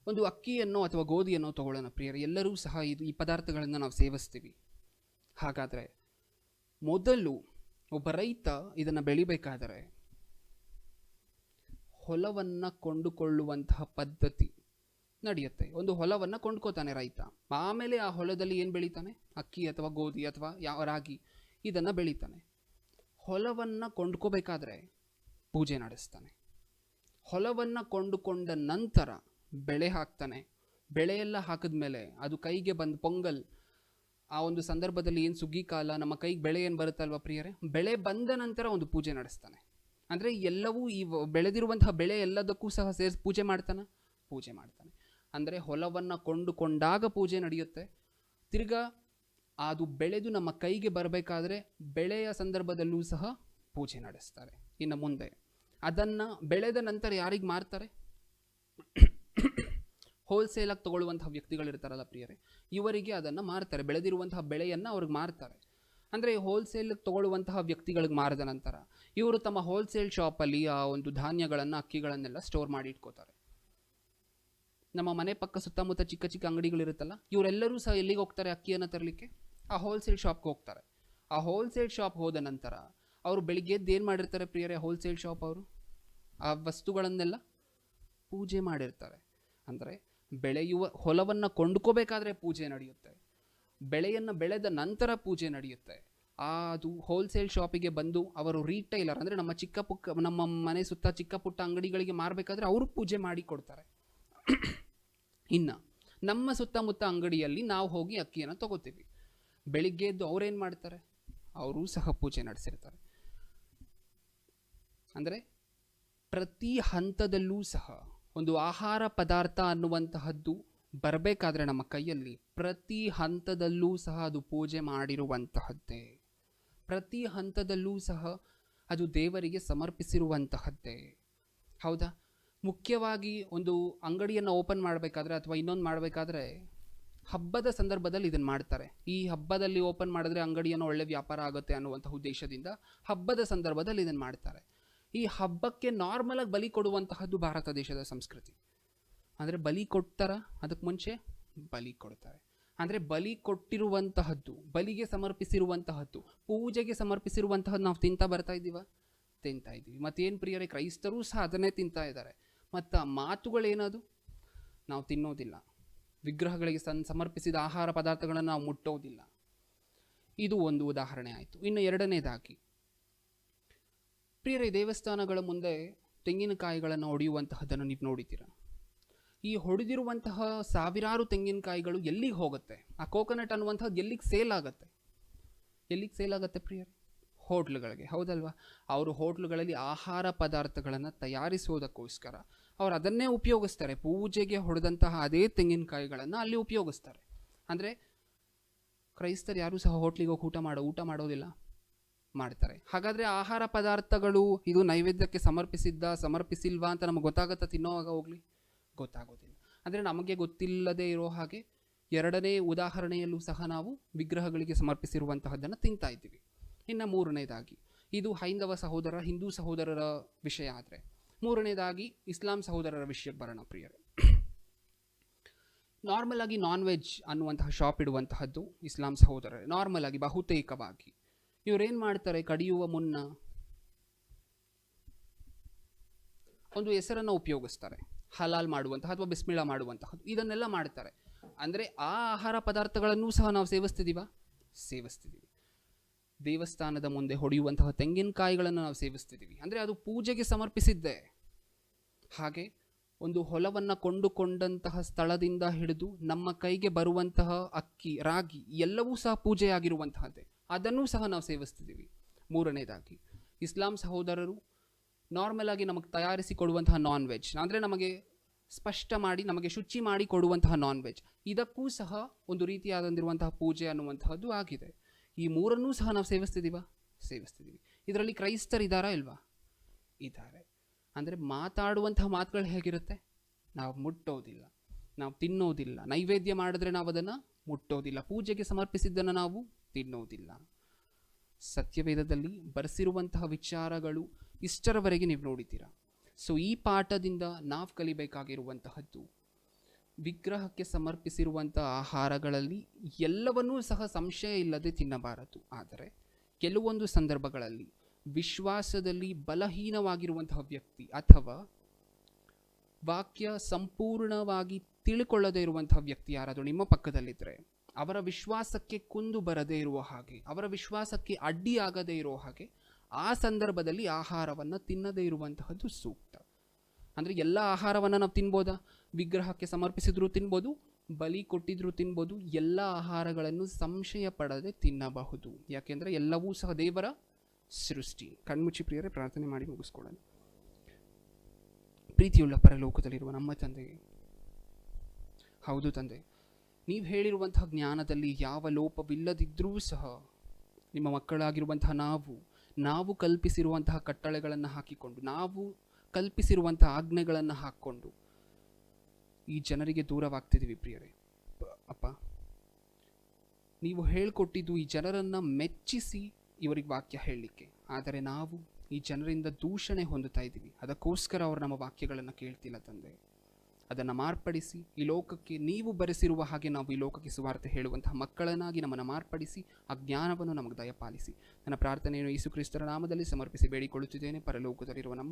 ಒಂದು ಅಕ್ಕಿಯನ್ನು ಅಥವಾ ಗೋಧಿಯನ್ನು ತಗೊಳ್ಳೋಣ ಪ್ರಿಯರೇ, ಎಲ್ಲರೂ ಸಹ ಈ ಪದಾರ್ಥಗಳನ್ನು ನಾವು ಸೇವಿಸ್ತೀವಿ. ಹಾಗಾದರೆ ಮೊದಲು ಒಬ್ಬ ರೈತ ಇದನ್ನು ಬೆಳಿಬೇಕಾದರೆ ಹೊಲವನ್ನು ಕೊಂಡುಕೊಳ್ಳುವಂತಹ ಪದ್ಧತಿ ನಡೆಯುತ್ತೆ. ಒಂದು ಹೊಲವನ್ನು ಕೊಂಡ್ಕೋತಾನೆ ರೈತ. ಆಮೇಲೆ ಆ ಹೊಲದಲ್ಲಿ ಏನು ಬೆಳಿತಾನೆ? ಅಕ್ಕಿ ಅಥವಾ ಗೋಧಿ ಅಥವಾ ರಾಗಿ ಇದನ್ನು ಬೆಳಿತಾನೆ. ಹೊಲವನ್ನು ಕೊಂಡ್ಕೋಬೇಕಾದ್ರೆ ಪೂಜೆ ನಡೆಸ್ತಾನೆ. ಹೊಲವನ್ನು ಕೊಂಡುಕೊಂಡ ನಂತರ ಬೆಳೆ ಹಾಕ್ತಾನೆ. ಬೆಳೆಯೆಲ್ಲ ಹಾಕಿದ್ಮೇಲೆ ಅದು ಕೈಗೆ ಬಂದು ಪೊಂಗಲ್ ಆ ಒಂದು ಸಂದರ್ಭದಲ್ಲಿ ಏನು ಸುಗ್ಗಿ ಕಾಲ, ನಮ್ಮ ಕೈಗೆ ಬೆಳೆ ಏನು ಬರುತ್ತಲ್ವ ಪ್ರಿಯರೇ, ಬೆಳೆ ಬಂದ ನಂತರ ಒಂದು ಪೂಜೆ ನಡೆಸ್ತಾನೆ. ಅಂದರೆ ಎಲ್ಲವೂ ಈ ಬೆಳೆದಿರುವಂತಹ ಬೆಳೆ ಎಲ್ಲದಕ್ಕೂ ಸಹ ಸೇರಿಸಿ ಪೂಜೆ ಮಾಡ್ತಾನೆ. ಅಂದರೆ ಹೊಲವನ್ನು ಕೊಂಡುಕೊಂಡಾಗ ಪೂಜೆ ನಡೆಯುತ್ತೆ. ತಿರ್ಗಾ ಅದು ಬೆಳೆದು ನಮ್ಮ ಕೈಗೆ ಬರಬೇಕಾದ್ರೆ ಬೆಳೆಯ ಸಂದರ್ಭದಲ್ಲೂ ಸಹ ಪೂಜೆ ನಡೆಸ್ತಾರೆ. ಇನ್ನು ಮುಂದೆ ಅದನ್ನು ಬೆಳೆದ ನಂತರ ಯಾರಿಗೆ ಮಾರ್ತಾರೆ? ಹೋಲ್ಸೇಲಾಗಿ ತಗೊಳ್ಳುವಂತಹ ವ್ಯಕ್ತಿಗಳಿರ್ತಾರಲ್ಲ ಪ್ರಿಯರೇ, ಇವರಿಗೆ ಅದನ್ನು ಮಾರ್ತಾರೆ. ಬೆಳೆದಿರುವಂತಹ ಬೆಳೆಯನ್ನು ಅವ್ರಿಗೆ ಮಾರ್ತಾರೆ. ಅಂದರೆ ಹೋಲ್ಸೇಲ್ ತಗೊಳ್ಳುವಂತಹ ವ್ಯಕ್ತಿಗಳಿಗೆ ಮಾರಿದ ನಂತರ ಇವರು ತಮ್ಮ ಹೋಲ್ಸೇಲ್ ಶಾಪಲ್ಲಿ ಆ ಒಂದು ಧಾನ್ಯಗಳನ್ನು, ಅಕ್ಕಿಗಳನ್ನೆಲ್ಲ ಸ್ಟೋರ್ ಮಾಡಿ ಇಟ್ಕೋತಾರೆ. ನಮ್ಮ ಮನೆ ಪಕ್ಕ ಸುತ್ತಮುತ್ತ ಚಿಕ್ಕ ಚಿಕ್ಕ ಅಂಗಡಿಗಳಿರುತ್ತಲ್ಲ, ಇವರೆಲ್ಲರೂ ಸಹ ಎಲ್ಲಿಗೆ ಹೋಗ್ತಾರೆ? ಅಕ್ಕಿಯನ್ನು ತರಲಿಕ್ಕೆ ಆ ಹೋಲ್ಸೇಲ್ ಶಾಪ್ಗೆ ಹೋಗ್ತಾರೆ. ಆ ಹೋಲ್ಸೇಲ್ ಶಾಪ್ ಹೋದ ನಂತರ ಅವರು ಬೆಳಿಗ್ಗೆ ಎದ್ದು ಏನು ಮಾಡಿರ್ತಾರೆ ಪ್ರಿಯರೇ? ಹೋಲ್ಸೇಲ್ ಶಾಪ್ ಅವರು ಆ ವಸ್ತುಗಳನ್ನೆಲ್ಲ ಪೂಜೆ ಮಾಡಿರ್ತಾರೆ. ಅಂದರೆ ಬೆಳೆಯುವ ಹೊಲವನ್ನು ಕೊಂಡ್ಕೋಬೇಕಾದ್ರೆ ಪೂಜೆ ನಡೆಯುತ್ತೆ, ಬೆಳೆಯನ್ನು ಬೆಳೆದ ನಂತರ ಪೂಜೆ ನಡೆಯುತ್ತೆ. ಅದು ಹೋಲ್ಸೇಲ್ ಶಾಪಿಗೆ ಬಂದು ಅವರು ರೀಟೈಲರ್, ಅಂದರೆ ನಮ್ಮ ಮನೆ ಸುತ್ತ ಚಿಕ್ಕ ಪುಟ್ಟ ಅಂಗಡಿಗಳಿಗೆ ಮಾರಬೇಕಾದ್ರೆ ಅವರು ಪೂಜೆ ಮಾಡಿ ಕೊಡ್ತಾರೆ. ಇನ್ನು ನಮ್ಮ ಸುತ್ತಮುತ್ತ ಅಂಗಡಿಯಲ್ಲಿ ನಾವು ಹೋಗಿ ಅಕ್ಕಿಯನ್ನು ತಗೋತೀವಿ. ಬೆಳಿಗ್ಗೆ ಎದ್ದು ಅವ್ರೇನು ಮಾಡ್ತಾರೆ? ಅವರೂ ಸಹ ಪೂಜೆ ನಡೆಸಿರ್ತಾರೆ. ಅಂದರೆ ಪ್ರತಿ ಹಂತದಲ್ಲೂ ಸಹ ಒಂದು ಆಹಾರ ಪದಾರ್ಥ ಅನ್ನುವಂತಹದ್ದು ಬರಬೇಕಾದ್ರೆ ನಮ್ಮ ಕೈಯಲ್ಲಿ ಪ್ರತಿ ಹಂತದಲ್ಲೂ ಸಹ ಅದು ಪೂಜೆ ಮಾಡಿರುವಂತಹದ್ದೇ. ಪ್ರತಿ ಹಂತದಲ್ಲೂ ಸಹ ಅದು ದೇವರಿಗೆ ಸಮರ್ಪಿಸಿರುವಂತಹದ್ದೇ. ಹೌದಾ? ಮುಖ್ಯವಾಗಿ ಒಂದು ಅಂಗಡಿಯನ್ನು ಓಪನ್ ಮಾಡಬೇಕಾದ್ರೆ ಅಥವಾ ಇನ್ನೊಂದು ಮಾಡಬೇಕಾದ್ರೆ ಹಬ್ಬದ ಸಂದರ್ಭದಲ್ಲಿ ಇದನ್ನು ಮಾಡ್ತಾರೆ. ಈ ಹಬ್ಬದಲ್ಲಿ ಓಪನ್ ಮಾಡಿದ್ರೆ ಅಂಗಡಿಯನ್ನು ಒಳ್ಳೆ ವ್ಯಾಪಾರ ಆಗುತ್ತೆ ಅನ್ನುವಂಥ ಉದ್ದೇಶದಿಂದ ಹಬ್ಬದ ಸಂದರ್ಭದಲ್ಲಿ ಇದನ್ನು ಮಾಡ್ತಾರೆ. ಈ ಹಬ್ಬಕ್ಕೆ ನಾರ್ಮಲಾಗಿ ಬಲಿ ಕೊಡುವಂತಹದ್ದು ಭಾರತ ದೇಶದ ಸಂಸ್ಕೃತಿ. ಅಂದರೆ ಬಲಿ ಕೊಡ್ತಾರ, ಅದಕ್ಕೆ ಮುಂಚೆ ಬಲಿ ಕೊಡ್ತಾರೆ. ಅಂದರೆ ಬಲಿ ಕೊಟ್ಟಿರುವಂತಹದ್ದು, ಬಲಿಗೆ ಸಮರ್ಪಿಸಿರುವಂತಹದ್ದು, ಪೂಜೆಗೆ ಸಮರ್ಪಿಸಿರುವಂತಹದ್ದು ನಾವು ತಿಂತಾ ಬರ್ತಾ ಇದ್ದೀವ? ತಿಂತಾ ಇದ್ದೀವಿ. ಮತ್ತೇನು ಪ್ರಿಯರೇ, ಕ್ರೈಸ್ತರೂ ಸಹ ಅದನ್ನೇ ತಿಂತಾ ಇದ್ದಾರೆ. ಮತ್ತು ಮಾತುಗಳೇನದು? ನಾವು ತಿನ್ನೋದಿಲ್ಲ, ವಿಗ್ರಹಗಳಿಗೆ ಸಮರ್ಪಿಸಿದ ಆಹಾರ ಪದಾರ್ಥಗಳನ್ನು ನಾವು ಮುಟ್ಟೋದಿಲ್ಲ. ಇದು ಒಂದು ಉದಾಹರಣೆ ಆಯಿತು. ಇನ್ನು ಎರಡನೇದಾಗಿ ಪ್ರಿಯರೇ, ದೇವಸ್ಥಾನಗಳ ಮುಂದೆ ತೆಂಗಿನಕಾಯಿಗಳನ್ನು ಹೊಡೆಯುವಂತಹದ್ದನ್ನು ನೀವು ನೋಡಿದ್ದೀರಾ? ಈ ಹೊಡೆದಿರುವಂತಹ ಸಾವಿರಾರು ತೆಂಗಿನಕಾಯಿಗಳು ಎಲ್ಲಿಗೆ ಹೋಗುತ್ತೆ? ಆ ಕೋಕೋನಟ್ ಅನ್ನುವಂಥದ್ದು ಎಲ್ಲಿಗೆ ಸೇಲ್ ಆಗುತ್ತೆ? ಎಲ್ಲಿಗೆ ಸೇಲ್ ಆಗುತ್ತೆ ಪ್ರಿಯರೇ? ಹೋಟ್ಲುಗಳಿಗೆ, ಹೌದಲ್ವಾ? ಅವರು ಹೋಟ್ಲುಗಳಲ್ಲಿ ಆಹಾರ ಪದಾರ್ಥಗಳನ್ನು ತಯಾರಿಸುವುದಕ್ಕೋಸ್ಕರ ಅವರು ಅದನ್ನೇ ಉಪಯೋಗಿಸ್ತಾರೆ. ಪೂಜೆಗೆ ಹೊಡೆದಂತಹ ಅದೇ ತೆಂಗಿನಕಾಯಿಗಳನ್ನು ಅಲ್ಲಿ ಉಪಯೋಗಿಸ್ತಾರೆ. ಅಂದರೆ ಕ್ರೈಸ್ತರು ಯಾರೂ ಸಹ ಹೋಟ್ಲಿಗೆ ಹೋಗಿ ಊಟ ಮಾಡೋದಿಲ್ಲ, ಮಾಡ್ತಾರೆ. ಹಾಗಾದರೆ ಆಹಾರ ಪದಾರ್ಥಗಳು ಇದು ನೈವೇದ್ಯಕ್ಕೆ ಸಮರ್ಪಿಸಿಲ್ವಾ ಅಂತ ನಮಗೆ ಗೊತ್ತಾಗುತ್ತಾ? ತಿನ್ನೋವಾಗ ಹೋಗ್ಲಿ ಗೊತ್ತಾಗೋದಿಲ್ಲ. ಅಂದರೆ ನಮಗೆ ಗೊತ್ತಿಲ್ಲದೆ ಇರೋ ಹಾಗೆ ಎರಡನೇ ಉದಾಹರಣೆಯಲ್ಲೂ ಸಹ ನಾವು ವಿಗ್ರಹಗಳಿಗೆ ಸಮರ್ಪಿಸಿರುವಂತಹದ್ದನ್ನು ತಿಂತಾ ಇದ್ದೀವಿ. ಇನ್ನು ಮೂರನೇದಾಗಿ, ಇದು ಹೈಂದವ ಸಹೋದರ ಹಿಂದೂ ಸಹೋದರರ ವಿಷಯ. ಆದರೆ ಮೂರನೇದಾಗಿ ಇಸ್ಲಾಂ ಸಹೋದರರ ವಿಷಯಕ್ಕೆ ಬರೋಣ ಪ್ರಿಯರೇ. ನಾರ್ಮಲ್ ಆಗಿ ನಾನ್ ವೆಜ್ ಅನ್ನುವಂತಹ ಶಾಪ್ ಇಡುವಂತಹದ್ದು ಇಸ್ಲಾಂ ಸಹೋದರರೇ. ನಾರ್ಮಲ್ ಆಗಿ, ಬಹುತೇಕವಾಗಿ ಇವರೇನು ಮಾಡ್ತಾರೆ? ಕಡಿಯುವ ಮುನ್ನ ಒಂದು ಹೆಸರನ್ನು ಉಪಯೋಗಿಸ್ತಾರೆ, ಹಲಾಲ್ ಮಾಡುವಂತಹ ಅಥವಾ ಬಿಸ್ಮಿಲ್ಲಾ ಮಾಡುವಂತಹದ್ದು, ಇದನ್ನೆಲ್ಲ ಮಾಡ್ತಾರೆ. ಅಂದರೆ ಆ ಆಹಾರ ಪದಾರ್ಥಗಳನ್ನೂ ಸಹ ನಾವು ಸೇವಿಸ್ತಿದ್ದೀವಿ. ದೇವಸ್ಥಾನದ ಮುಂದೆ ಹೊಡೆಯುವಂತಹ ತೆಂಗಿನಕಾಯಿಗಳನ್ನು ನಾವು ಸೇವಿಸ್ತಿದ್ದೀವಿ. ಅಂದರೆ ಅದು ಪೂಜೆಗೆ ಸಮರ್ಪಿಸಿದ್ದೆ. ಹಾಗೆ ಒಂದು ಹೊಲವನ್ನು ಕೊಂಡುಕೊಂಡಂತಹ ಸ್ಥಳದಿಂದ ಹಿಡಿದು ನಮ್ಮ ಕೈಗೆ ಬರುವಂತಹ ಅಕ್ಕಿ, ರಾಗಿ ಎಲ್ಲವೂ ಸಹ ಪೂಜೆಯಾಗಿರುವಂತಹದ್ದೇ. ಅದನ್ನೂ ಸಹ ನಾವು ಸೇವಿಸ್ತಿದ್ದೀವಿ. ಮೂರನೇದಾಗಿ, ಇಸ್ಲಾಂ ಸಹೋದರರು ನಾರ್ಮಲ್ ಆಗಿ ನಮಗೆ ತಯಾರಿಸಿ ಕೊಡುವಂತಹ ನಾನ್ ವೆಜ್, ಅಂದರೆ ನಮಗೆ ಸ್ಪಷ್ಟ ಮಾಡಿ ನಮಗೆ ಶುಚಿ ಮಾಡಿ ಕೊಡುವಂತಹ ನಾನ್ ವೆಜ್, ಇದಕ್ಕೂ ಸಹ ಒಂದು ರೀತಿಯಾದಂದಿರುವಂತಹ ಪೂಜೆ ಅನ್ನುವಂತಹದ್ದು ಆಗಿದೆ. ಈ ಮೂರನ್ನೂ ಸಹ ನಾವು ಸೇವಿಸ್ತಿದ್ದೀವಿ. ಇದರಲ್ಲಿ ಕ್ರೈಸ್ತರು ಇದ್ದಾರಾ ಇಲ್ವಾ? ಇದ್ದಾರೆ. ಅಂದರೆ ಮಾತಾಡುವಂತಹ ಮಾತುಗಳು ಹೇಗಿರುತ್ತೆ? ನಾವು ಮುಟ್ಟೋದಿಲ್ಲ, ನಾವು ತಿನ್ನೋದಿಲ್ಲ, ನೈವೇದ್ಯ ಮಾಡಿದ್ರೆ ನಾವು ಅದನ್ನು ಮುಟ್ಟೋದಿಲ್ಲ, ಪೂಜೆಗೆ ಸಮರ್ಪಿಸಿದ್ದನ್ನು ನಾವು ತಿನ್ನೋದಿಲ್ಲ. ಸತ್ಯವೇದದಲ್ಲಿ ಬರೆಸಿರುವಂತಹ ವಿಚಾರಗಳು ಇಷ್ಟರವರೆಗೆ ನೀವು ನೋಡಿದ್ದೀರಾ. ಸೊ ಈ ಪಾಠದಿಂದ ನಾವು ಕಲಿಬೇಕಾಗಿರುವಂತಹದ್ದು, ವಿಗ್ರಹಕ್ಕೆ ಸಮರ್ಪಿಸಿರುವಂತಹ ಆಹಾರಗಳಲ್ಲಿ ಎಲ್ಲವನ್ನೂ ಸಹ ಸಂಶಯ ಇಲ್ಲದೆ ತಿನ್ನಬಾರದು. ಆದರೆ ಕೆಲವೊಂದು ಸಂದರ್ಭಗಳಲ್ಲಿ ವಿಶ್ವಾಸದಲ್ಲಿ ಬಲಹೀನವಾಗಿರುವಂತಹ ವ್ಯಕ್ತಿ ಅಥವಾ ವಾಕ್ಯ ಸಂಪೂರ್ಣವಾಗಿ ತಿಳ್ಕೊಳ್ಳದೇ ಇರುವಂತಹ ವ್ಯಕ್ತಿ ಯಾರಾದರೂ ನಿಮ್ಮ ಪಕ್ಕದಲ್ಲಿದ್ದರೆ, ಅವರ ವಿಶ್ವಾಸಕ್ಕೆ ಕುಂದು ಬರದೇ ಇರುವ ಹಾಗೆ, ಅವರ ವಿಶ್ವಾಸಕ್ಕೆ ಅಡ್ಡಿಯಾಗದೇ ಇರೋ ಹಾಗೆ ಆ ಸಂದರ್ಭದಲ್ಲಿ ಆಹಾರವನ್ನು ತಿನ್ನದೇ ಇರುವಂತಹದ್ದು ಸೂಕ್ತ. ಅಂದರೆ ಎಲ್ಲ ಆಹಾರವನ್ನು ನಾವು ತಿನ್ಬೋದಾ? ವಿಗ್ರಹಕ್ಕೆ ಸಮರ್ಪಿಸಿದ್ರೂ ತಿನ್ಬೋದು, ಬಲಿ ಕೊಟ್ಟಿದ್ರು ತಿನ್ಬೋದು, ಎಲ್ಲ ಆಹಾರಗಳನ್ನು ಸಂಶಯ ಪಡದೆ ತಿನ್ನಬಹುದು, ಯಾಕೆಂದರೆ ಎಲ್ಲವೂ ಸಹ ದೇವರ ಸೃಷ್ಟಿ. ಕಣ್ಮುಚ್ಚಿ ಪ್ರಿಯರೇ, ಪ್ರಾರ್ಥನೆ ಮಾಡಿ ಮುಗಿಸ್ಕೊಳ್ಳೋಣ. ಪ್ರೀತಿಯುಳ್ಳ ಪರಲೋಕದಲ್ಲಿರುವ ನಮ್ಮ ತಂದೆಗೆ, ಹೌದು ತಂದೆ, ನೀವು ಹೇಳಿರುವಂತಹ ಜ್ಞಾನದಲ್ಲಿ ಯಾವ ಲೋಪವಿಲ್ಲದಿದ್ದರೂ ಸಹ ನಿಮ್ಮ ಮಕ್ಕಳಾಗಿರುವಂತಹ ನಾವು ಕಲ್ಪಿಸಿರುವಂತಹ ಕಟ್ಟಳೆಗಳನ್ನು ಹಾಕಿಕೊಂಡು, ನಾವು ಕಲ್ಪಿಸಿರುವಂತಹ ಆಜ್ಞೆಗಳನ್ನು ಹಾಕ್ಕೊಂಡು ಈ ಜನರಿಗೆ ದೂರವಾಗ್ತಿದ್ದೀವಿ ಪ್ರಿಯರೇ. ಅಪ್ಪ, ನೀವು ಹೇಳ್ಕೊಟ್ಟಿದ್ದು ಈ ಜನರನ್ನು ಮೆಚ್ಚಿಸಿ ಇವರಿಗೆ ವಾಕ್ಯ ಹೇಳಲಿಕ್ಕೆ, ಆದರೆ ನಾವು ಈ ಜನರಿಂದ ದೂಷಣೆ ಹೊಂದುತ್ತಾ ಇದ್ದೀವಿ. ಅದಕ್ಕೋಸ್ಕರ ಅವರು ನಮ್ಮ ವಾಕ್ಯಗಳನ್ನು ಕೇಳ್ತಿಲ್ಲ ತಂದೆ. ಅದನ್ನು ಮಾರ್ಪಡಿಸಿ ಈ ಲೋಕಕ್ಕೆ ನೀವು ಬರೆಸಿರುವ ಹಾಗೆ ನಾವು ಈ ಲೋಕಕ್ಕೆ ಸುವಾರ್ತೆ ಹೇಳುವಂತಹ ಮಕ್ಕಳನ್ನಾಗಿ ನಮ್ಮನ್ನು ಮಾರ್ಪಡಿಸಿ ಆ ಜ್ಞಾನವನ್ನು ನಮಗೆ ದಯಪಾಲಿಸಿ. ನನ್ನ ಪ್ರಾರ್ಥನೆಯನ್ನು ಯೇಸು ಕ್ರಿಸ್ತರ ನಾಮದಲ್ಲಿ ಸಮರ್ಪಿಸಿ ಬೇಡಿಕೊಳ್ಳುತ್ತಿದ್ದೇನೆ. ಪರಲೋಕದಲ್ಲಿರುವ ನಮ್ಮ